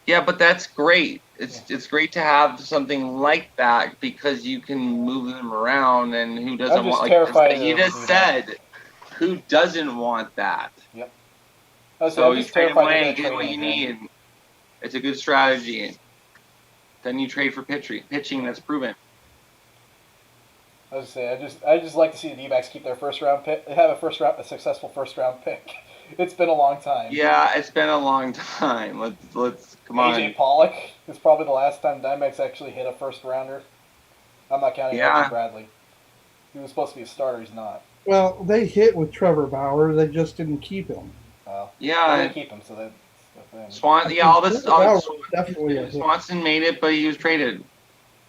Yeah, but that's great. It's great to have something like that because you can move them around, and who doesn't I'm just want? terrified You of just doing said, who doesn't want that? So I'm you just trade terrified away, they're get gonna what trade you him again. need. It's a good strategy. Then you trade for pitching that's proven. I was gonna say, I just like to see the D-backs keep their first round pick, have a successful first round pick. It's been a long time. Yeah, it's been a long time. Let's come on. AJ Pollock is probably the last time Diamondbacks actually hit a first rounder. I'm not counting Reggie Bradley. He was supposed to be a starter. He's not. Well, they hit with Trevor Bauer. They just didn't keep him. Well, Yeah. they didn't keep him, so that's the thing. Definitely a hit. Swanson made it, but he was traded.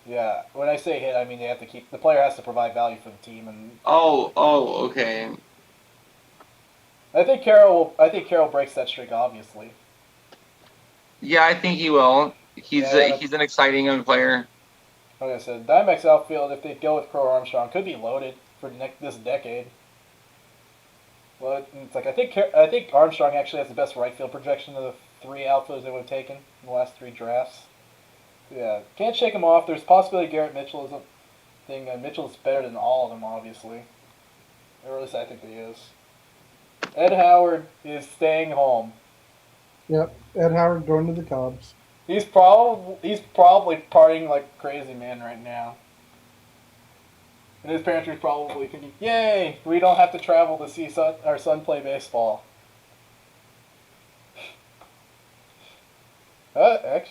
Yeah, when I say hit, I mean they have to keep the player has to provide value for the team, and Okay. I think Carroll breaks that streak, obviously. Yeah, I think he will. He's Yeah. he's an exciting young player. Like I said, Diamondbacks outfield, if they go with Crow Armstrong, could be loaded for this decade. Well, it's like I think Armstrong actually has the best right field projection of the 3 outfielders they would have taken in the last 3 drafts. Yeah, can't shake him off. There's a possibility Garrett Mitchell is a thing. Mitchell's better than all of them, obviously. Or at least I think he is. Ed Howard is staying home. Yep, Ed Howard going to the Cubs. He's probably partying like a crazy man right now. And his parents are probably thinking, "Yay, we don't have to travel to see our son play baseball." Ed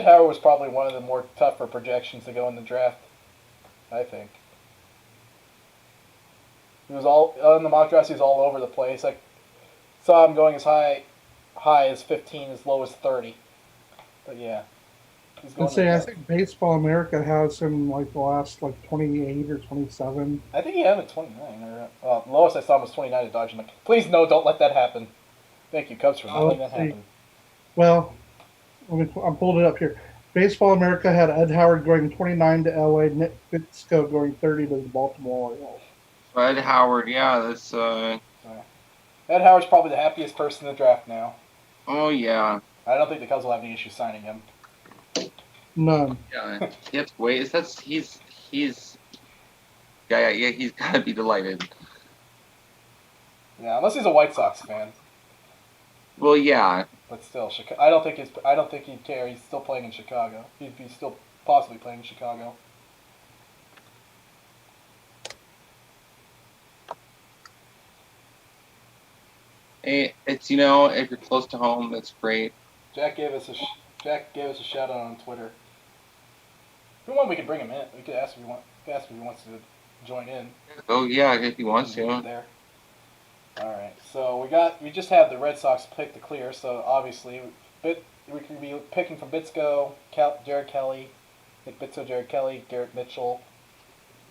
Howard was probably one of the more tougher projections to go in the draft, I think. He was all on the mock drafts. He was all over the place. I saw him going as high as 15, as low as 30. But yeah, he's going. I think Baseball America has him like the last 28 or 27. I think he had him at 29. Or lowest I saw him was 29 at Dodgers. Please no, don't let that happen. Thank you, Cubs, for not letting that happen. Well, I'm pulling it up here. Baseball America had Ed Howard going 29 to LA, Nick Bitsko going 30 to the Baltimore Orioles. Ed Howard, yeah, that's Ed Howard's probably the happiest person in the draft now. Oh yeah. I don't think the Cubs will have any issue signing him. None. Yeah. He's he's gotta be delighted. Yeah, unless he's a White Sox fan. Well, yeah. But still, I don't think he'd care. He's still playing in Chicago. He'd be still possibly playing in Chicago. It's if you're close to home, that's great. Jack gave us a shout out on Twitter. If we want, we could bring him in. We could ask if he wants to join in. Oh yeah, if he wants to. There. All right. So we just have the Red Sox pick to clear. So obviously, we could be picking from Bitsko, Jared Kelly, Nick Bitzo, Jared Kelly, Garrett Mitchell,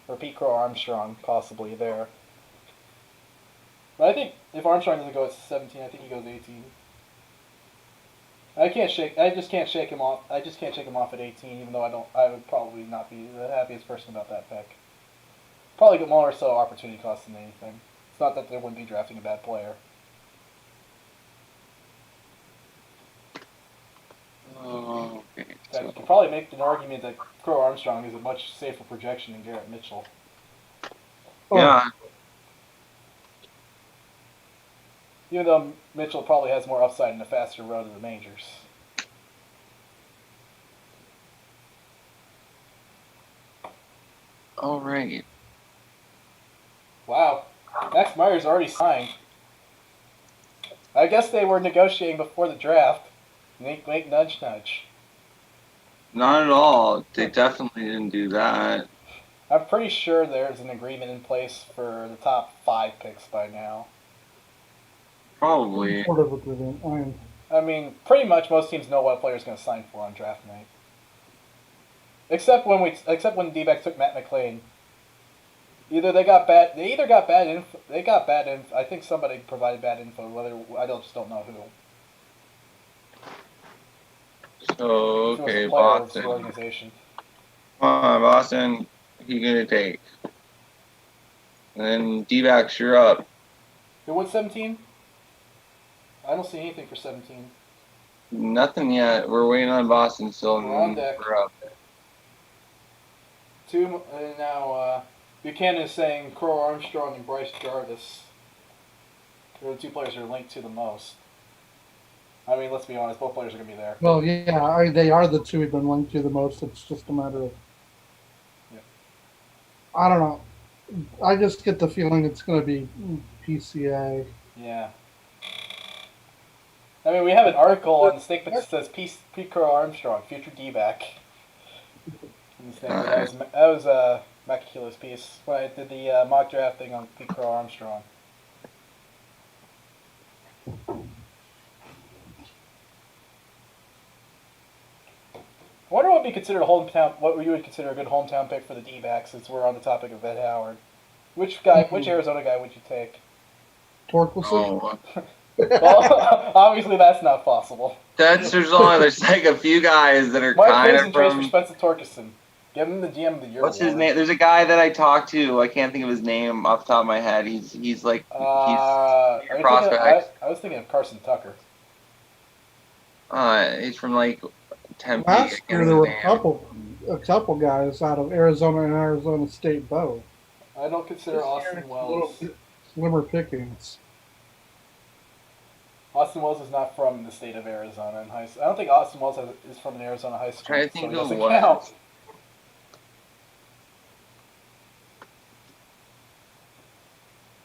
or Pete Crow Armstrong possibly there. But I think if Armstrong doesn't go at 17, I think he goes 18. I just can't shake him off. I just can't shake him off at 18, even though I would probably not be the happiest person about that pick. Probably get more so opportunity cost than anything. It's not that they wouldn't be drafting a bad player. Oh, okay. In fact, you could probably make an argument that Crow Armstrong is a much safer projection than Garrett Mitchell. Yeah. Even though Mitchell probably has more upside and a faster road to the majors. All right. Wow. Max Meyer's already signed. I guess they were negotiating before the draft. Wink, wink, nudge, nudge. Not at all. They definitely didn't do that. I'm pretty sure there's an agreement in place for the top 5 picks by now. Probably. Sort of agreement. I mean, pretty much most teams know what a player's going to sign for on draft night. Except when the D-backs took Matt McClain. They either got bad info. I think somebody provided bad info. Just don't know who. So, okay, If it was the player or Boston. the organization. Come on, Boston. Who you gonna take? And then D-backs, you're up. Who went 17? I don't see anything for 17. Nothing yet. We're waiting on Boston still. And We're on deck. We're up. Now Buchanan is saying Crow Armstrong and Bryce Jarvis. They're the 2 players who are linked to the most. I mean, let's be honest, both players are going to be there. Well, yeah, they are the 2 we've been linked to the most. It's just a matter of... Yep. I don't know. I just get the feeling it's going to be PCA. Yeah. I mean, we have an article on the statement that says Pete Crow Armstrong, future D-back. That was Mac Akila's piece when I did the mock draft thing on Pete Crow Armstrong. I wonder what you would consider a good hometown pick for the D-backs, since we're on the topic of Ed Howard. Which Arizona guy would you take? Torkelson? Oh. Well, obviously that's not possible. There's like a few guys that are Mark kind Hayes of and Trace for from. Spencer Torkelson. Give him the GM of the year. What's his award. name? There's a guy that I talked to. I can't think of his name off the top of my head. He's like he's a prospect. I was thinking of Carson Tucker. He's from like Tempe. Last year there were a couple guys out of Arizona and Arizona State both. I don't consider Austin Wells. Slimmer pickings. Austin Wells is not from the state of Arizona in high school. I don't think Austin Wells is from an Arizona high school. Trying to think so he who doesn't it was. count.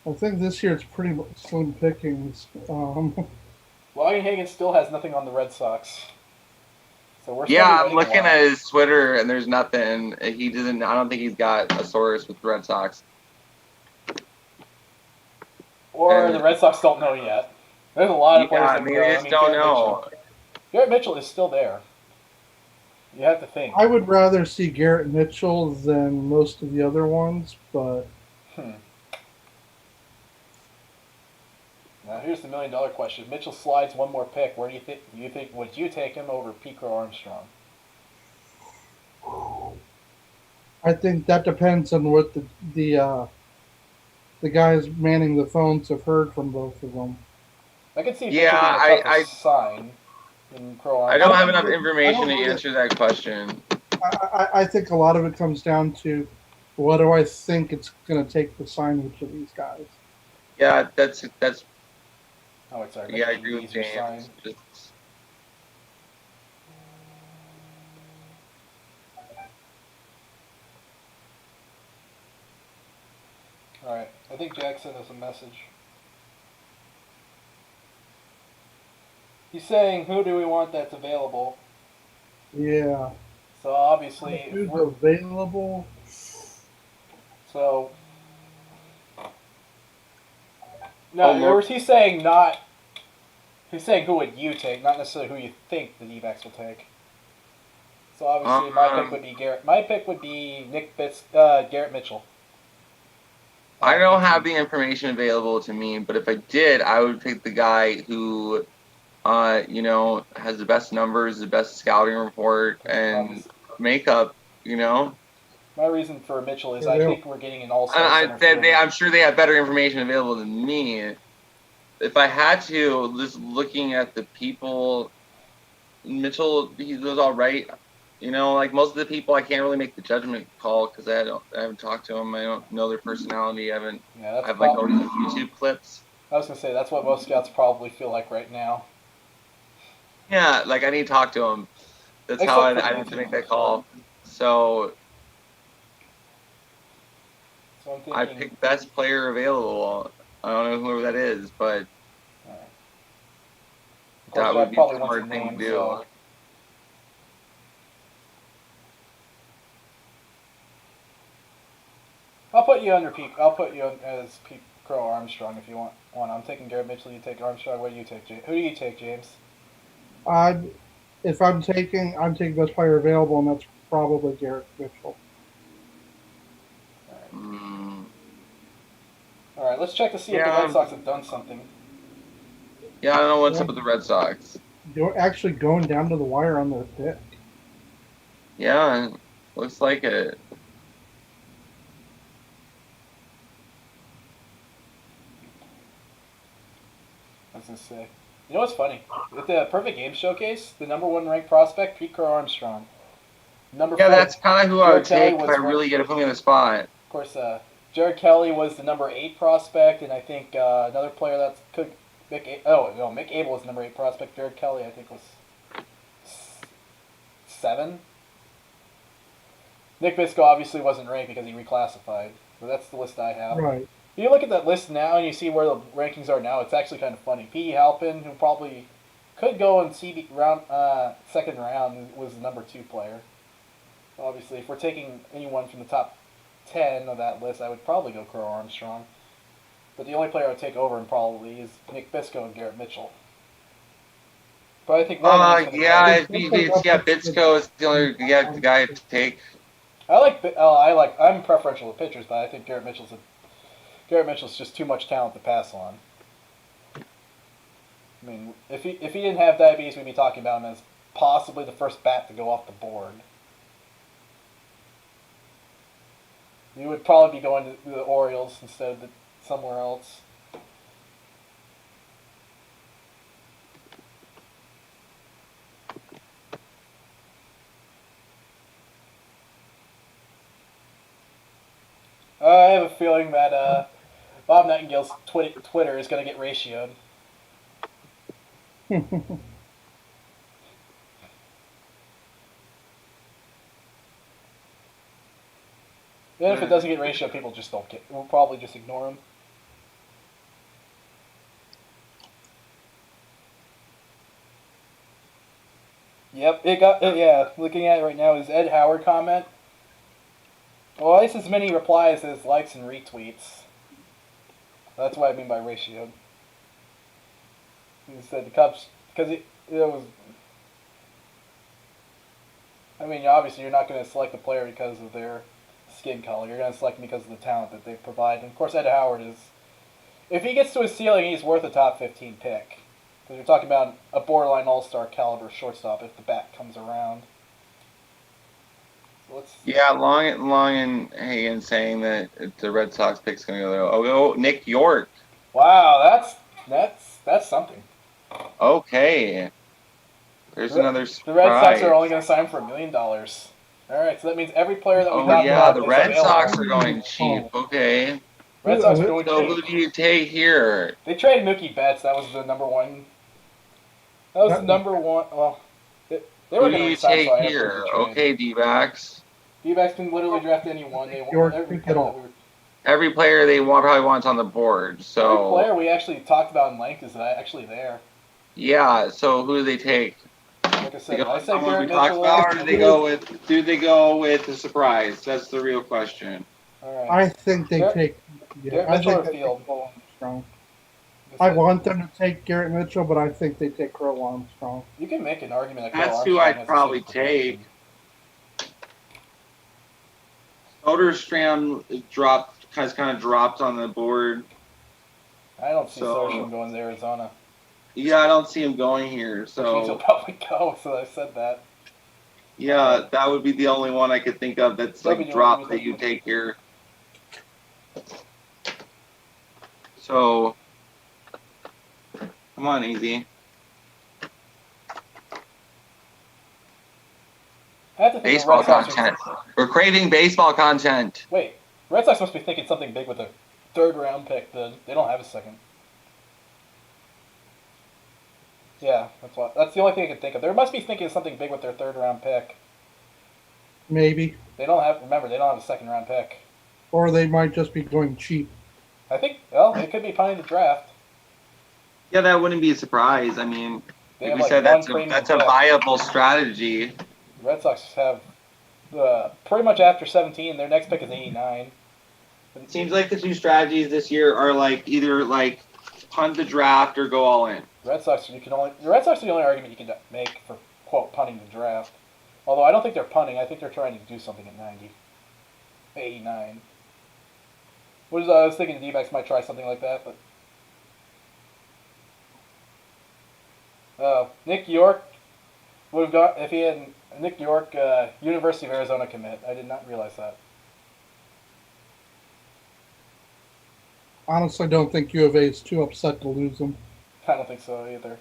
I think this year it's pretty much slim pickings. Hagen still has nothing on the Red Sox. So we're Yeah, I'm looking at his Twitter and there's nothing. He doesn't. I don't think he's got a source with the Red Sox. Or the Red Sox don't know yet. There's a lot of players that they just don't know. Garrett Mitchell is still there. You have to think. I would rather see Garrett Mitchell than most of the other ones, but... Now here's the $1 million question. If Mitchell slides one more pick, where do you think would you take him over Pete Crow Armstrong? I think that depends on what the guys manning the phones have heard from both of them. I can see I sign in Crow Armstrong. I don't have enough information to answer that question. I think a lot of it comes down to what do I think it's going to take to sign each of these guys. Yeah, that's. Oh, it's sorry. Yeah, I agree with James. Alright, I think Jack sent us a message. He's saying, who do we want that's available? Yeah. So obviously... Who's available? So... No, he's saying not... He's saying who would you take, not necessarily who you think the D-backs will take. So obviously, my pick would be Garrett. My pick would be Garrett Mitchell. I don't have the information available to me, but if I did, I would pick the guy who, has the best numbers, the best scouting report, and makeup. My reason for Mitchell is I think we're getting an all-star center fielder. I'm sure they have better information available than me. If I had to, just looking at the people, Mitchell, he was all right. Like most of the people, I can't really make the judgment call because I haven't talked to them. I don't know their personality. I have like all these YouTube clips. I was gonna say that's what most scouts probably feel like right now. Yeah, like I need to talk to them. That's how I have to make that call. So I picked best player available. I don't know whoever that is, but that would be a hard thing to do. So. I'll put you under Pete. I'll put you as Pete Crow Armstrong if you want. I'm taking Garrett Mitchell. You take Armstrong. What do you take, James? Who do you take, James? If I'm taking best player available, and that's probably Garrett Mitchell. All right, let's check to see if the Red Sox have done something. Yeah, I don't know what's up with the Red Sox. They're actually going down to the wire on their pick. Yeah, looks like it. I was going to say. You know what's funny? With the Perfect Game Showcase, the number 1 ranked prospect, Pete Crow Armstrong. Number 4, that's kind of who I would take if I really get to put me in the spot. Of course, Jared Kelly was the number 8 prospect, and I think another player that could... Mick Abel was the number 8 prospect. Jared Kelly, I think, was 7. Nick Bisco obviously wasn't ranked because he reclassified, but that's the list I have. Right. If you look at that list now and you see where the rankings are now, it's actually kind of funny. P.E. Halpin, who probably could go in second round, was the number 2 player. Obviously, if we're taking anyone from the top 10 of that list, I would probably go Crow Armstrong. But the only player I would take over him probably is Nick Bisco and Garrett Mitchell. But I think Bisco is the only guy to take. I'm preferential with pitchers, but I think Garrett Mitchell's just too much talent to pass on. I mean, if he didn't have diabetes, we'd be talking about him as possibly the first bat to go off the board. You would probably be going to the Orioles instead of somewhere else. I have a feeling that Bob Nightingale's Twitter is going to get ratioed. Even if it doesn't get ratioed, people just don't get. We'll probably just ignore him. Yep, looking at it right now is Ed Howard comment. Well, at least as many replies as likes and retweets. That's what I mean by ratioed. He said the Cubs, because it was... I mean, obviously you're not going to select a player because of their skin color. You're going to select them because of the talent that they provide. And of course, Ed Howard is... If he gets to his ceiling, he's worth a top 15 pick. Because you're talking about a borderline all-star caliber shortstop if the bat comes around. Long and Hagen saying that the Red Sox pick's going to go there. Oh, Nick York. Wow, that's something. Okay. There's another surprise. The Red Sox are only going to sign him for $1 million. All right, so that means every player that we got. Oh yeah, the Red Sox are going cheap. Okay. Red Sox are going cheap. So who do you take here? They traded Mookie Betts. That was the number 1. That was the number 1. Well. Who do you take here? Okay, D-backs. D-backs can literally draft anyone. Every player they probably wants on the board. So every player we actually talked about in length is actually there. Yeah. So who do they take? Like I said, Garrett Mitchell. Or do they go with the surprise? That's the real question. All right. I think they take. Garrett Mitchell or Field. I want them to take Garrett Mitchell, but I think they take Crow Armstrong. You can make an argument that that's who I'd probably take. Soderstrom has kind of dropped on the board. I don't see So- Soderstrom going to Arizona. Yeah, I don't see him going here. Which means he'll So probably go, so I said that. yeah, that would be the only one I could think of that's That'd be like the only drop reason. that you take here. So come on, easy. I have to think the Baseball Red Sox content. We're craving baseball content. Wait, Red Sox must be thinking something big with their third round pick. Then they don't have a second. Yeah, that's the only thing I can think of. They must be thinking of something big with their third round pick. Maybe. They don't have. Remember, they don't have a second round pick. Or they might just be going cheap. I think. Well, it could be punting the draft. Yeah, that wouldn't be a surprise. I mean, They like have we like said, one that's premium a pick. viable strategy. The Red Sox have pretty much after 17. Their next pick is 89. It seems like the two strategies this year are like either like punt the draft or go all in. The Red Sox are the only argument you can make for quote punting the draft. Although I don't think they're punting. I think they're trying to do something at 90, 89. I was thinking the D-backs might try something like that, but Nick York would have got if he had Nick York, University of Arizona commit. I did not realize that. Honestly, don't think U of A is too upset to lose them. I don't think so either.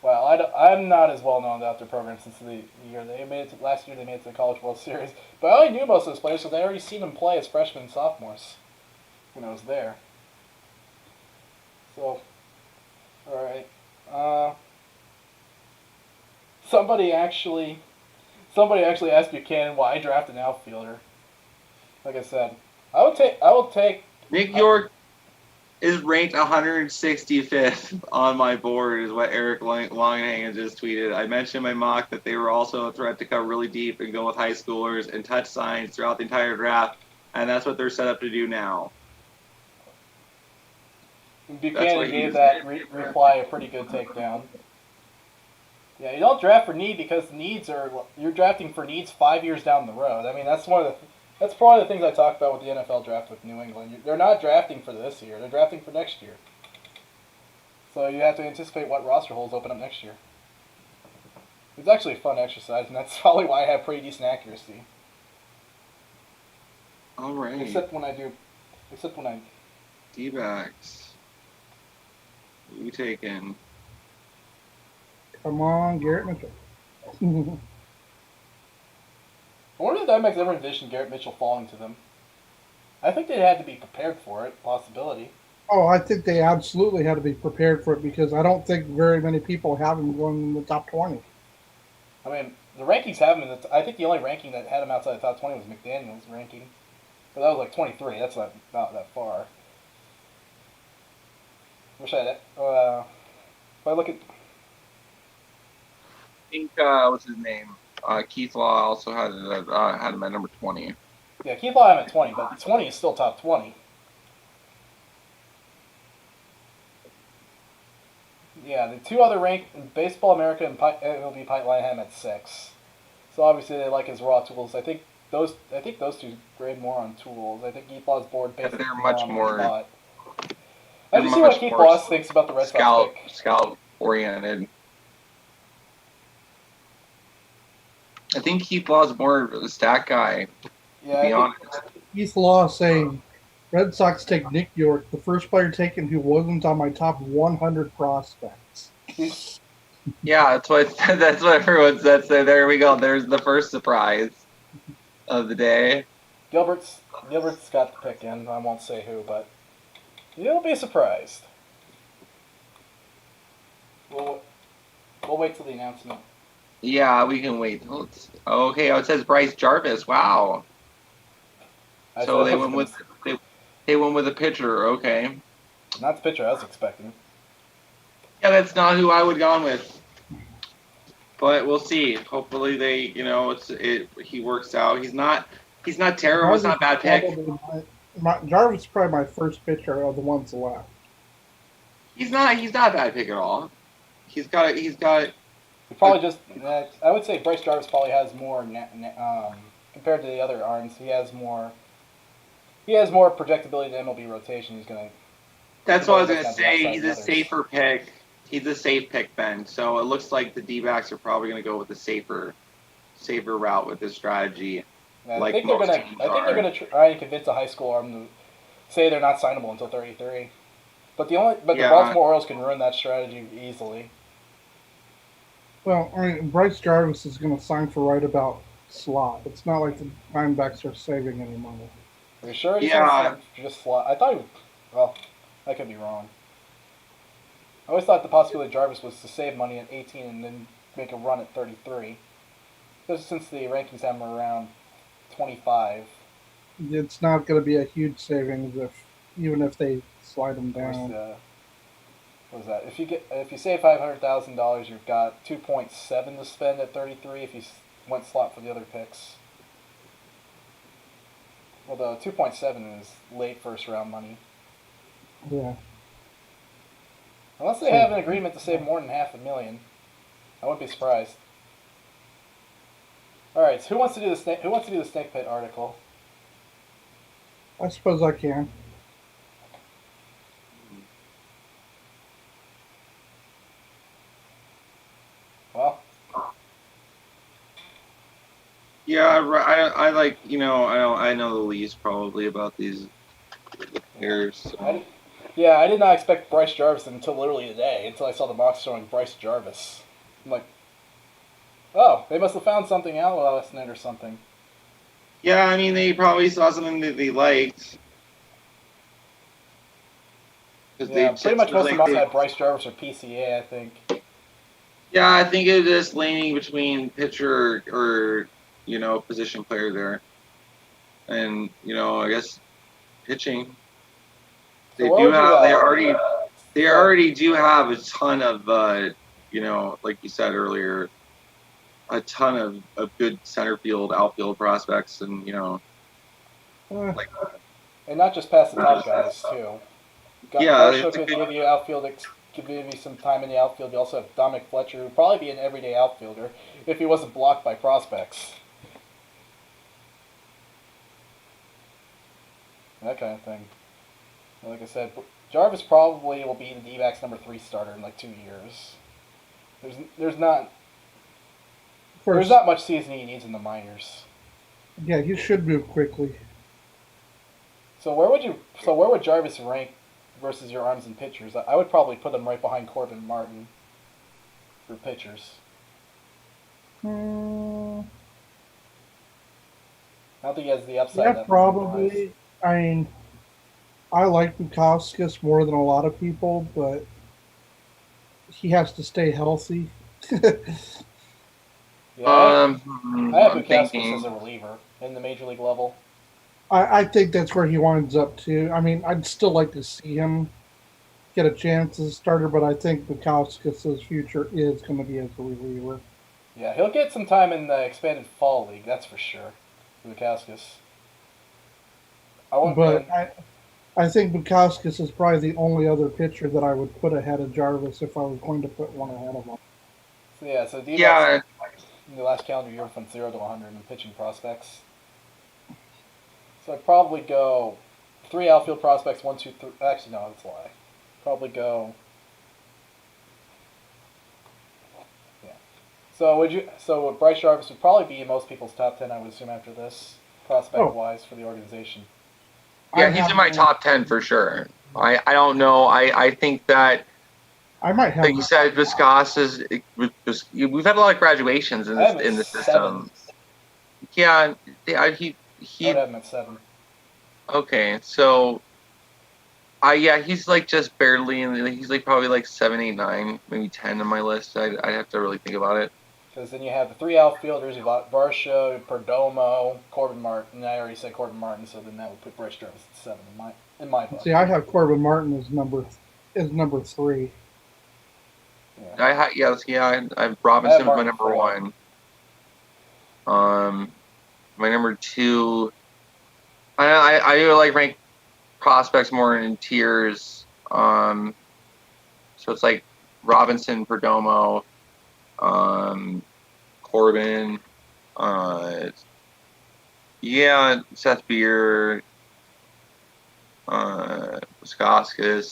Well, I'm not as well known about their program since the year they made it. Last year they made it to the College World Series, but I only knew most of those players because I already seen them play as freshmen and sophomores when I was there. So, all right. Somebody actually asked Buchanan why I drafted an outfielder. Like I said, I will take. Nick York is ranked 165th on my board, is what Eric Longenhagen just tweeted. I mentioned in my mock that they were also a threat to cut really deep and go with high schoolers and touch signs throughout the entire draft, and that's what they're set up to do now. Buchanan gave that reply a pretty good takedown. Yeah, you don't draft for need because you're drafting for needs 5 years down the road. I mean, that's probably the things I talked about with the NFL draft with New England. They're not drafting for this year; they're drafting for next year. So you have to anticipate what roster holes open up next year. It's actually a fun exercise, and that's probably why I have pretty decent accuracy. All right. Except when I. D-backs. Who you taking? Come on, Garrett Mitchell. I wonder if the Diamondbacks ever envisioned Garrett Mitchell falling to them. I think they had to be prepared for it, possibility. Oh, I think they absolutely had to be prepared for it because I don't think very many people have him going in the top 20. I mean, the rankings have him I think the only ranking that had him outside the top 20 was McDaniel's ranking. But that was like 23. That's not that far. Wish I had if I look at... I think, what's his name? Keith Law also had him at number 20. Yeah, Keith Law had him at 20, but 20 is still top 20. Yeah, the two other ranked, Baseball America and MLB Pipeline had him at 6. So obviously they like his raw tools. I think those two grade more on tools. I think Keith Law's board basically they're much more. I just see what Keith Law thinks about the Red Sox pick. Scout oriented. I think Keith Law's more of a stat guy. Yeah, to be honest. Keith Law saying, Red Sox take Nick York, the first player taken who wasn't on my top 100 prospects. Yeah, that's what everyone said. So there we go. There's the first surprise of the day. Gilbert's got the pick in. I won't say who, but you'll be surprised. We'll wait till the announcement. Yeah, we can wait. Okay, it says Bryce Jarvis. Wow. So they went with a pitcher. Okay. Not the pitcher I was expecting. Yeah, that's not who I would gone with. But we'll see. Hopefully he works out. He's not terrible. It's not a bad pick. Jarvis is probably my first pitcher of the ones left. He's not a bad pick at all. He's got. He probably just. I would say Bryce Jarvis probably has more compared to the other arms. He has more he has more projectability than MLB rotation. He's gonna. That's what I was going to Doesn't have the say. upside He's of a others. safer pick. He's a safe pick, Ben. So it looks like the D-backs are probably going to go with the safer route with this strategy. I Like think they're most gonna. teams I think are. they're gonna try and convince a high school arm to say they're not signable until 33. But the Yeah. Baltimore Orioles can ruin that strategy easily. Well, I mean, Bryce Jarvis is going to sign for right about slot. It's not like the Diamondbacks are saving any money. Are you sure he's Yeah. gonna sign for just slot? I thought he. Well, I could be wrong. I always thought the possibility of Jarvis was to save money at 18 and then make a run at 33. Just since the rankings have him around 25. It's not going to be a huge savings even if they slide him down. What was that? If you save $500,000, you've got 2.7 to spend at 33. If you went slot for the other picks. Although 2.7 is late first round money. Yeah. Unless they have an agreement to save more than $500,000, I wouldn't be surprised. All right, so who wants to do the snake pit article? I suppose I can. Well, Yeah, I like, I know the least probably about these players. So. I did not expect Bryce Jarvis until literally today, until I saw the box showing Bryce Jarvis. I'm like, oh, they must have found something out last night or something. Yeah, I mean, they probably saw something that they liked. Yeah, pretty much most of them had Bryce Jarvis or PCA, I think. Yeah, I think it was just leaning between pitcher or position player there, and I guess pitching. They So do have. They already do have a ton of like you said earlier, a ton of good center field, outfield prospects, and like. And not just past the top guys too. Varsho could give you some time in the outfield. You also have Dominic Fletcher, who would probably be an everyday outfielder if he wasn't blocked by prospects. That kind of thing. Like I said, Jarvis probably will be the D-backs number 3 starter in like 2 years. There's not much seasoning he needs in the minors. Yeah, he should move quickly. So where would Jarvis rank versus your arms and pitchers? I would probably put him right behind Corbin Martin for pitchers. I don't think he has the upside. Yeah, probably. I mean, I like Bukauskas more than a lot of people, but he has to stay healthy. Yeah, I have Bukauskas as a reliever in the major league level. I think that's where he winds up too. I mean, I'd still like to see him get a chance as a starter, but I think Bukauskas' future is going to be as a reliever. Yeah, he'll get some time in the expanded fall league, that's for sure. Bukauskas. I think Bukauskas is probably the only other pitcher that I would put ahead of Jarvis if I was going to put one ahead of him. So D-backs in the last calendar year from 0 to 100 in pitching prospects. So I'd probably go 3 outfield prospects, 1, 2, 3. Actually, no, that's a lie. Probably go. Yeah. So Bryce Jarvis would probably be in most people's top 10, I would assume, after this, prospect-wise for the organization. Yeah, he's in my top 10 for sure. I don't know. I think that. I might have. Like you said, Viscos is. We've had a lot of graduations in the system. 7. Yeah, he. I would have him at 7. Okay, so. He's like just barely in. He's like probably like 7, 8, 9, maybe 10 on my list. I'd have to really think about it. Because then you have the 3 outfielders: you've got Varsho, Perdomo, Corbin Martin. I already said Corbin Martin, so then that would put Bryce Jarvis at 7 in my book. See, I have Corbin Martin as number 3. Yeah. I have Robinson as my number 1. My number 2. I like rank prospects more in tiers. So it's like Robinson, Perdomo, Corbin, Seth Baier, Wisconsin.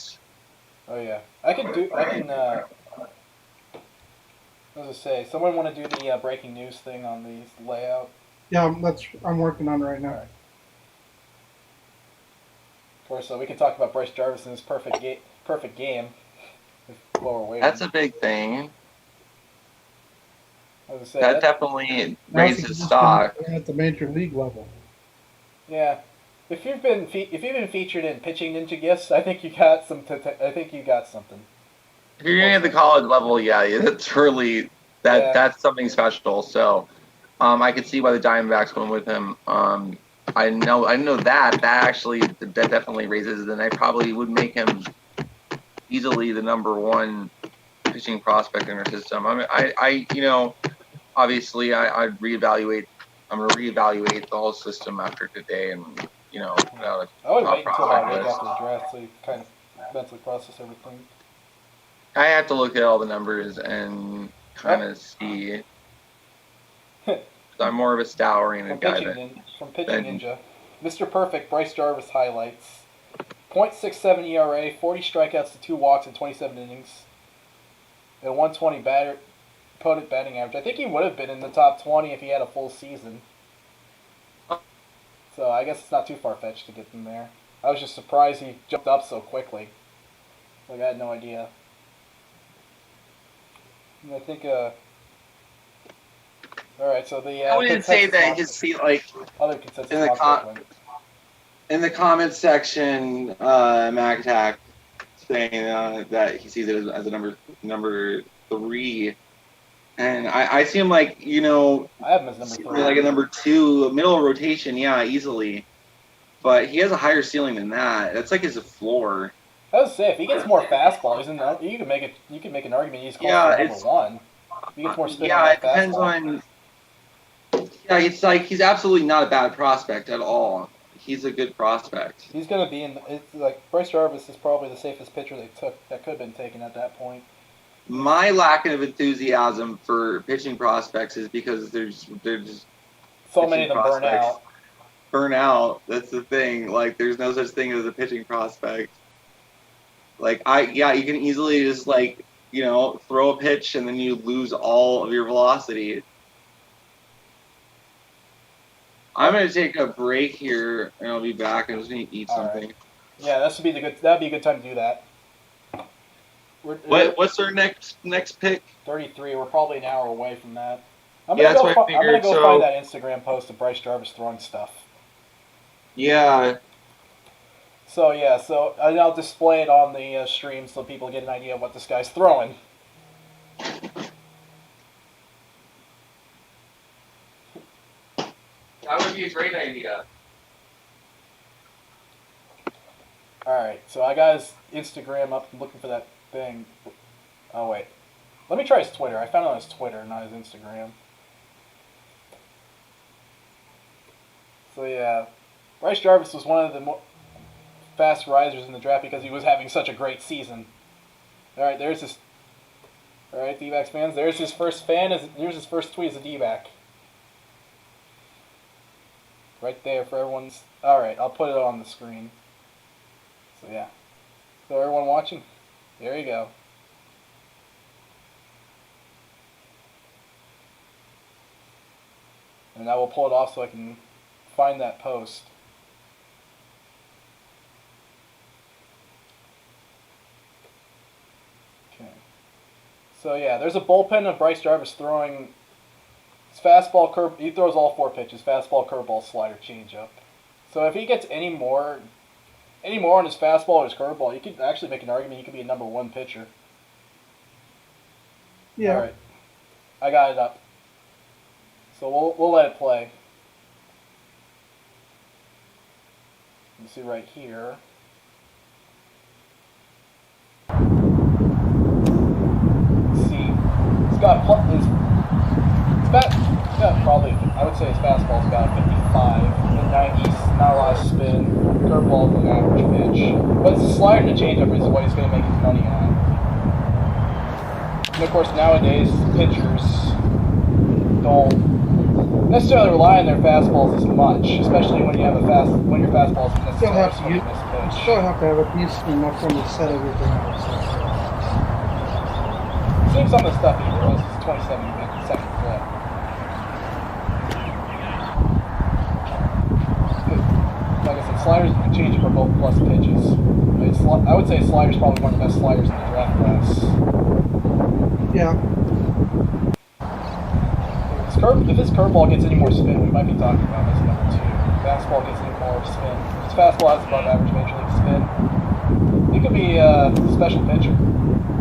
Oh yeah, I can. What was I say? Someone want to do the breaking news thing on the layout? Yeah, I'm working on it right now. All right. Of course, we can talk about Bryce Jarvis and his perfect game. Lower weight. That's a big thing. That definitely raises stock. At the major league level. Yeah, if you've been featured in pitching ninja gifts, I think you got some. I think you got something. If you're at the college level, yeah, that's really that's something special. So, I could see why the Diamondbacks went with him. I know that definitely raises it, and I probably would make him easily the number one pitching prospect in our system. I mean, obviously, I'd reevaluate. I'm gonna reevaluate the whole system after today, and I would wait until about a week after the draft so you kind of mentally process everything. I have to look at all the numbers and kind of see. I'm more of a stat-oriented guy. From Pitching Ninja, Mr. Perfect, Bryce Jarvis highlights: .67 ERA, 40 strikeouts to 2 walks in 27 innings, and 120 opponent batting average. I think he would have been in the top 20 if he had a full season. So I guess it's not too far-fetched to get him there. I was just surprised he jumped up so quickly. I had no idea. And I think, all right, so the I wouldn't say that his other consensus in the comments section, Mac Attack saying that he sees it as a number 3, and I see him like I have him as number 3, like a number 2, middle of rotation, yeah, easily. But he has a higher ceiling than that. That's like his floor. I would say if he gets more fastball, you can make an argument he's close to number 1. If he gets more spin it depends on. Yeah, it's like he's absolutely not a bad prospect at all. He's a good prospect. He's gonna be in. It's like Bryce Jarvis is probably the safest pitcher they took that could have been taken at that point. My lack of enthusiasm for pitching prospects is because there's just so many of them burn out. Burn out. That's the thing. Like, there's no such thing as a pitching prospect. Like, you can easily just throw a pitch and then you lose all of your velocity. I'm gonna take a break here and I'll be back. I'm just gonna eat something. Right. Yeah, that'd be a good time to do that. What's our next pick? 33. We're probably an hour away from that. I'm gonna go find that Instagram post of Bryce Jarvis throwing stuff. Yeah. So and I'll display it on the stream so people get an idea of what this guy's throwing. That would be a great idea. Alright, so I got his Instagram up. I'm looking for that thing. Oh, wait. Let me try his Twitter. I found it on his Twitter, not his Instagram. So, yeah. Bryce Jarvis was one of the fast risers in the draft because he was having such a great season. Alright, there's his... Alright, D-backs fans, there's his first here's his first tweet as a D-back. Right there for everyone's... Alright, I'll put it on the screen. So, yeah. So, everyone watching, there you go. And I will pull it off so I can find that post. Okay. So, yeah, there's a bullpen of Bryce Jarvis throwing... His fastball, curve. He throws all 4 pitches: fastball, curveball, slider, changeup. So if he gets any more on his fastball or his curveball, you could actually make an argument he could be a number 1 pitcher. Yeah. All right, I got it up. So we'll let it play. You see right here. Let's see, he's got probably, I would say his fastball's about 55, in the 90s, not a lot of spin, curveball's an average pitch, but it's a slider and a changeup is what he's going to make his money on. And of course nowadays, pitchers don't necessarily rely on their fastballs as much, especially when your fastball isn't Still necessarily have to swing use, and miss pitch. still have to have a decent enough one to set everything else. Seeing some of the stuff he throws is 27-second flip. Like I said, sliders and changeup are both plus pitches. I would say slider's probably one of the best sliders in the draft class. Yeah. If this curveball gets any more spin, we might be talking about this number 2. If fastball gets any more spin. If his fastball has above average major league spin, he could be a special pitcher.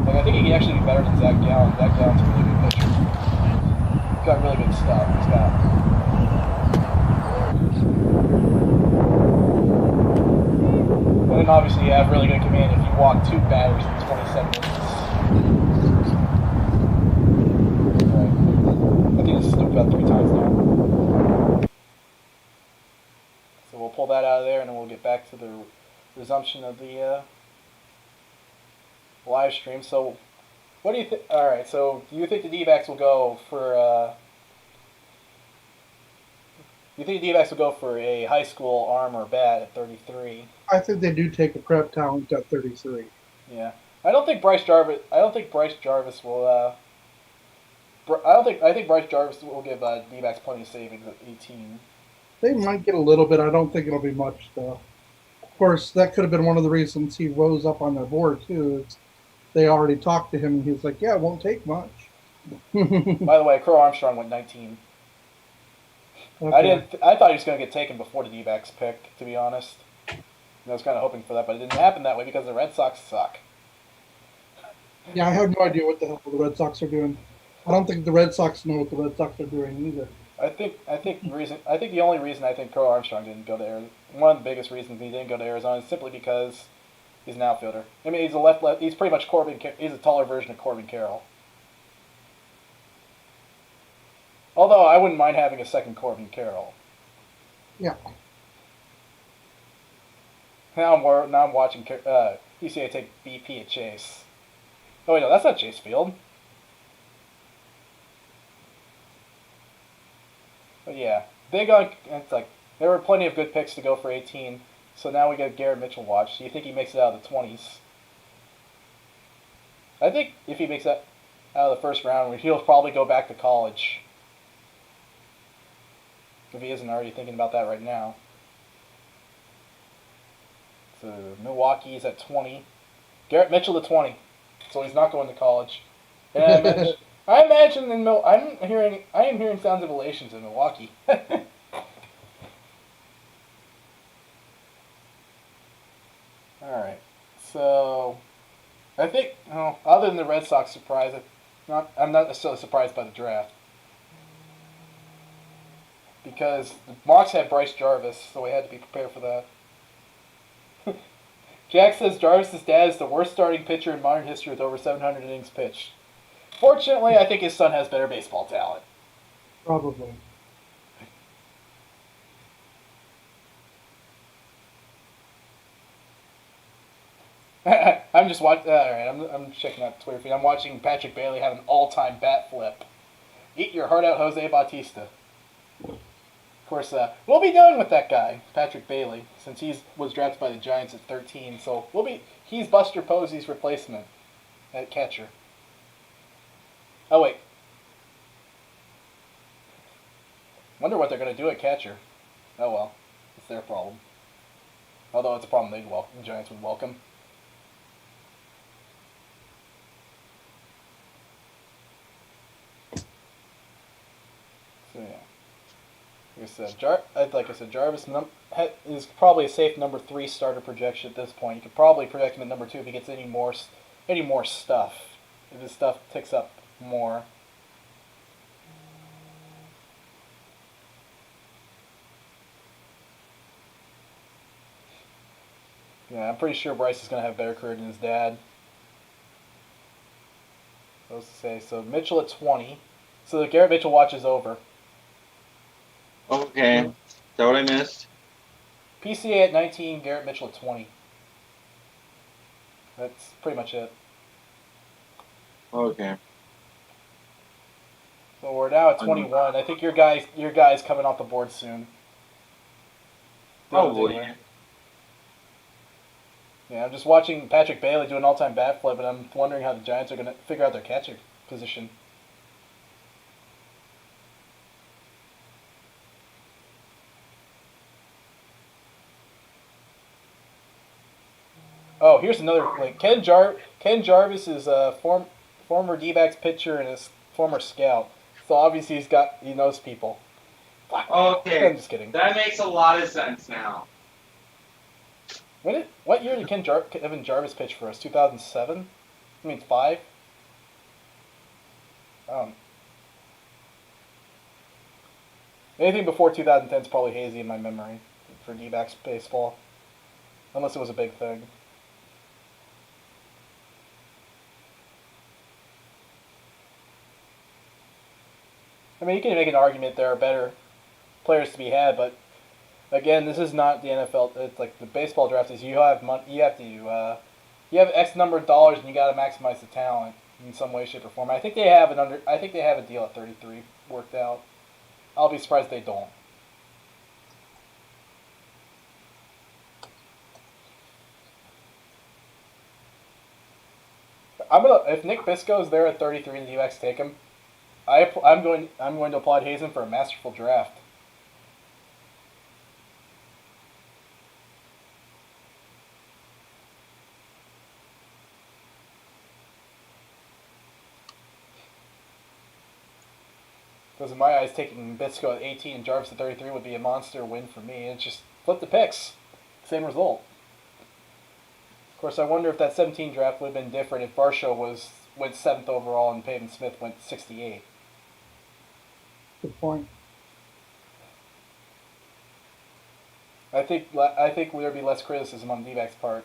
Like, I think he can actually be better than Zach Gallen. Zach Gallen's a really good pitcher. He's got really good stuff. He's got. And then obviously you have really good command if you walk 2 batters in 27 innings. I think this is about 3 times now. So we'll pull that out of there, and then we'll get back to the resumption of the live stream. So, what do you think? All right. So, do you think the D-backs will go for? You think the D-backs will go for a high school arm or bat at 33? I think they do take a prep talent at 33. Yeah. I think Bryce Jarvis will. I think Bryce Jarvis will give D-backs plenty of savings at 18. They might get a little bit. I don't think it'll be much, though. Of course, that could have been one of the reasons he rose up on their board, too. Is they already talked to him, and he's like, yeah, it won't take much. By the way, Crow Armstrong went 19. Okay. I thought he was going to get taken before the D-backs pick, to be honest. I was kind of hoping for that, but it didn't happen that way because the Red Sox suck. Yeah, I have no idea what the hell the Red Sox are doing. I don't think the Red Sox know what the Red Sox are doing either. I think the only reason I think Crow Armstrong didn't go to Arizona, one of the biggest reasons he didn't go to Arizona is simply because he's an outfielder. I mean, he's a left. He's pretty much he's a taller version of Corbin Carroll. Although I wouldn't mind having a second Corbin Carroll. Yeah. Now I'm watching PCA take BP at Chase. Oh wait, no, that's not Chase Field. But yeah, it's like there were plenty of good picks to go for 18. So now we got Garrett Mitchell watch. Do you think he makes it out of the 20s? I think if he makes it out of the first round, he'll probably go back to college. If he isn't already thinking about that right now. So Milwaukee's at 20. Garrett Mitchell to 20. So he's not going to college. And I imagine I am hearing sounds of elations in Milwaukee. Alright. So I think other than the Red Sox surprise, I'm not necessarily surprised by the draft. Because the Mocs had Bryce Jarvis, so we had to be prepared for that. Jack says Jarvis' dad is the worst starting pitcher in modern history with over 700 innings pitched. Fortunately, I think his son has better baseball talent. Probably. I'm just watching. All right, I'm checking out the Twitter feed. I'm watching Patrick Bailey have an all-time bat flip. Eat your heart out, Jose Bautista. Of course, we'll be done with that guy, Patrick Bailey, since he was drafted by the Giants at 13. So he's Buster Posey's replacement at catcher. Oh wait. Wonder what they're gonna do at catcher. Oh well, it's their problem. Although it's a problem the Giants would welcome. So yeah. Like I said, Jarvis is probably a safe number 3 starter projection at this point. You could probably project him at number 2 if he gets any more stuff. If his stuff ticks up more. Yeah, I'm pretty sure Bryce is going to have a better career than his dad. So Mitchell at 20. So the Garrett Mitchell watch is over. Okay. Is that what I missed? PCA at 19, Garrett Mitchell at 20. That's pretty much it. Okay. So we're now at 21. I think your guy's coming off the board soon. Probably. Yeah, I'm just watching Patrick Bailey do an all-time bat flip, and I'm wondering how the Giants are going to figure out their catcher position. Oh, here's another link. Ken Jarvis is a former D-backs pitcher and a former scout. So obviously he knows people. Okay. I'm just kidding. That makes a lot of sense now. What year did Kevin Jarvis pitch for us? 2007? I mean 5? Anything before 2010 is probably hazy in my memory for D-backs baseball. Unless it was a big thing. I mean, you can make an argument there are better players to be had, but again, this is not the NFL. It's like the baseball draft is you have money, you have X number of dollars, and you got to maximize the talent in some way, shape, or form. I think they have a deal at 33 worked out. I'll be surprised if they don't. If Nick Bisco's there at 33 and the D-backs take him, I'm going to applaud Hazen for a masterful draft. Because in my eyes, taking Bisco at 18 and Jarvis at 33 would be a monster win for me. It's just flip the picks, same result. Of course, I wonder if that 17 draft would have been different if Varsho went 7th overall and Pavin Smith went 68. Good point. I think there'd be less criticism on D-backs' part.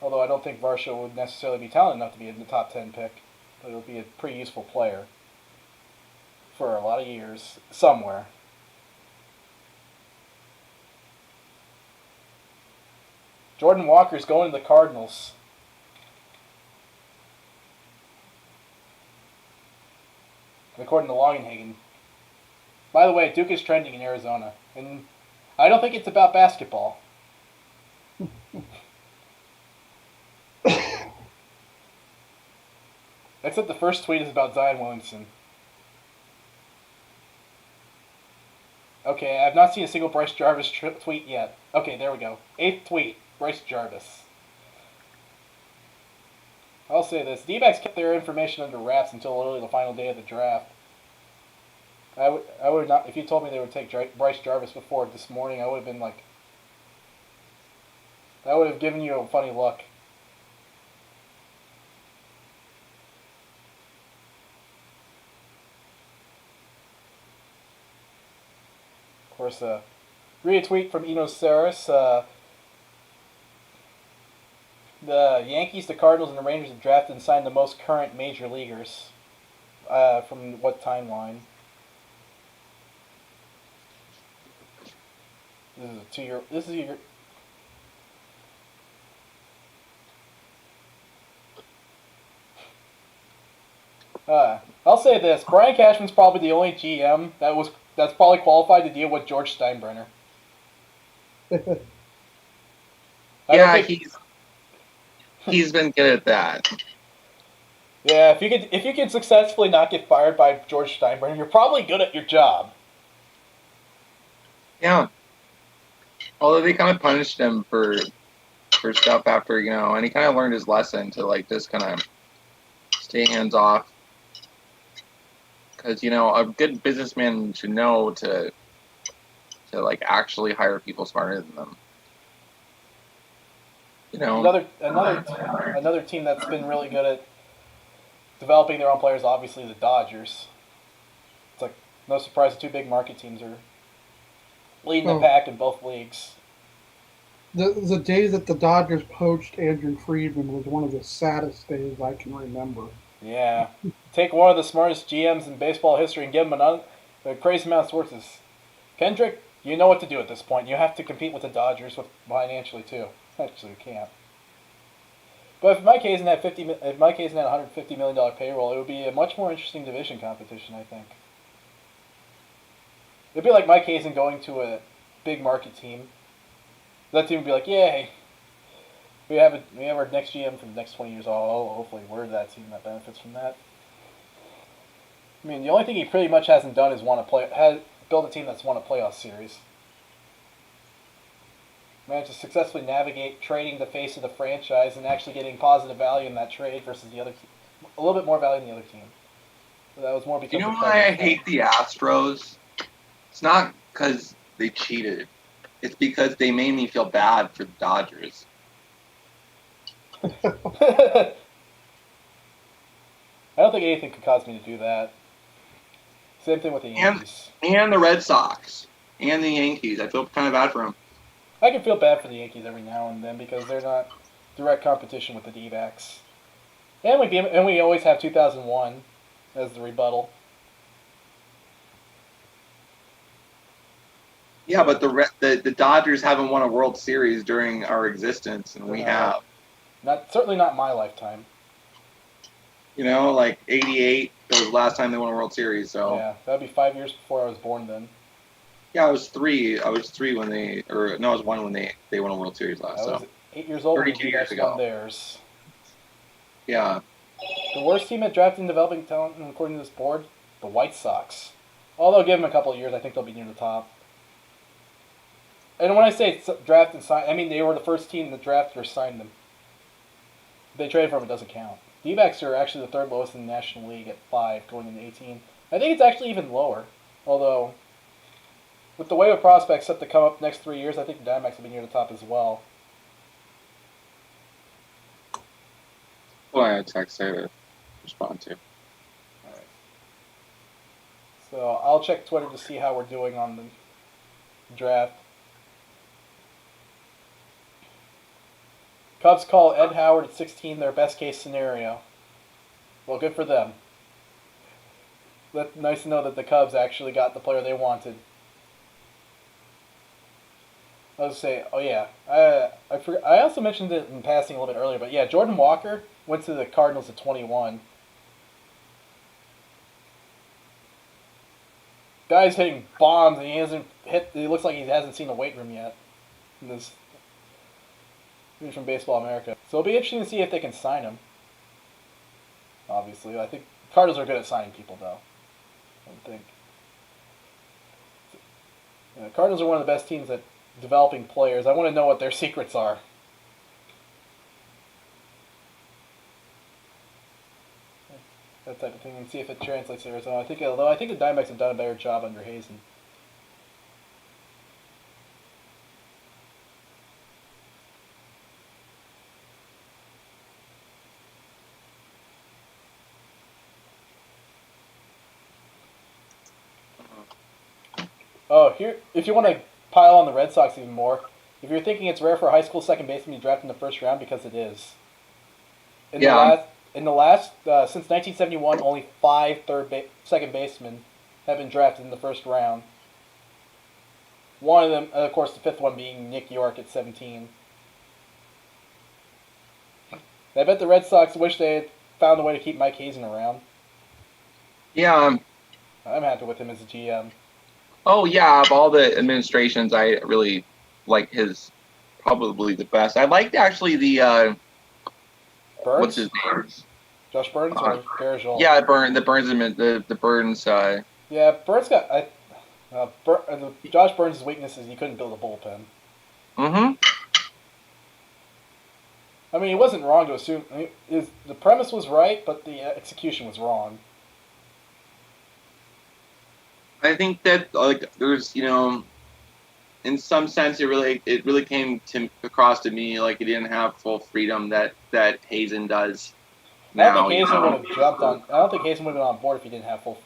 Although I don't think Varsho would necessarily be talented enough to be in the top 10 pick. But he'll be a pretty useful player for a lot of years somewhere. Jordan Walker's going to the Cardinals. According to Longenhagen. By the way, Duke is trending in Arizona. And I don't think it's about basketball. Except the first tweet is about Zion Williamson. Okay, I've not seen a single Bryce Jarvis tweet yet. Okay, there we go. 8th tweet, Bryce Jarvis. I'll say this. D-backs kept their information under wraps until literally the final day of the draft. I would not. If you told me they would take Bryce Jarvis before this morning, I would have been like, I would have given you a funny look. Of course, read a tweet from Enos Saris. The Yankees, the Cardinals, and the Rangers have drafted and signed the most current major leaguers. From what timeline? This is a 2-year. This is a year. I'll say this: Brian Cashman's probably the only GM that's probably qualified to deal with George Steinbrenner. Yeah, he's been good at that. Yeah, if you could successfully not get fired by George Steinbrenner, you're probably good at your job. Yeah. Although they kind of punished him for stuff after, and he kind of learned his lesson to, like, just kind of stay hands off. Because, a good businessman should know to like, actually hire people smarter than them. Another team that's been really good at developing their own players, obviously the Dodgers. It's like no surprise the two big market teams are leading the pack in both leagues. The day that the Dodgers poached Andrew Friedman was one of the saddest days I can remember. Yeah. Take one of the smartest GMs in baseball history and give him a crazy amount of sources. Kendrick, you know what to do at this point. You have to compete with the Dodgers financially, too. Actually, you can't. But if Mike Hazen had $150 million payroll, it would be a much more interesting division competition, I think. It'd be like Mike Hazen going to a big market team. That team would be like, yay, we have our next GM for the next 20 years. Oh, hopefully we're that team that benefits from that. I mean, the only thing he pretty much hasn't done is build a team that's won a playoff series. Managed to successfully navigate trading the face of the franchise and actually getting positive value in that trade versus the other team. A little bit more value than the other team. So that was more because You know why I hate the Astros? It's not because they cheated. It's because they made me feel bad for the Dodgers. I don't think anything could cause me to do that. Same thing with the Yankees. And the Red Sox. And the Yankees. I feel kind of bad for them. I can feel bad for the Yankees every now and then because they're not direct competition with the D-backs. And we always have 2001 as the rebuttal. Yeah, but the Dodgers haven't won a World Series during our existence, and we have. Certainly not my lifetime. You know, like 88 was the last time they won a World Series. So yeah, that'd be 5 years before I was born then. Yeah, I was three. I was three when I was one when they won a World Series last. I was 8 years old when the D-backs won theirs. Yeah. The worst team at drafting and developing talent, according to this board, the White Sox. Although give them a couple of years, I think they'll be near the top. And when I say draft and sign, I mean they were the first team that drafted or signed them. If they traded for them, it doesn't count. D-backs are actually the third lowest in the National League at 5 going into 18. I think it's actually even lower. Although, with the wave of prospects set to come up the next 3 years, I think the Diamondbacks will be near the top as well. Well, I had text there to respond to. Alright. So I'll check Twitter to see how we're doing on the draft. Cubs call Ed Howard at 16 their best case scenario. Well, good for them. Nice to know that the Cubs actually got the player they wanted. I was say, oh yeah, I forgot. I also mentioned it in passing a little bit earlier, but yeah, Jordan Walker went to the Cardinals at 21. Guy's hitting bombs, and he hasn't hit. It looks like he hasn't seen the weight room yet. He's from Baseball America, so it'll be interesting to see if they can sign him. Obviously, I think Cardinals are good at signing people, though. I think Cardinals are one of the best teams at developing players. I want to know what their secrets are. That type of thing, and see if it translates to Arizona. I think the Diamondbacks have done a better job under Hazen. Oh, here, if you want to pile on the Red Sox even more, if you're thinking it's rare for a high school second baseman to be drafted in the first round, because it is. Since 1971, only 5 second basemen have been drafted in the first round. One of them, of course, the fifth one being Nick York at 17. I bet the Red Sox wish they had found a way to keep Mike Hazen around. Yeah. I'm happy with him as a GM. Oh, yeah, of all the administrations, I really like his probably the best. I liked actually the, Burns? What's his name? Josh Burns or Garrett? Yeah, the Burns. Yeah, Burns got, Josh Burns' weakness is he couldn't build a bullpen. Mm-hmm. I mean, he wasn't wrong to assume, the premise was right, but the execution was wrong. I think that there's in some sense it really came across to me like he didn't have full freedom that Hazen does. I don't think Hazen would have jumped on. I don't think Hazen would have been on board if he didn't have full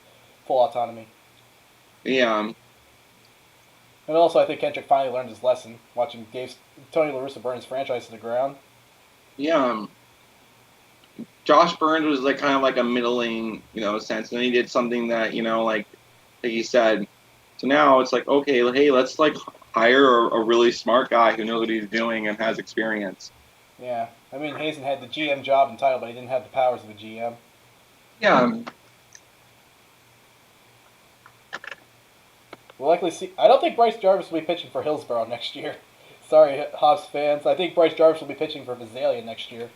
autonomy. Yeah. And also, I think Kendrick finally learned his lesson watching Tony La Russa burn his franchise to the ground. Yeah. Josh Burns was kind of like a middling sense, and then he did something that like he said. So now it's like, okay, hey, let's hire a really smart guy who knows what he's doing and has experience. Yeah, I mean Hazen had the GM job and title, but he didn't have the powers of a GM. Yeah. We'll likely see. I don't think Bryce Jarvis will be pitching for Hillsborough next year. Sorry, Hobbs fans. I think Bryce Jarvis will be pitching for Visalia next year.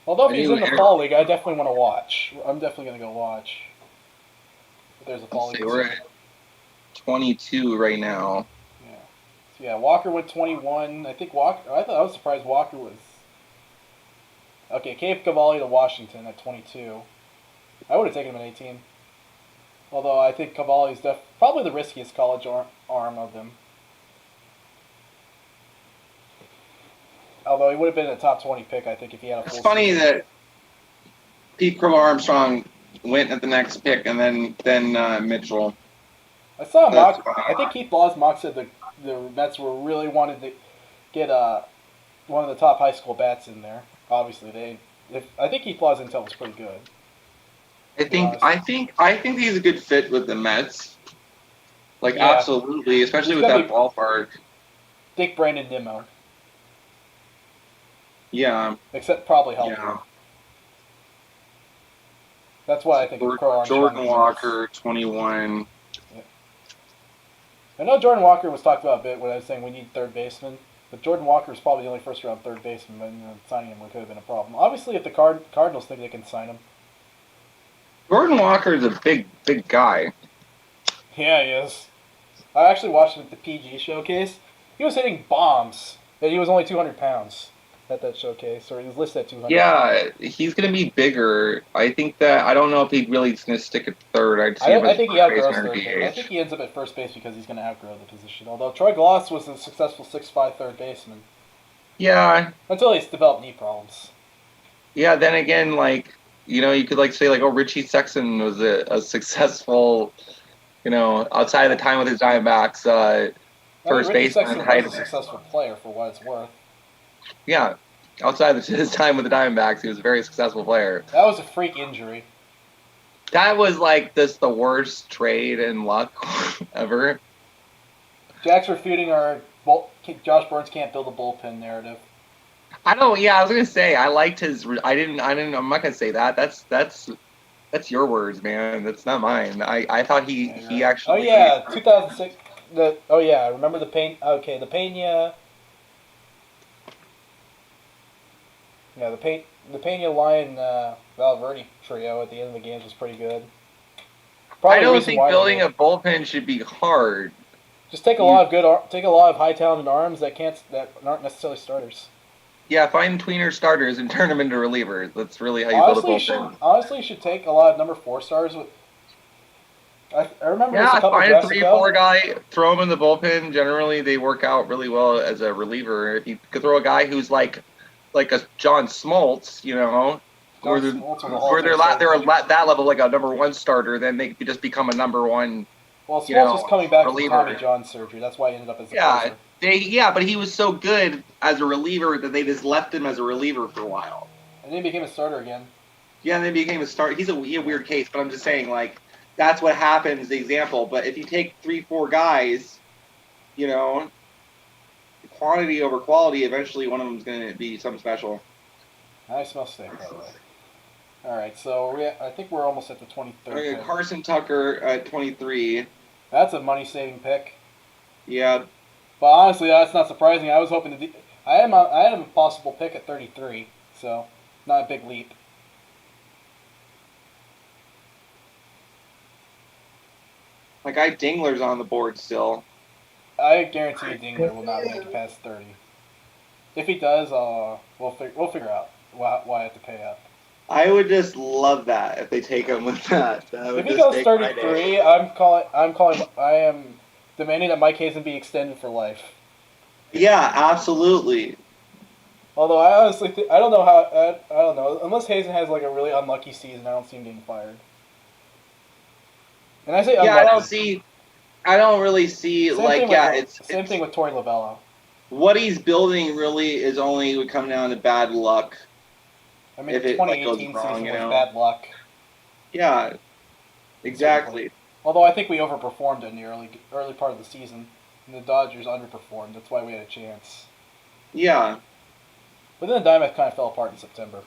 Although if he's in the fall league, I definitely want to watch. I'm definitely going to go watch. If there's a fall league. We're at 22 right now. Yeah. So yeah, Walker went 21. I think Walker. I was surprised Walker was. Okay, Cape Cavalli to Washington at 22. I would have taken him at 18. Although I think Cavalli is probably the riskiest college arm of them. Although he would have been a top 20 pick, I think, if he had a full It's funny season. that Pete Crow Armstrong went at the next pick, and then Mitchell. I saw a mock. I think Keith Law's mock said the Mets were really wanted to get one of the top high school bats in there. Obviously, I think Keith Law's intel was pretty good. I think he's a good fit with the Mets. Like Yeah. absolutely, especially He's with gonna that ballpark. Dick Brandon Nimmo, Yeah. except probably Helper. Yeah. That's why I think Crow Armstrong Jordan is- Walker, 21. I know Jordan Walker was talked about a bit when I was saying we need third baseman, but Jordan Walker is probably the only first round third baseman, and signing him could have been a problem. Obviously, if the Cardinals think they can sign him. Jordan Walker is a big guy. Yeah, he is. I actually watched him at the PG showcase. He was hitting bombs, and he was only 200 pounds at that showcase, or he was listed at 200. Yeah, he's going to be bigger. I don't know if he really is going to stick at third. I think he outgrows baseman or third base. I DH. think he ends up at first base because he's going to outgrow the position. Although Troy Gloss was a successful 6'5" third baseman Yeah, until he's developed knee problems. yeah. Then again, like you could say oh, Richie Sexton was a successful, outside of the time with his Diamondbacks, first Ricky baseman. Sexton was a successful player for what it's worth. Yeah, outside of his time with the Diamondbacks, he was a very successful player. That was a freak injury. That was like the worst trade in luck ever. Jack's refuting our Josh Burns can't build a bullpen narrative. I don't. Yeah, I was gonna say I liked his. I didn't. I'm not gonna say that. That's your words, man. That's not mine. I thought he actually. Oh yeah, 2006. Remember the Pena? Okay, the Pena. Yeah, the Pena Lion Valverde trio at the end of the games was pretty good. Probably I the don't reason think why building a bullpen should be hard. just take a lot of high talented arms that aren't necessarily starters. Yeah, find tweener starters and turn them into relievers. That's really how you build a bullpen. Honestly, you should take a lot of number 4 stars. I remember this a Yeah, couple find a drafts ago. 3-4 guy, throw him in the bullpen. Generally, they work out really well as a reliever. If you could throw a guy who's like a John Smoltz, where they're that level, like a number 1 starter, then they could just become a number 1. Well, Smoltz was coming back from reliever. Tommy John surgery. That's why he ended up as a closer. But he was so good as a reliever that they just left him as a reliever for a while. And then he became a starter again. Yeah, and then became a starter. He's a weird case, but I'm just saying, that's what happens, the example. But if you take 3-4 guys, quantity over quality, eventually one of them's going to be something special. I smell steak, by the way. All right, so I think we're almost at the 23rd Okay, pick. Carson Tucker at 23. That's a money-saving pick. Yeah. But honestly, that's not surprising. I was hoping to. I had a possible pick at 33, so not a big leap. My guy Dingler's on the board still. I guarantee you Dingler will not make it past 30. If he does, we'll figure out why I have to pay up. I would just love that if they take him with that. If he goes 33, I am demanding that Mike Hazen be extended for life. Yeah, absolutely. Although I honestly I don't know how I don't know, unless Hazen has like a really unlucky season, I don't see him getting fired. And I say unlucky. I don't really see Same thing with Torey Lovello. What he's building really is only would come down to bad luck. I mean, If the it, 2018 goes wrong, season was bad luck. Yeah, exactly. Although I think we overperformed in the early part of the season, and the Dodgers underperformed. That's why we had a chance. Yeah. But then the Diamondbacks kind of fell apart in September.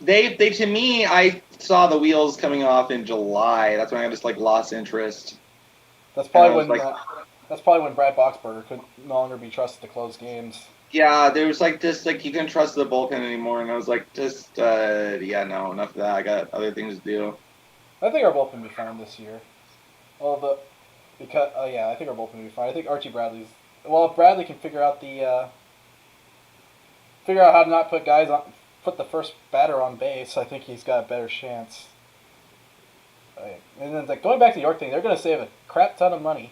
They to me, I saw the wheels coming off in July. That's when I just like lost interest. That's probably And I was when that's probably when Brad Boxberger could no longer be trusted to close games. Yeah, there was like just like you couldn't trust the bullpen anymore, and I was like, just yeah, no, enough of that. I got other things to do. I think our bullpen will be fine this year. I think our bullpen will be fine. I think Archie Bradley's if Bradley can figure out how to not put the first batter on base, I think he's got a better chance. And then going back to the York thing, they're going to save a crap ton of money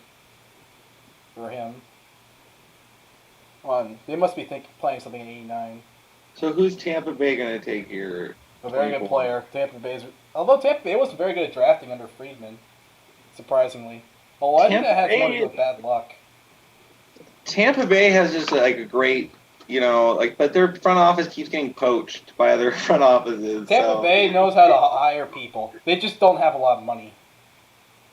for him. They must be playing something in '89. So who's Tampa Bay going to take here? A very good player. Although Tampa Bay wasn't very good at drafting under Friedman, surprisingly. Well, I think that has more to do with bad luck. Tampa Bay has just like a great, but their front office keeps getting poached by other front offices. Tampa Bay knows how to hire people. They just don't have a lot of money.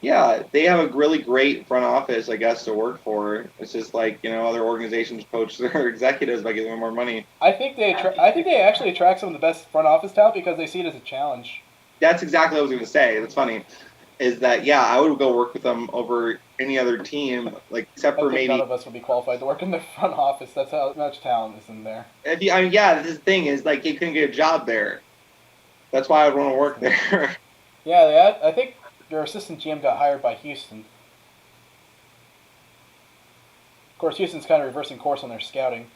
Yeah, they have a really great front office, I guess, to work for. It's just like other organizations poach their executives by giving them more money. I think they actually attract some of the best front office talent because they see it as a challenge. That's exactly what I was going to say. That's funny. Is that I would go work with them over any other team, except for maybe none of us would be qualified to work in the front office. That's how much talent is in there. This thing is you couldn't get a job there. That's why I would want to work there. Yeah, I think their assistant GM got hired by Houston. Of course, Houston's kind of reversing course on their scouting.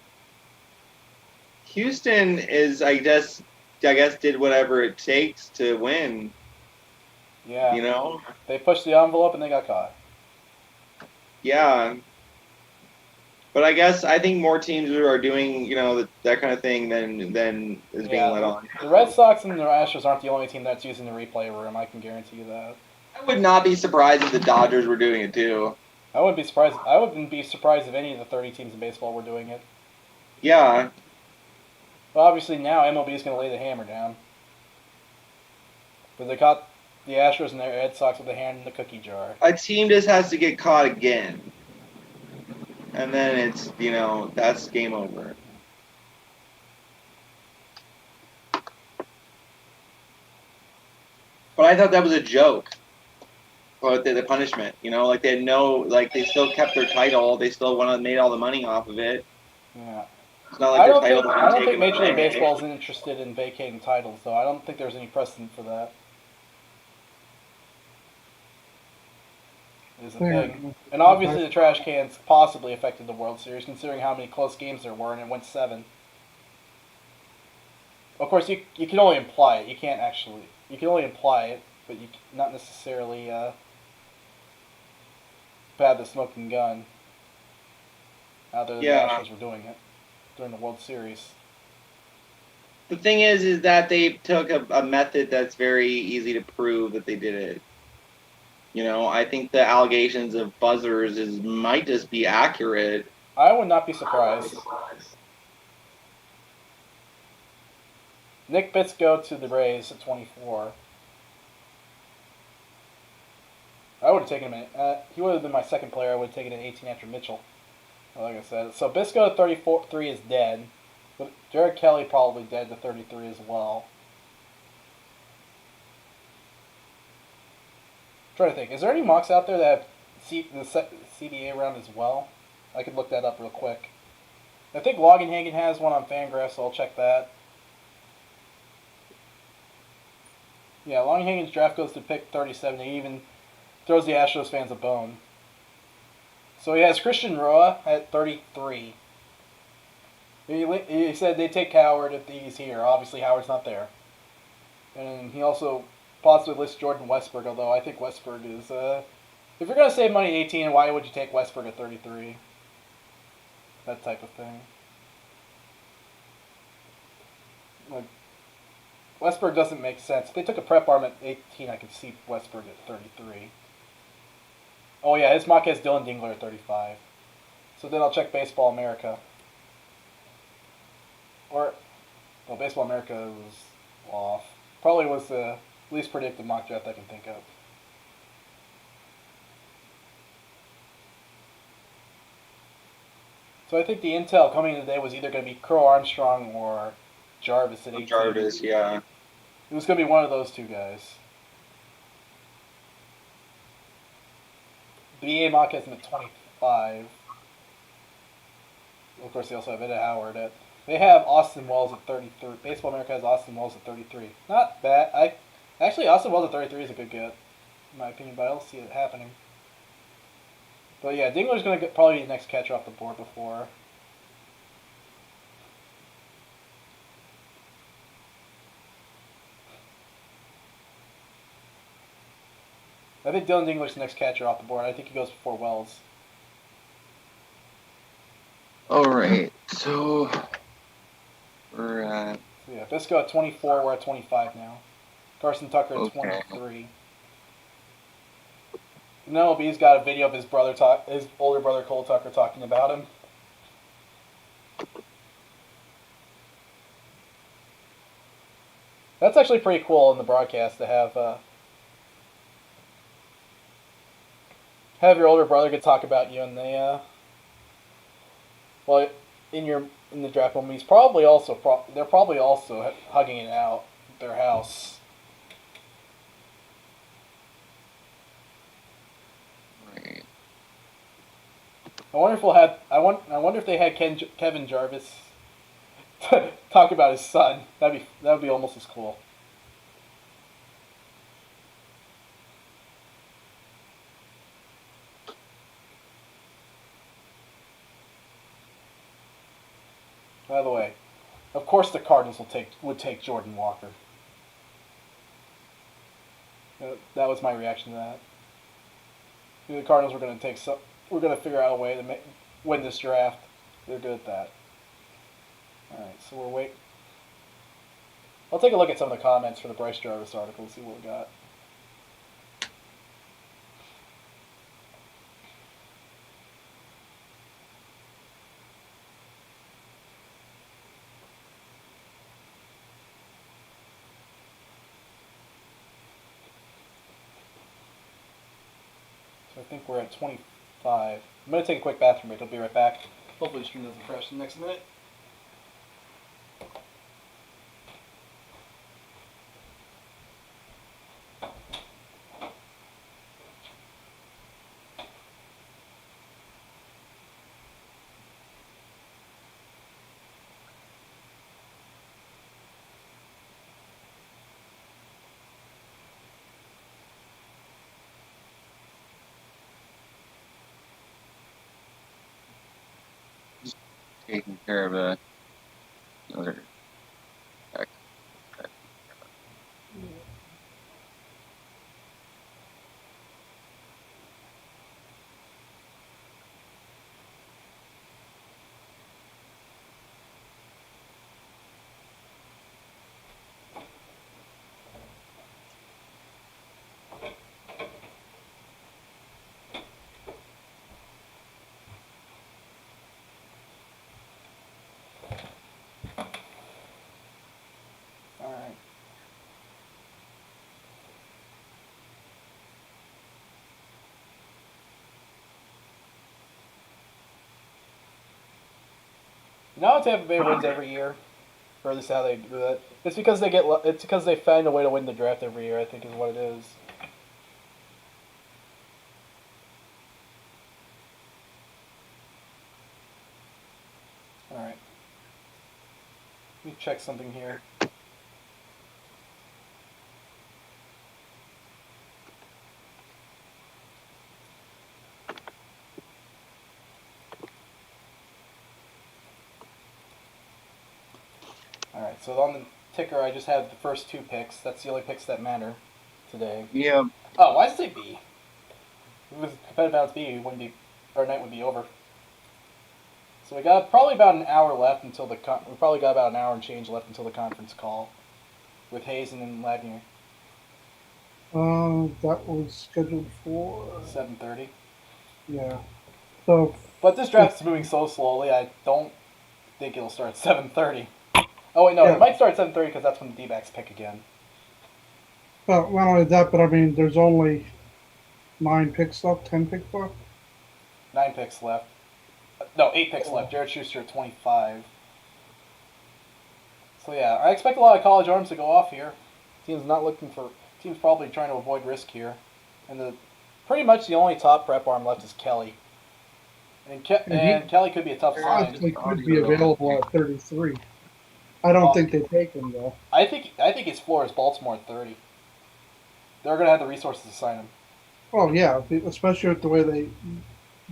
Houston is, I guess, did whatever it takes to win. Yeah. They pushed the envelope and they got caught. Yeah. But I think more teams are doing, that kind of thing than is being let on. The Red Sox and the Astros aren't the only team that's using the replay room. I can guarantee you that. I would not be surprised if the Dodgers were doing it too. I wouldn't be surprised. I wouldn't be surprised if any of the 30 teams in baseball were doing it. Yeah. Well, obviously now MLB is going to lay the hammer down. But they caught the Astros and the Red Sox with a hand in the cookie jar. A team just has to get caught again. And then it's, that's game over. But I thought that was a joke. But the punishment, they had they still kept their title. They still made all the money off of it. Yeah. It's not like their title was I don't think taken Major League away. Baseball is interested in vacating titles, though. I don't think there's any precedent for that. Is a thing. And obviously the trash cans possibly affected the World Series, considering how many close games there were, and it went 7. Of course, you can only imply it. You can't actually. You can only imply it, but you not necessarily have the smoking gun. Out there, the Nationals were doing it during the World Series. The thing is that they took a method that's very easy to prove that they did it. I think the allegations of buzzers might just be accurate. I would not be surprised. Nick Bitsko to the Rays at 24. I would have taken him. He would have been my second player. I would have taken at 18 after Mitchell. Like I said, so Bitsko at 33 is dead. But Jared Kelly probably dead to 33 as well. Trying to think, is there any mocks out there that have the CBA round as well? I could look that up real quick. I think Logenhagen has one on Fangraphs, so I'll check that. Yeah, Logenhagen's draft goes to pick 37. He even throws the Astros fans a bone. So he has Christian Roa at 33. He said they take Howard if he's here. Obviously, Howard's not there. And he also possibly lists Jordan Westburg, although I think Westburg is... if you're going to save money at 18, why would you take Westburg at 33? That type of thing. Westburg doesn't make sense. If they took a prep arm at 18, I could see Westburg at 33. Oh yeah, his mock has Dylan Dingler at 35. So then I'll check Baseball America. Baseball America was off. Probably was the least predictive mock draft I can think of. So I think the intel coming in today was either going to be Crow Armstrong or Jarvis at 18. Jarvis, yeah. It was going to be one of those two guys. The EA mock has him at 25. Of course, they also have Ed Howard. They have Austin Wells at 33. Baseball America has Austin Wells at 33. Not bad. Actually, Austin Wells at 33 is a good get, in my opinion, but I don't see it happening. But yeah, Dingler's going to probably be the next catcher off the board before. I think Dylan Dingler's the next catcher off the board. I think he goes before Wells. All right, so we're at. So yeah, Bisco at 24. We're at 25 now. Carson Tucker at 23. MLB's got a video of his older brother Cole Tucker talking about him. That's actually pretty cool in the broadcast to have your older brother could talk about you, and in the draft moment, they're probably also hugging it out at their house. I wonder if they had Kevin Jarvis talk about his son. That would be almost as cool. By the way, of course the Cardinals would take Jordan Walker. That was my reaction to that. The Cardinals were going to figure out a way to win this draft. They're good at that. All right, so we're waiting. I'll take a look at some of the comments for the Bryce Jarvis article and see what we got. So I think we're at 25. I'm going to take a quick bathroom break. I'll be right back. Hopefully the stream doesn't crash in the next minute. Taking care of another. All right. You know how Tampa Bay wins every year, or this is how they do that. It's because they find a way to win the draft every year. I think is what it is. All right. Let me check something here. Alright, so on the ticker I just had the first two picks. That's the only picks that matter today. Yeah. Oh, why does it say B? If it was competitive balance B, our night would be over. So we got probably about an hour left until we probably got about an hour and change left until the conference call with Hazen and Lagnier. That was scheduled for 7:30. Yeah. So. But this draft is moving so slowly. I don't think it'll start at 7:30. Oh wait, no, yeah. It might start at 7:30 because that's when the D-backs pick again. Well, not only that, but I mean, there's only 9 picks left, 10 picks left. 9 picks left. No, 8 picks left. Jared Schuster at 25. So yeah, I expect a lot of college arms to go off here. Teams probably trying to avoid risk here, and pretty much the only top prep arm left is Kelly. And Kelly could be a tough sign. Honestly, could be available at 33. I don't think they take him though. I think his floor is Baltimore at 30. They're gonna have the resources to sign him. Oh yeah, especially with the way they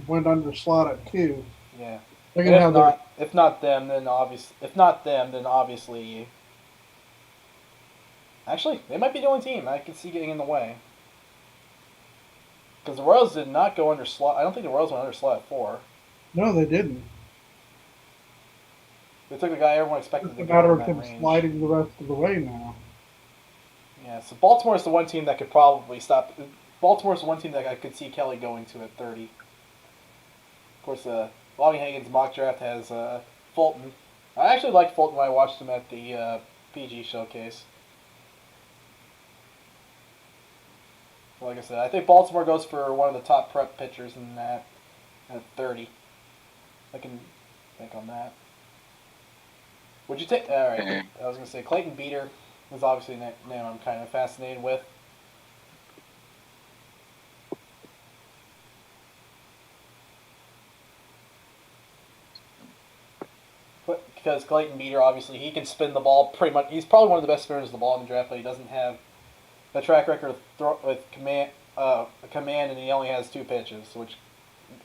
went under slot at 2. Yeah. They're gonna have if not them, then obviously. Actually, they might be the only team I can see getting in the way. Because the Royals did not go under slot. I don't think the Royals went under slot at 4. No, they didn't. They took the guy everyone expected It's to a go matter in of that him range. sliding the rest of the way now. Yeah, so Baltimore's the one team that could probably stop. Baltimore's the one team that I could see Kelly going to at 30. Of course, Bobby Hagan's mock draft has Fulton. I actually liked Fulton when I watched him at the PG showcase. Like I said, I think Baltimore goes for one of the top prep pitchers in that at 30. I can think on that. Would you take? All right, Okay. I was gonna say Clayton Beater is obviously a name I'm kind of fascinated with. Because Clayton Beater, obviously, he can spin the ball pretty much. He's probably one of the best spinners of the ball in the draft, but he doesn't have a track record with command, and he only has 2 pitches, which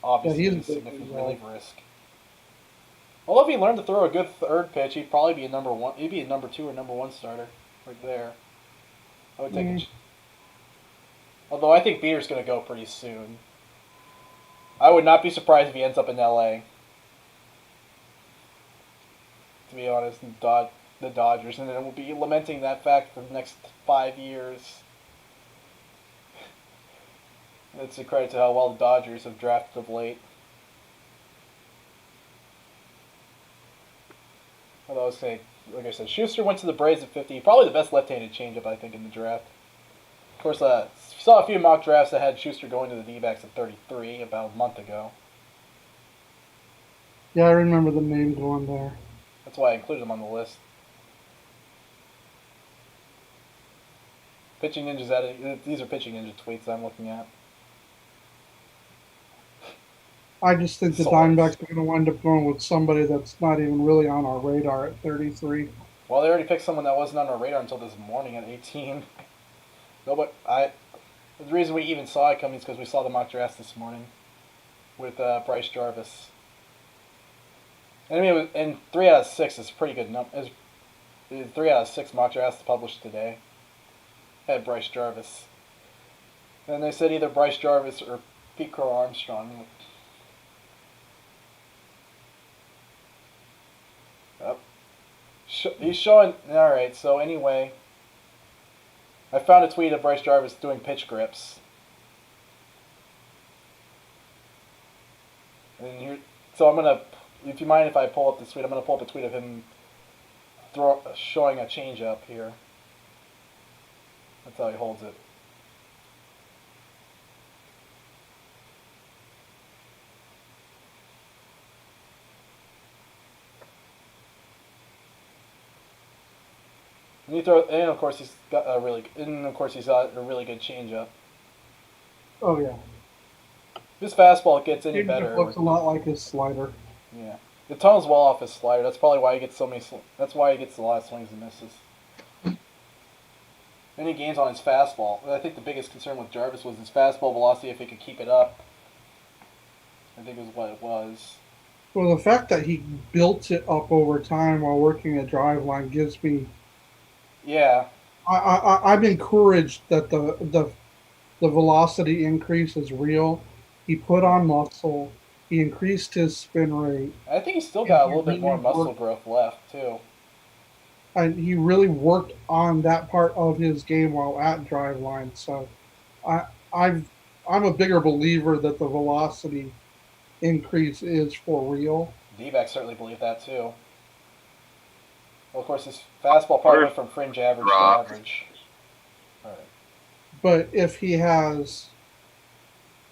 obviously is a significant relief risk. Although if he learned to throw a good third pitch, he'd probably be a number 1. He'd be a number 2 or number 1 starter right there. I would take it. Although I think Beater's going to go pretty soon. I would not be surprised if he ends up in LA. To be honest, the Dodgers, and then we'll be lamenting that fact for the next 5 years. It's a credit to how well the Dodgers have drafted of late. Although I was saying, like I said, Schuster went to the Braves at 50. Probably the best left-handed changeup, I think, in the draft. Of course, saw a few mock drafts that had Schuster going to the D-backs at 33 about a month ago. Yeah, I remember the name going there. That's why I included him on the list. Pitching Ninjas these are Pitching Ninja tweets I'm looking at. I just think the Diamondbacks are going to wind up going with somebody that's not even really on our radar at 33. Well, they already picked someone that wasn't on our radar until this morning at 18. No, but the reason we even saw it coming is because we saw the mock drafts this morning with Bryce Jarvis. And 3 out of 6 is a pretty good number. 3 out of 6 mock drafts published today had Bryce Jarvis. And they said either Bryce Jarvis or Pete Crow Armstrong. Yep. He's showing. Alright, so anyway, I found a tweet of Bryce Jarvis doing pitch grips. And here, so I'm going to, if you mind if I pull up this tweet, I'm going to pull up a tweet of him showing a changeup here. That's how he holds it. And of course he's got a really good changeup. Oh yeah. His fastball gets any better. It looks a lot like his slider. Yeah, it tunnels well off his slider. That's probably why he gets so many. That's why he gets a lot of swings and misses. And he gains on his fastball. I think the biggest concern with Jarvis was his fastball velocity. If he could keep it up, I think is what it was. Well, the fact that he built it up over time while working a drive line gives me. Yeah. I'm encouraged that the velocity increase is real. He put on muscle. He increased his spin rate. I think he's still got a little bit more muscle growth left too. And he really worked on that part of his game while at driveline. So, I'm a bigger believer that the velocity increase is for real. D-backs certainly believe that too. Well, of course, his fastball probably went from fringe average to average. All right. But if he has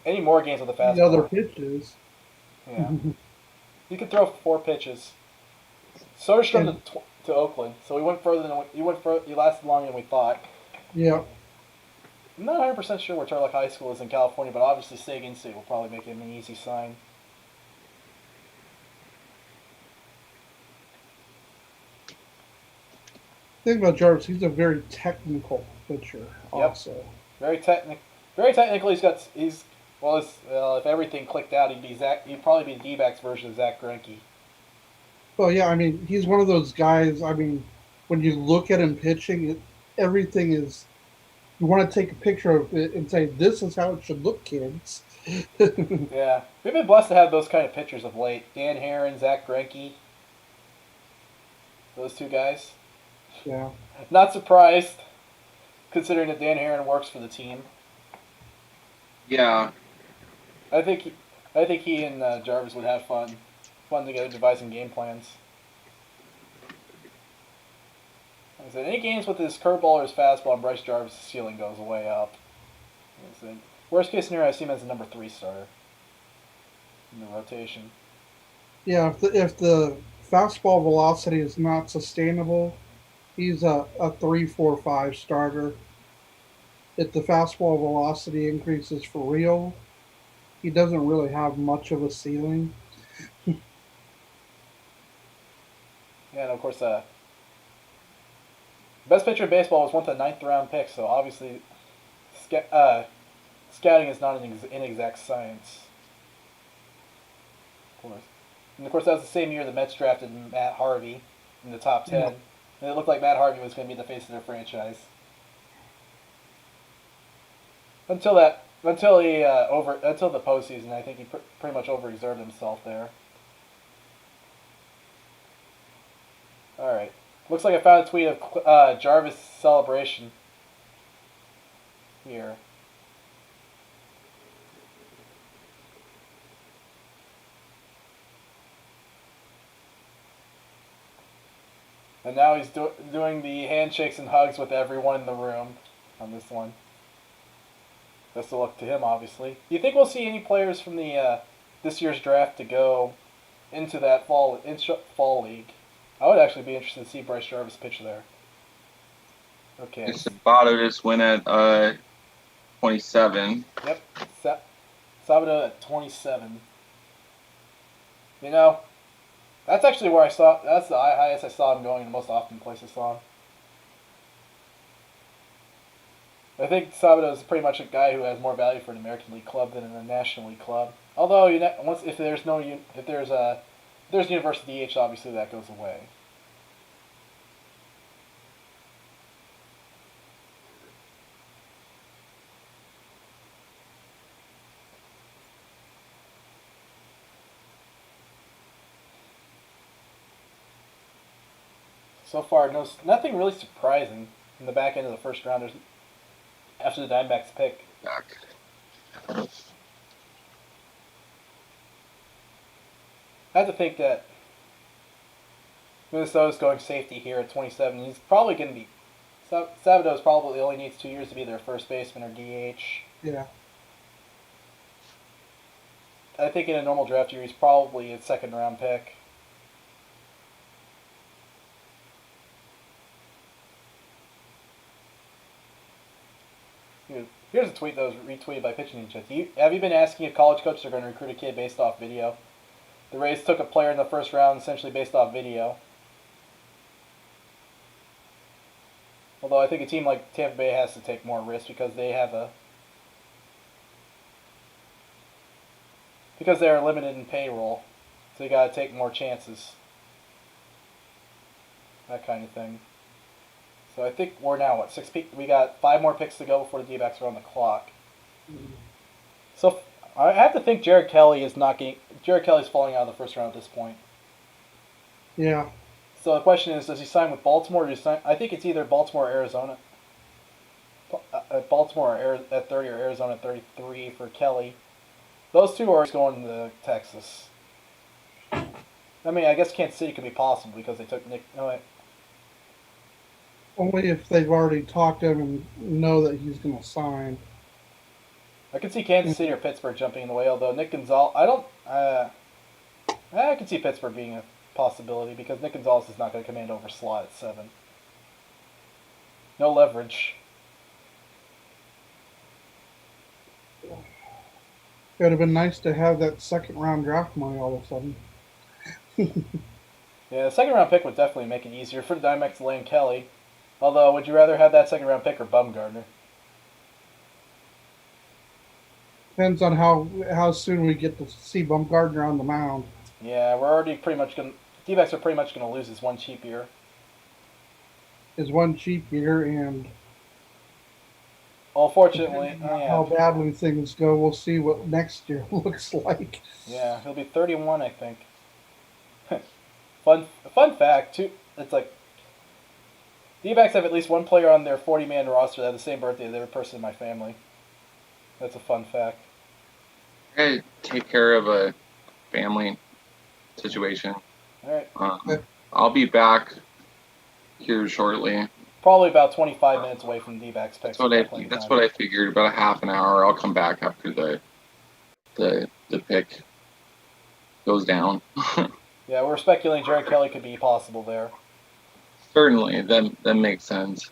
any more gains with the fastball, the other pitches, yeah. He could throw 4 pitches. Soderstrom to Oakland, so he went further than he lasted longer than we thought. Yeah. I'm not 100% sure where Turlock High School is in California, but obviously Sagan State will probably make him an easy sign. The thing about Jarvis, he's a very technical pitcher. Also, very technical. If everything clicked out, he'd probably be the D-backs version of Zach Greinke. Well, yeah, I mean, he's one of those guys. I mean, when you look at him pitching, everything is. You want to take a picture of it and say, "This is how it should look, kids." Yeah, we've been blessed to have those kind of pitchers of late. Dan Herron, Zach Greinke, those 2 guys. Yeah. Not surprised, considering that Dan Herron works for the team. Yeah. I think he and Jarvis would have fun together devising game plans. I said, any games with his curveball or his fastball and Bryce Jarvis' ceiling goes way up. I said, worst case scenario, I see him as a number 3 starter in the rotation. Yeah, if the fastball velocity is not sustainable, he's a 3-4-5 starter. If the fastball velocity increases for real, he doesn't really have much of a ceiling. Yeah, and of course, best pitcher in baseball was once a 9th round pick, so obviously, scouting is not an inexact science. Of course, and of course that was the same year the Mets drafted Matt Harvey in the top 10, and it looked like Matt Harvey was going to be the face of their franchise. Until the postseason, I think he pretty much overexerted himself there. All right. Looks like I found a tweet of Jarvis' celebration here. And now he's doing the handshakes and hugs with everyone in the room on this one. Best of luck to him, obviously. Do you think we'll see any players from the this year's draft to go into that fall league? I would actually be interested to see Bryce Jarvis pitch there. Okay. Sabato just went at 27. Yep. Sabato at 27. You know, that's actually where that's the highest I saw him going, the most often place I saw him. I think Sabato is pretty much a guy who has more value for an American League club than in a National League club. Although, if there's university DH, obviously that goes away. So far, nothing really surprising in the back end of the first round. After the Diamondbacks pick. I have to think that Minnesota's going safety here at 27. He's probably going to be. Sabato probably only needs 2 years to be their first baseman or DH. Yeah. I think in a normal draft year, he's probably a 2nd round pick. Here's a tweet that was retweeted by Pitching Chat. Have you been asking if college coaches are going to recruit a kid based off video? The Rays took a player in the first round essentially based off video. Although I think a team like Tampa Bay has to take more risks because they are limited in payroll. So you got to take more chances. That kind of thing. So I think we're now, 6 picks? We got 5 more picks to go before the D-backs are on the clock. So I have to think Jared Kelly's falling out of the first round at this point. Yeah. So the question is, does he sign with Baltimore? Or does he sign? I think it's either Baltimore or Arizona. Baltimore at 30 or Arizona at 33 for Kelly. Those 2 are going to Texas. I mean, I guess Kansas City could be possible because they took Nick. Only if they've already talked to him and know that he's going to sign. I could see Kansas City or Pittsburgh jumping in the way, although Nick Gonzalez, I I could see Pittsburgh being a possibility because Nick Gonzalez is not going to command over slot at 7. No leverage. It would have been nice to have that second-round draft money all of a sudden. Yeah, the second round pick would definitely make it easier for the Diamondbacks to land Kelly. Although, would you rather have that second round pick or Bumgarner? Depends on how soon we get to see Bumgarner on the mound. Yeah, we're already pretty much going to... D-backs are pretty much going to lose his one cheap year. His one cheap year, and Unfortunately, how badly things go, we'll see what next year looks like. Yeah, he'll be 31, I think. Fun fact, too. It's like D-backs have at least one player on their 40-man roster that have the same birthday as every person in my family. That's a fun fact. I gotta take care of a family situation. All right. I'll be back here shortly. Probably about 25 minutes away from D-backs picks. That's what I figured. About a half an hour. I'll come back after the pick goes down. Yeah, we're speculating Jared Kelly could be possible there. Certainly, that makes sense.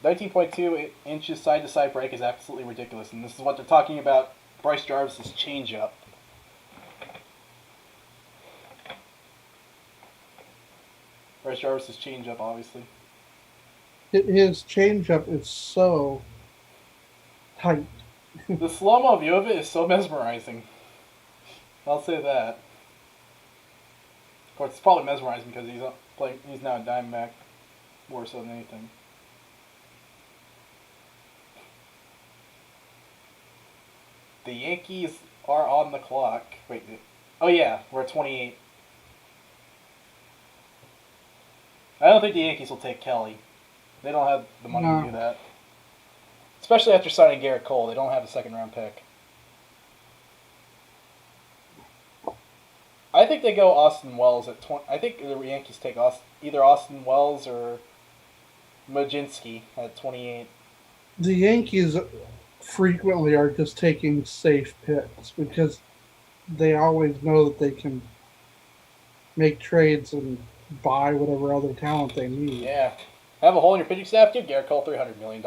19.2 inches side-to-side break is absolutely ridiculous, and this is what they're talking about Bryce Jarvis' changeup. Bryce Jarvis' changeup, obviously. His changeup is so tight. The slow-mo view of it is so mesmerizing. I'll say that. Of course, it's probably mesmerizing because he's now a Diamondback more so than anything. The Yankees are on the clock. Wait, oh yeah, we're at 28. I don't think the Yankees will take Kelly. They don't have the money to do that. Especially after signing Garrett Cole, they don't have a second-round pick. I think they go Austin Wells at 20. I think the Yankees take either Austin Wells or Majinski at 28. The Yankees frequently are just taking safe picks because they always know that they can make trades and buy whatever other talent they need. Yeah. Have a hole in your pitching staff? Give Garrett Cole $300 million.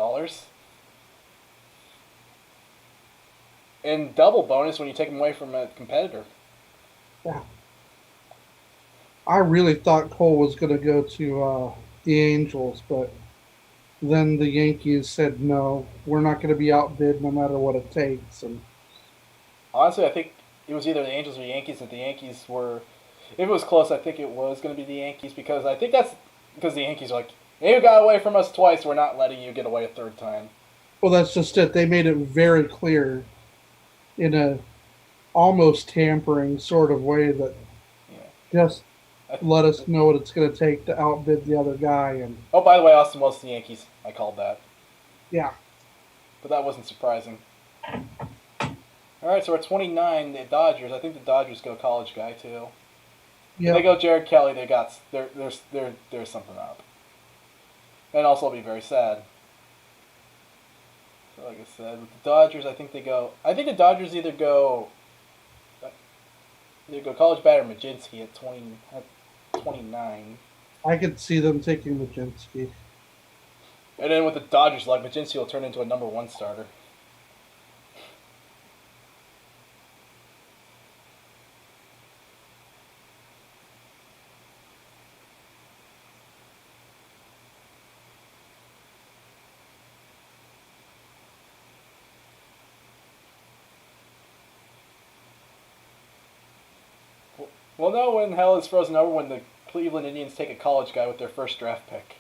And double bonus when you take him away from a competitor. Yeah. I really thought Cole was going to go to the Angels, but then the Yankees said, no, we're not going to be outbid no matter what it takes. And honestly, I think it was either the Angels or the Yankees. If the Yankees were... If it was close, I think it was going to be the Yankees because I think that's because the Yankees are like, hey, you got away from us twice, we're not letting you get away a third time. Well, that's just it. They made it very clear in a almost tampering sort of way that just let us know what it's going to take to outbid the other guy. And oh, by the way, Austin Wells to the Yankees. I called that. Yeah. But that wasn't surprising. All right, so we're at 29. The Dodgers. I think the Dodgers go college guy too. Yeah. If they go Jared Kelly. There's something up. And also, it'll be very sad. So like I said, with the Dodgers, I think the Dodgers either go college batter Majinski at 29. I could see them taking Majinski. And then with the Dodgers, like Majinski will turn into a number 1 starter. Well, no, when hell is frozen over when the Cleveland Indians take a college guy with their first draft pick.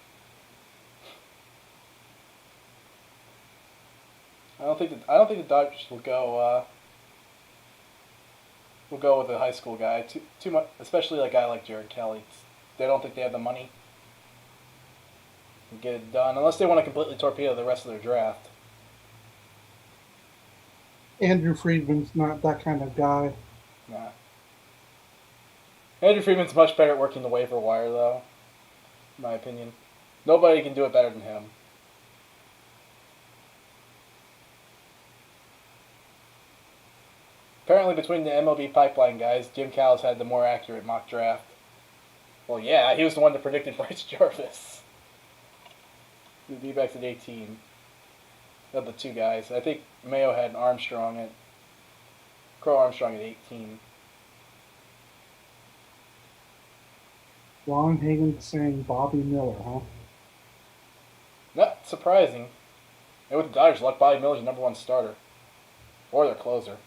I don't think the Dodgers will go with a high school guy too much, especially a guy like Jared Kelly. They don't think they have the money to get it done unless they want to completely torpedo the rest of their draft. Andrew Friedman's not that kind of guy. Nah. Andrew Friedman's much better at working the waiver wire, though, in my opinion. Nobody can do it better than him. Apparently, between the MLB pipeline guys, Jim Cowles had the more accurate mock draft. Well, yeah, he was the one that predicted Bryce Jarvis. The D-backs at 18. Of the two guys. I think Mayo had Crow Armstrong at 18. Ron Hagan saying Bobby Miller, huh? Not surprising. And with the Dodgers, luck Bobby Miller's the number one starter. Or their closer.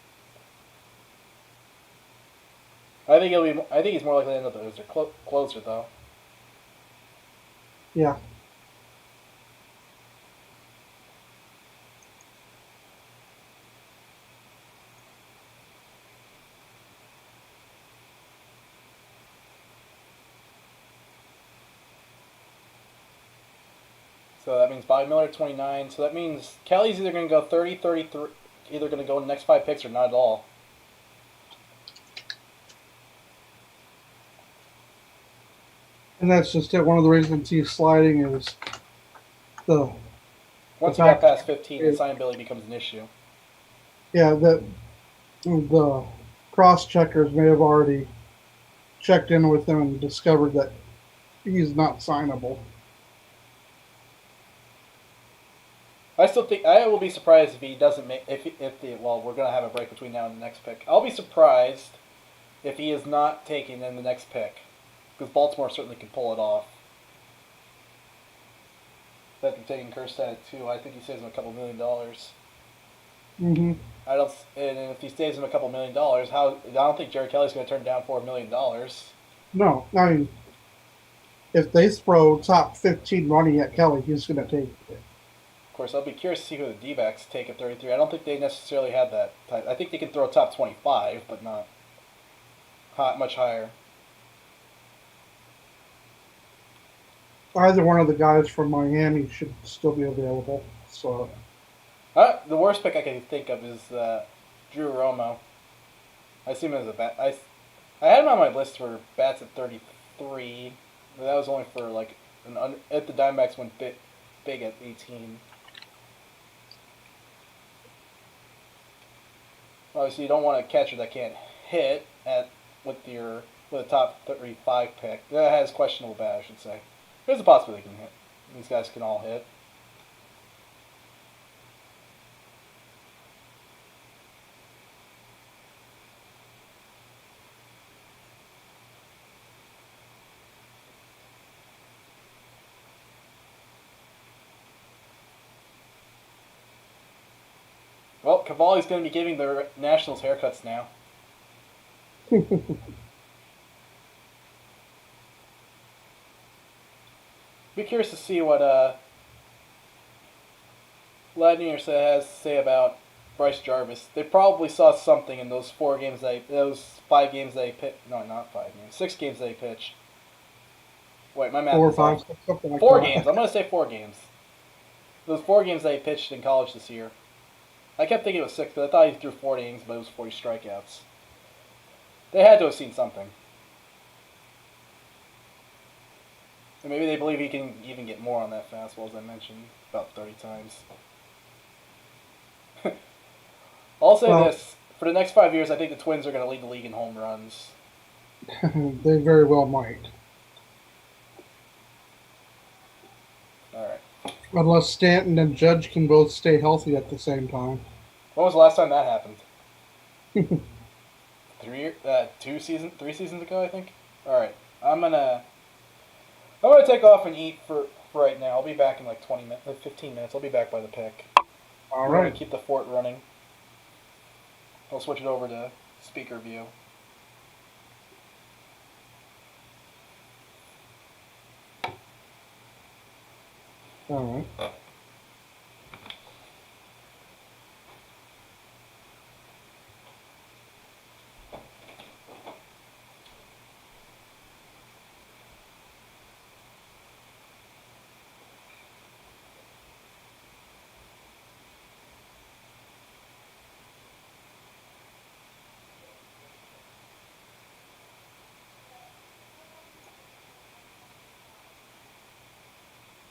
I think he's more likely to end up as their closer, though. Yeah. So that means Bobby Miller 29. So that means Kelly's either going to go 30, 33, either going to go in the next 5 picks or not at all. And that's just it. One of the reasons he's sliding is the Once you got past 15, the signability becomes an issue. Yeah, that the cross checkers may have already checked in with him and discovered that he's not signable. I still think I will be surprised if he doesn't make we're gonna have a break between now and the next pick. I'll be surprised if he is not taken in the next pick, because Baltimore certainly can pull it off. That they're taking Kirsten at 2, I think he saves him a couple $1 million. Mm-hmm. And if he saves him a couple $1 million, I don't think Jerry Kelly's going to turn down $4 million. No, I mean, if they throw top 15 money at Kelly, he's going to take it. Of course, I'll be curious to see who the D-backs take at 33. I don't think they necessarily have that type. I think they can throw top 25, but not much higher. Either one of the guys from Miami should still be available. So, the worst pick I can think of is Drew Romo. I see him as a bat. I had him on my list for bats at 33. But that was only for like if the Diamondbacks went big at 18. Obviously, you don't want a catcher that can't hit with a top 35 pick. That has questionable bat, I should say. There's a possibility they can hit. These guys can all hit. Well, Cavalli's going to be giving the Nationals haircuts now. Be curious to see what Ladnier has to say about Bryce Jarvis. They probably saw something in those 6 games they pitched. No, not 5 games. 6 games they pitched. Wait, my math 4 or is 5, wrong. something like 4 that. games. I'm going to say 4 games. Those 4 games they pitched in college this year. I kept thinking it was 6 because I thought he threw 40 innings, but it was 40 strikeouts. They had to have seen something. And maybe they believe he can even get more on that fastball, as I mentioned, about 30 times. I'll say this. For the next 5 years, I think the Twins are going to lead the league in home runs. They very well might. All right. Unless Stanton and Judge can both stay healthy at the same time. When was the last time that happened? 3 seasons ago, I think. All right. I'm gonna take off and eat for right now. I'll be back in like 15 minutes. I'll be back by the pick. All right. Keep the fort running. I'll switch it over to speaker view. All right.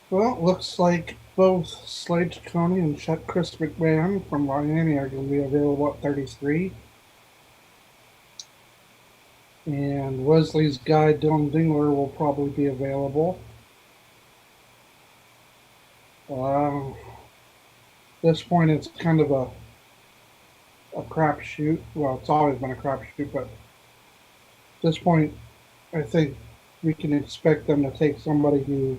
Well, it looks like both Slade Ciccone and Chris McMahon from Miami are going to be available at 33. And Wesley's guy, Dylan Dingler, will probably be available. At this point, it's kind of a crapshoot. Well, it's always been a crapshoot, but at this point, I think we can expect them to take somebody who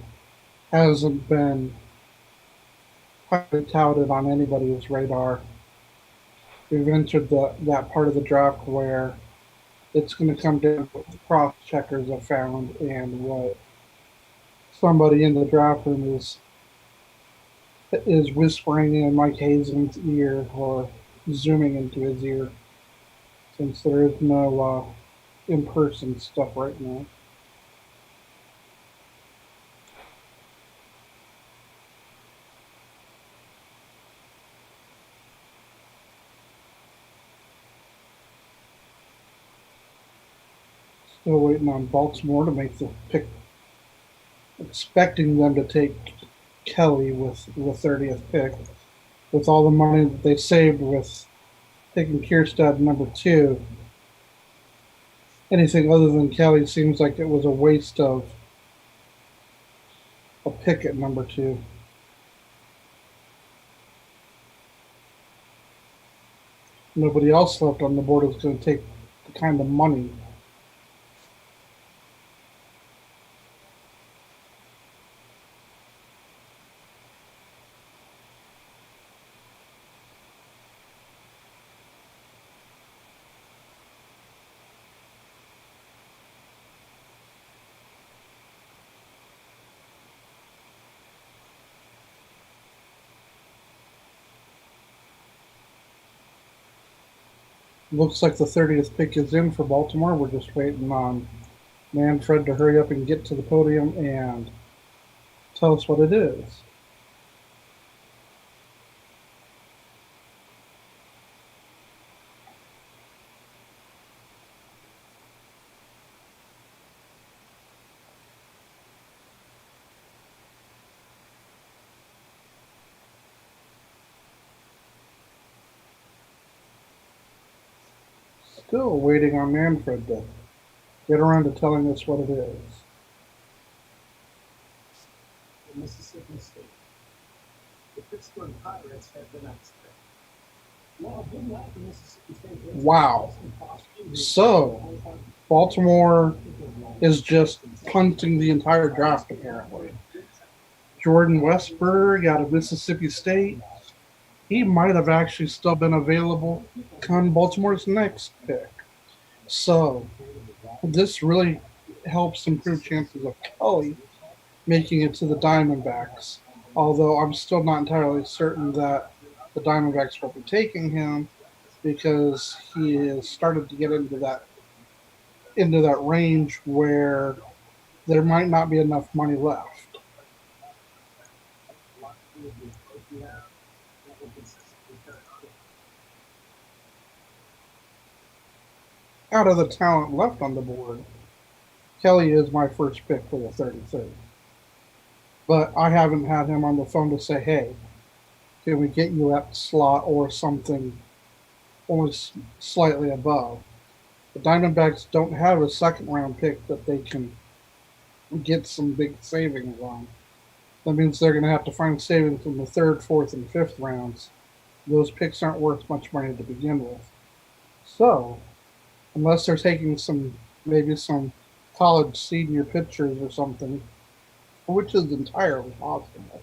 hasn't been highly touted on anybody's radar. We've entered that part of the draft where it's going to come down to what the cross checkers have found and what somebody in the draft room is whispering in Mike Hazen's ear or zooming into his ear, since there is no in-person stuff right now. Still waiting on Baltimore to make the pick, expecting them to take Kelly with the 30th pick. With all the money that they saved with taking Kierstad number 2, anything other than Kelly seems like it was a waste of a pick at number 2. Nobody else left on the board is going to take the kind of money. Looks like the 30th pick is in for Baltimore. We're just waiting on Manfred to hurry up and get to the podium and tell us what it is. Still waiting on Manfred to get around to telling us what it is. Mississippi State. The Pittsburgh Pirates have the next pick. Well, good luck in Mississippi State. Wow. So, Baltimore is just punting the entire draft, apparently. Jordan Westberg out of Mississippi State. He might have actually still been available come Baltimore's next pick. So, this really helps improve chances of Kelly making it to the Diamondbacks. Although I'm still not entirely certain that the Diamondbacks will be taking him, because he has started to get into that range where there might not be enough money left. Out of the talent left on the board, Kelly is my first pick for the 33rd. But I haven't had him on the phone to say, hey, can we get you at slot or something only slightly above? The Diamondbacks don't have a second round pick that they can get some big savings on. That means they're going to have to find savings in the 3rd, 4th, and 5th rounds. Those picks aren't worth much money to begin with. So, unless they're taking maybe some college senior pitchers or something, which is entirely possible,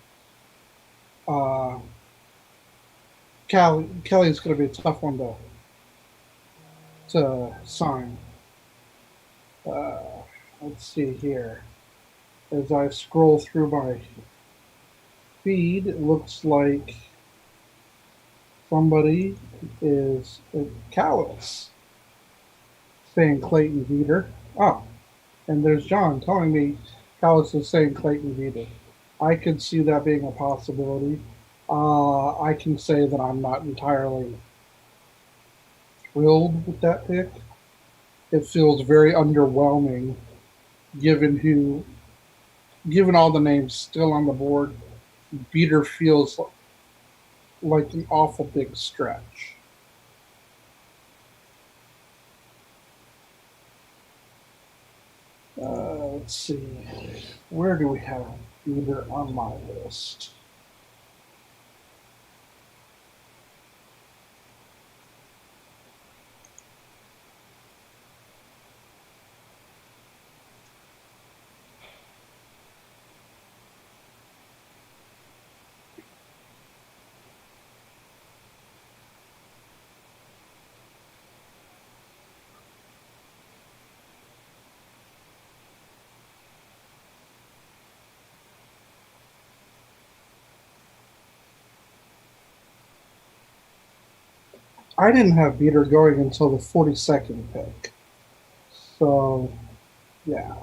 Kelly's going to be a tough one to sign. Let's see here. As I scroll through my feed, it looks like somebody is Callis saying Clayton Veter. Oh, and there's John telling me Callis is saying Clayton Veter. I could see that being a possibility. I can say that I'm not entirely thrilled with that pick. It feels very underwhelming, given all the names still on the board. Veter feels like an awful big stretch. Let's see. Where do we have Beater on my list? I didn't have Beater going until the 42nd pick. So, yeah.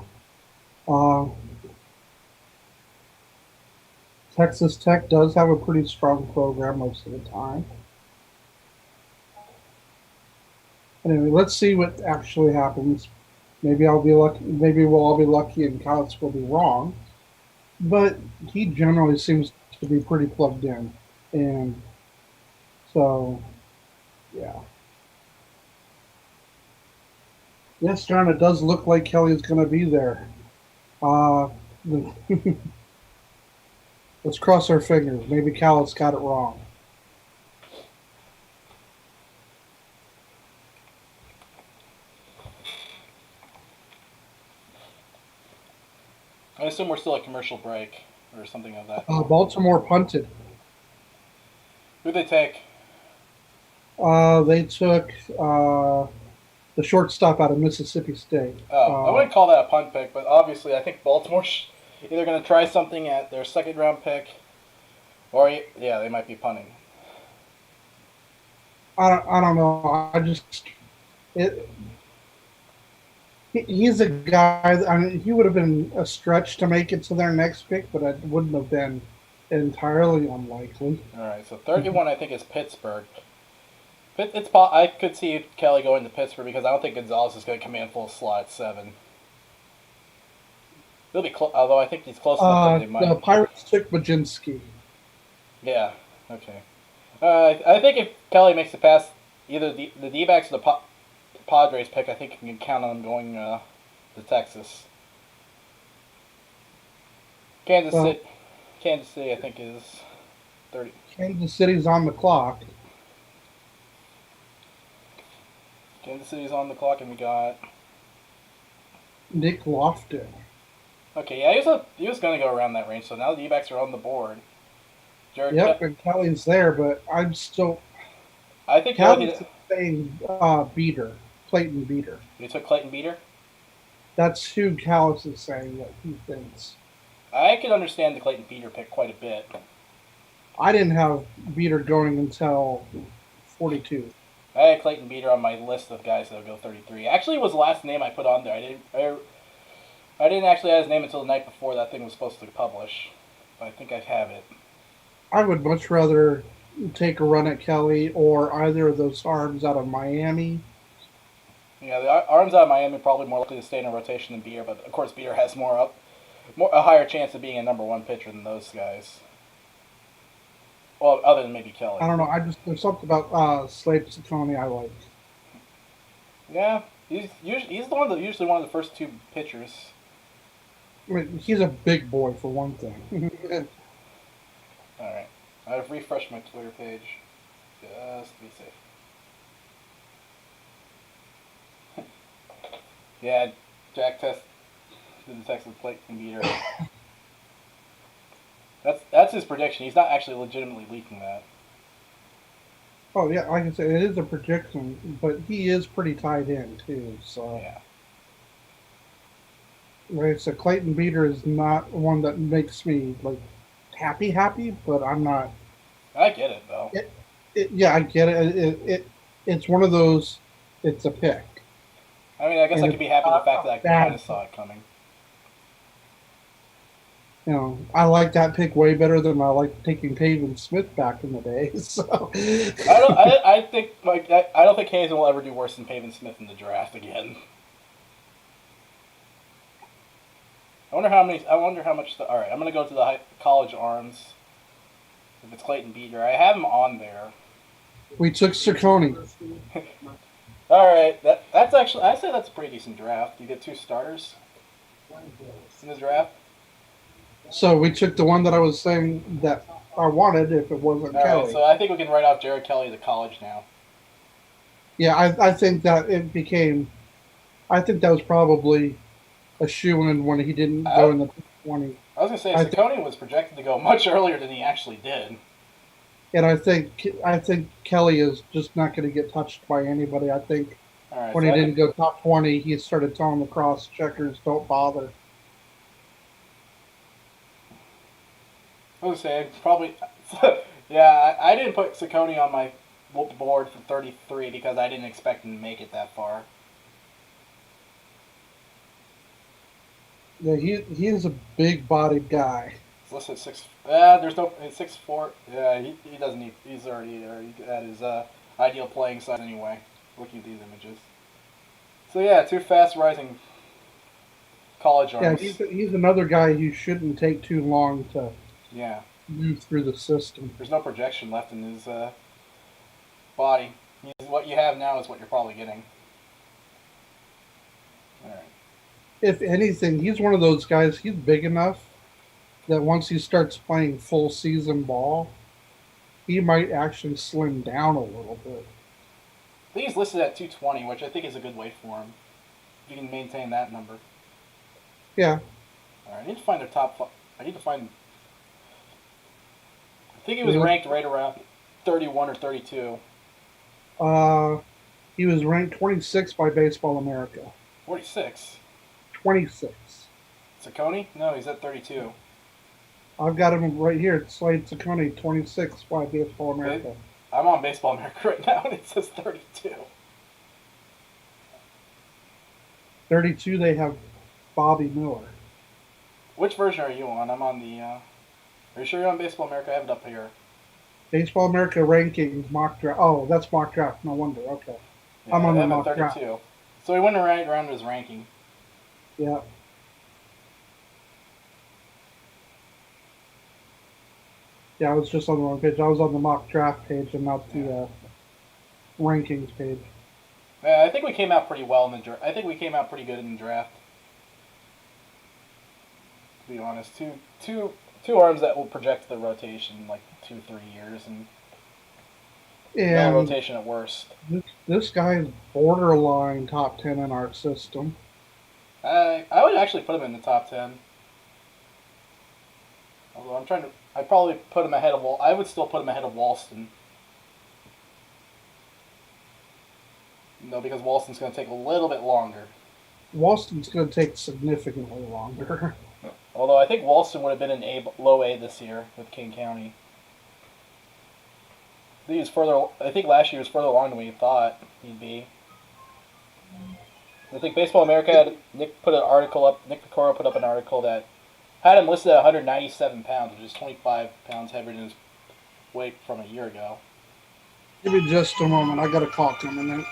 Texas Tech does have a pretty strong program most of the time. Anyway, let's see what actually happens. Maybe I'll be lucky. Maybe we'll all be lucky and Calix will be wrong. But he generally seems to be pretty plugged in. And so, yeah. Yes, John, it does look like Kelly's going to be there. Let's cross our fingers. Maybe Calix got it wrong. I assume we're still at commercial break or something of that. Baltimore punted. Who'd they take? They took the shortstop out of Mississippi State. I wouldn't call that a punt pick, but obviously I think Baltimore's either going to try something at their second round pick, or yeah, they might be punting. I don't know. He's a guy. I mean, he would have been a stretch to make it to their next pick, but it wouldn't have been entirely unlikely. All right, so 31 I think is Pittsburgh. I could see Kelly going to Pittsburgh because I don't think Gonzalez is going to command full slot at 7. He'll be close, although I think he's close enough that they might. The Pirates took Majinski. Yeah. Okay. I think if Kelly makes it past either the D-backs or the Padres pick, I think you can count on him going to Texas. Kansas City, I think is 30. Kansas City's on the clock. Kansas City's on the clock, and we got Nick Lofton. Okay, yeah, he was going to go around that range, so now the D-backs are on the board. And Kelly's there, but I'm still. I think Kelly's saying Beater, Clayton Beater. You took Clayton Beater? That's who Callis is saying that he thinks. I can understand the Clayton Beater pick quite a bit. I didn't have Beater going until 42. I had Clayton Beater on my list of guys that would go 33. Actually, it was the last name I put on there. I didn't actually have his name until the night before that thing was supposed to publish. But I think I have it. I would much rather take a run at Kelly or either of those arms out of Miami. Yeah, the arms out of Miami are probably more likely to stay in a rotation than Beater, but of course Beater has a higher chance of being a number 1 pitcher than those guys. Well, other than maybe Kelly. I don't know. There's something about Slade Ciccone I like. Yeah, he's usually one of the first 2 pitchers. I mean, he's a big boy for one thing. All right, I've refreshed my Twitter page just to be safe. Yeah, Jack Test did the Texas Clayton Beater. That's his prediction. He's not actually legitimately leaking that. Oh yeah, like I said, it is a prediction, but he is pretty tied in too. So yeah. Right, so Clayton Beater is not one that makes me like happy, but I'm not. I get it though. Yeah, I get it. It's one of those. It's a pick. I mean, I guess I could be happy with the fact that I kind of saw it coming. You know, I like that pick way better than I liked taking Pavin Smith back in the day. So I don't think Hazen will ever do worse than Pavin Smith in the draft again. I wonder how much. All right, I'm gonna go to the college arms. If it's Clayton Beater, I have him on there. We took Ciccone. All right, that's actually, I say that's a pretty decent draft. You get 2 starters. in the draft. So we took the one that I was saying that I wanted if it wasn't All Kelly. right, so I think we can write off Jared Kelly to college now. Yeah, I think that it became. I think that was probably a shoe-in when he didn't go in the 20. I was gonna say I Saccone was projected to go much earlier than he actually did. And I think Kelly is just not going to get touched by anybody. I think All right, when so he didn't go top 20, he started telling the cross checkers, "Don't bother." I was gonna say probably. Yeah, I didn't put Saccone on my board for 33 because I didn't expect him to make it that far. Yeah, he is a big-bodied guy. It's listed 6. There's no 6'4". Yeah, he doesn't need. He's already at his ideal playing size anyway. Looking at these images. So yeah, two fast rising college Yeah, arms. he's another guy who shouldn't take too long to Yeah. move through the system. There's no projection left in his body. What you have now is what you're probably getting. All right. If anything, he's one of those guys. He's big enough that once he starts playing full season ball, he might actually slim down a little bit. I think he's listed at 220, which I think is a good weight for him. If you can maintain that number. Yeah. All right, I need to find their top. I need to find. I think he was ranked right around 31 or 32. He was ranked 26 by Baseball America. 46. 26. Saccone? No, he's at 32. I've got him right here. Slade Saccone, 26 by Baseball America. I'm on Baseball America right now, and it says 32. 32, they have Bobby Miller. Which version are you on? I'm on the. Are you sure you're on Baseball America? I have it up here. Baseball America rankings, mock draft. Oh, that's mock draft. No wonder. Okay. Yeah, I'm on the I have mock 32. draft. So he went right around his ranking. Yeah. Yeah, I was just on the wrong page. I was on the mock draft page and not the rankings page. Yeah, I think we came out pretty well in the draft. I think we came out pretty good in the draft. To be honest, two arms that will project the rotation in like 2-3 years, and no rotation at worst. This guy is borderline top 10 in our system. I would actually put him in the top 10. Although I'm trying to, I'd probably put him ahead of I would still put him ahead of Walston. No, because Walston's going to take a little bit longer. Walston's going to take significantly longer. Although I think Walston would have been an low A this year with King County. I think last year he was further along than we thought he'd be. I think Baseball America had Nick Pecora put up an article that had him listed at 197 pounds, which is 25 pounds heavier than his weight from a year ago. Give me just a moment. I got a call coming in. All right.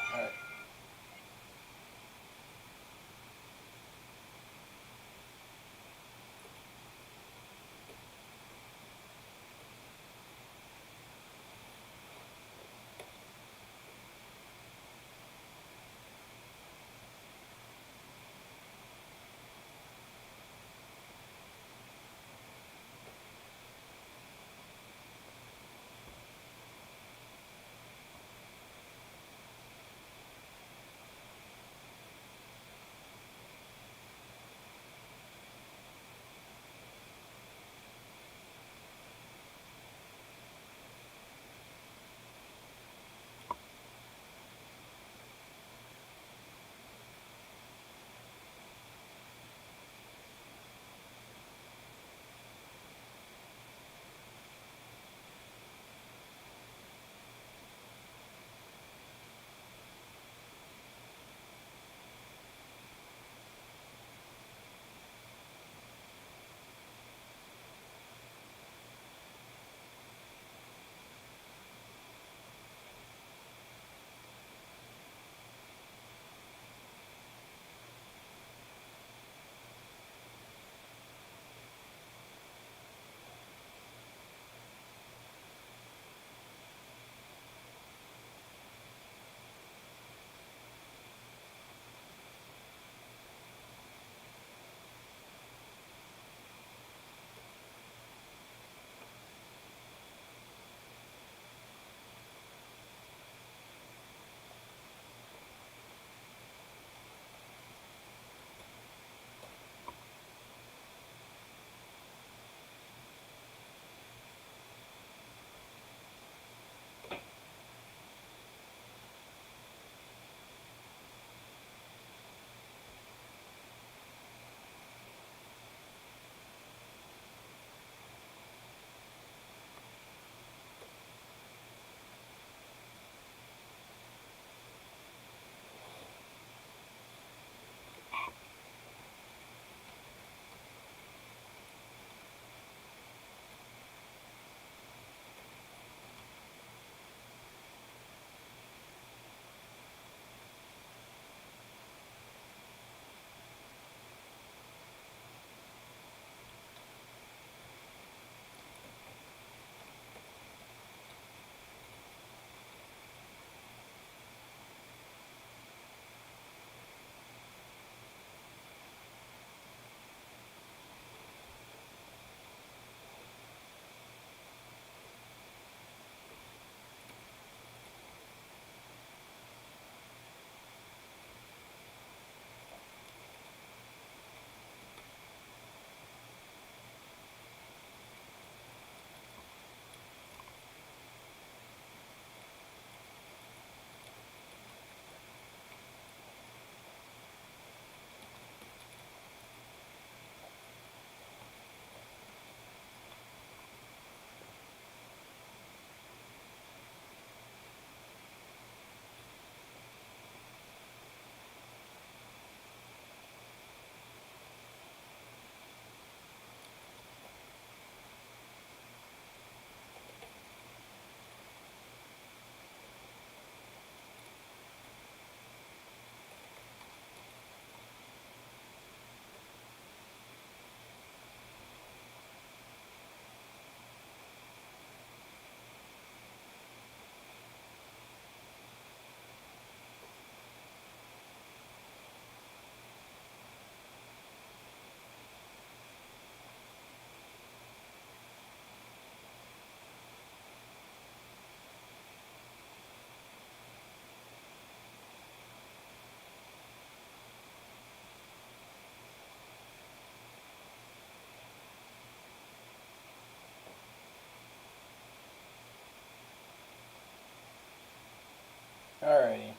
Alrighty.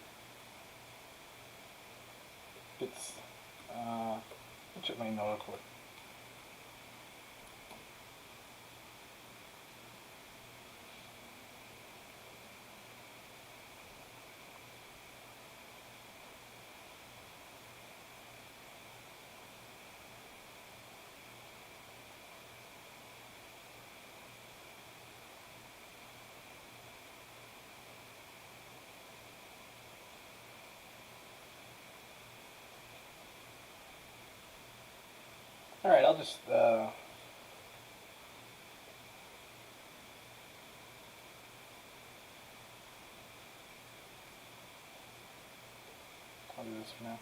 It's I'll check my note quick. Alright, I'll just I'll do this for now.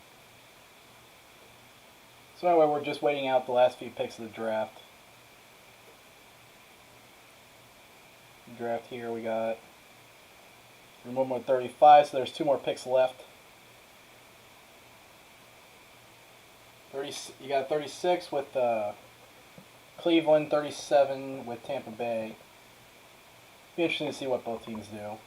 So anyway, we're just waiting out the last few picks of the draft. Draft here, we got room 135, so there's 2 more picks left. 30, you got 36 with Cleveland, 37 with Tampa Bay. Be interesting to see what both teams do.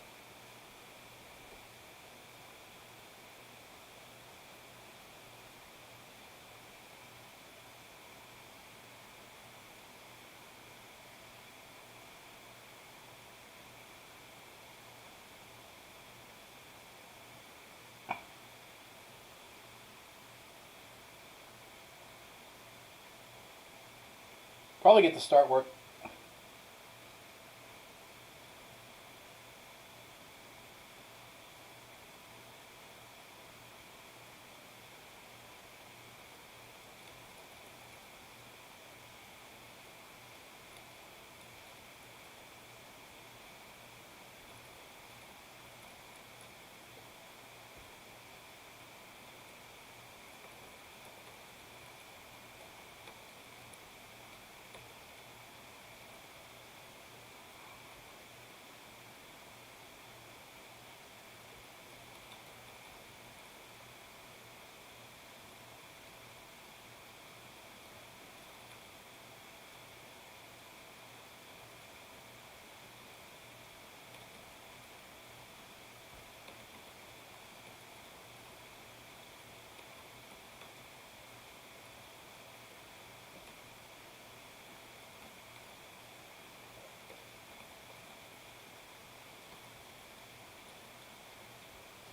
Probably get to start work.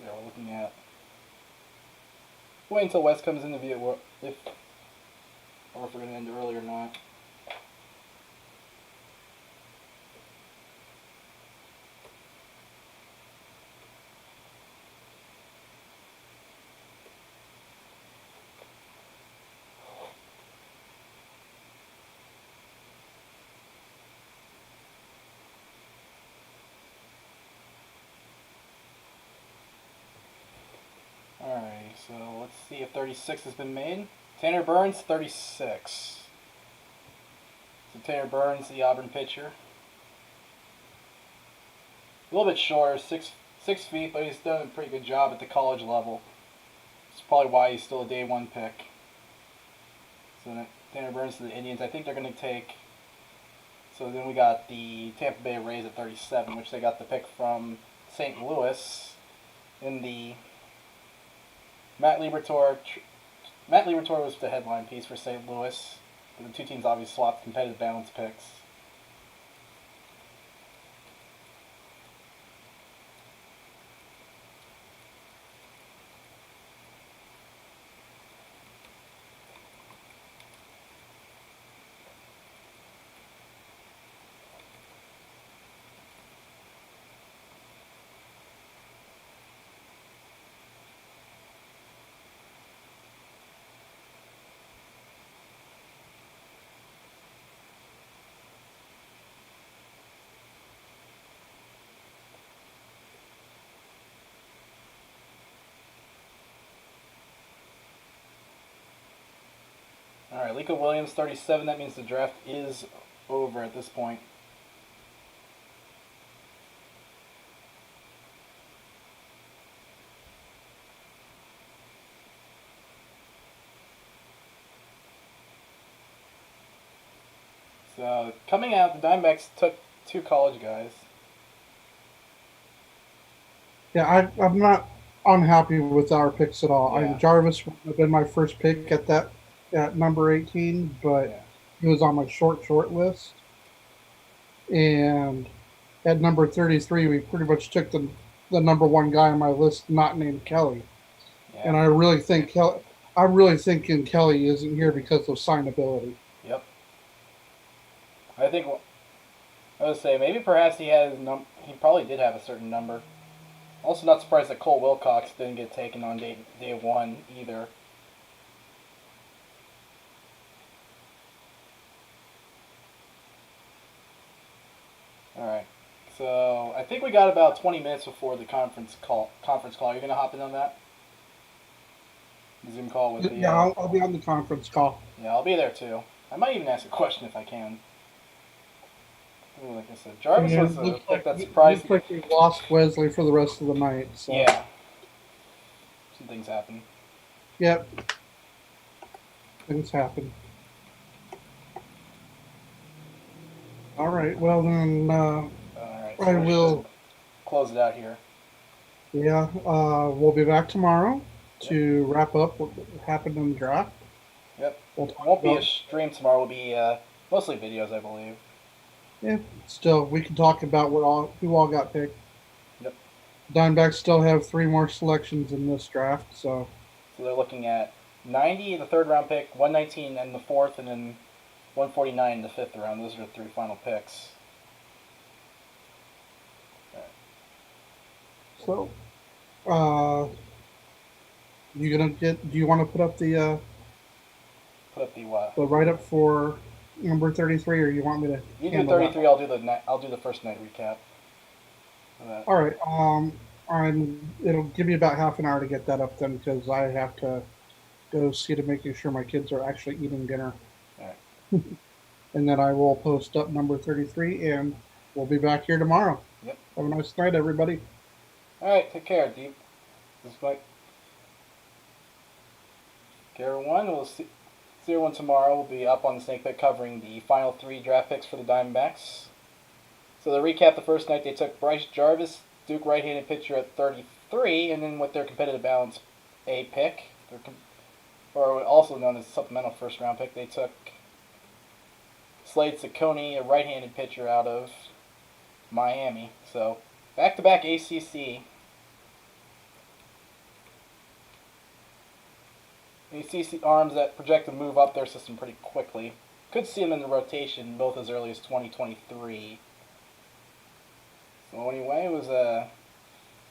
Yeah, we're looking at. Wait until Wes comes in to view or if we're going to end early or not. Alright, so let's see if 36 has been made. Tanner Burns, 36. So Tanner Burns, the Auburn pitcher. A little bit shorter, six feet, but he's done a pretty good job at the college level. That's probably why he's still a day 1 pick. So Tanner Burns to the Indians. I think they're going to take. So then we got the Tampa Bay Rays at 37, which they got the pick from St. Louis in the Matt Liberatore was the headline piece for St. Louis. But the 2 teams obviously swapped competitive balance picks. Alright, Liko Williams, 37. That means the draft is over at this point. So, coming out, the Diamondbacks took 2 college guys. I'm not unhappy with our picks at all. Yeah. Jarvis would have been my first pick at number 18, but Yeah. he was on my short list. And at number 33, we pretty much took the number one guy on my list, not named Kelly. Yeah. And I'm really thinking Kelly isn't here because of signability. Yep. I think I would say maybe perhaps he probably did have a certain number. Also, not surprised that Cole Wilcox didn't get taken on day one either. All right. So I think we got about 20 minutes before the conference call. You're gonna hop in on that? The Zoom call with the. Yeah, I'll be on the conference call. Yeah, I'll be there too. I might even ask a question if I can. Like I said, Jarvis was a pick that surprised me. Looks like we lost Wesley for the rest of the night. So. Yeah. Some things happen. Yep. Things happen. All right. Well then, All right. So I will close it out here. Yeah. We'll be back tomorrow to wrap up what happened in the draft. Yep. Won't be a stream tomorrow. It'll be mostly videos, I believe. Yeah. Still, we can talk about who all got picked. Yep. Diamondbacks still have 3 more selections in this draft, so they're looking at 90 in the third round pick, 119 in the fourth, and then 149 in the fifth round. Those are the 3 final picks. So, do you want to put up the what? The write up for number 33, or you want me to? You do 33. That? I'll do the first night recap. All right. It'll give me about half an hour to get that up then, because I have to go see to making sure my kids are actually eating dinner. All right. And then I will post up number 33, and we'll be back here tomorrow. Yep. Have a nice night, everybody. All right. Take care, Deep. This is Mike. Okay, everyone. We'll see everyone tomorrow. We'll be up on the Snake Pit covering the final 3 draft picks for the Diamondbacks. So to recap, the first night they took Bryce Jarvis, Duke right-handed pitcher at 33, and then with their competitive balance A pick, or also known as supplemental first-round pick, they took Slade Ciccone, a right-handed pitcher out of Miami. So back-to-back ACC arms that project to move up their system pretty quickly. Could see them in the rotation both as early as 2023. So anyway, it was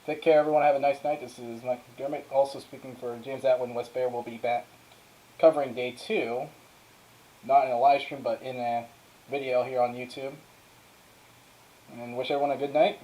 take care, everyone. Have a nice night. This is Michael McDermott. Also speaking for James Attwood and Wes Baier. Will be back covering day 2, not in a live stream, but in a video here on YouTube. And wish everyone a good night.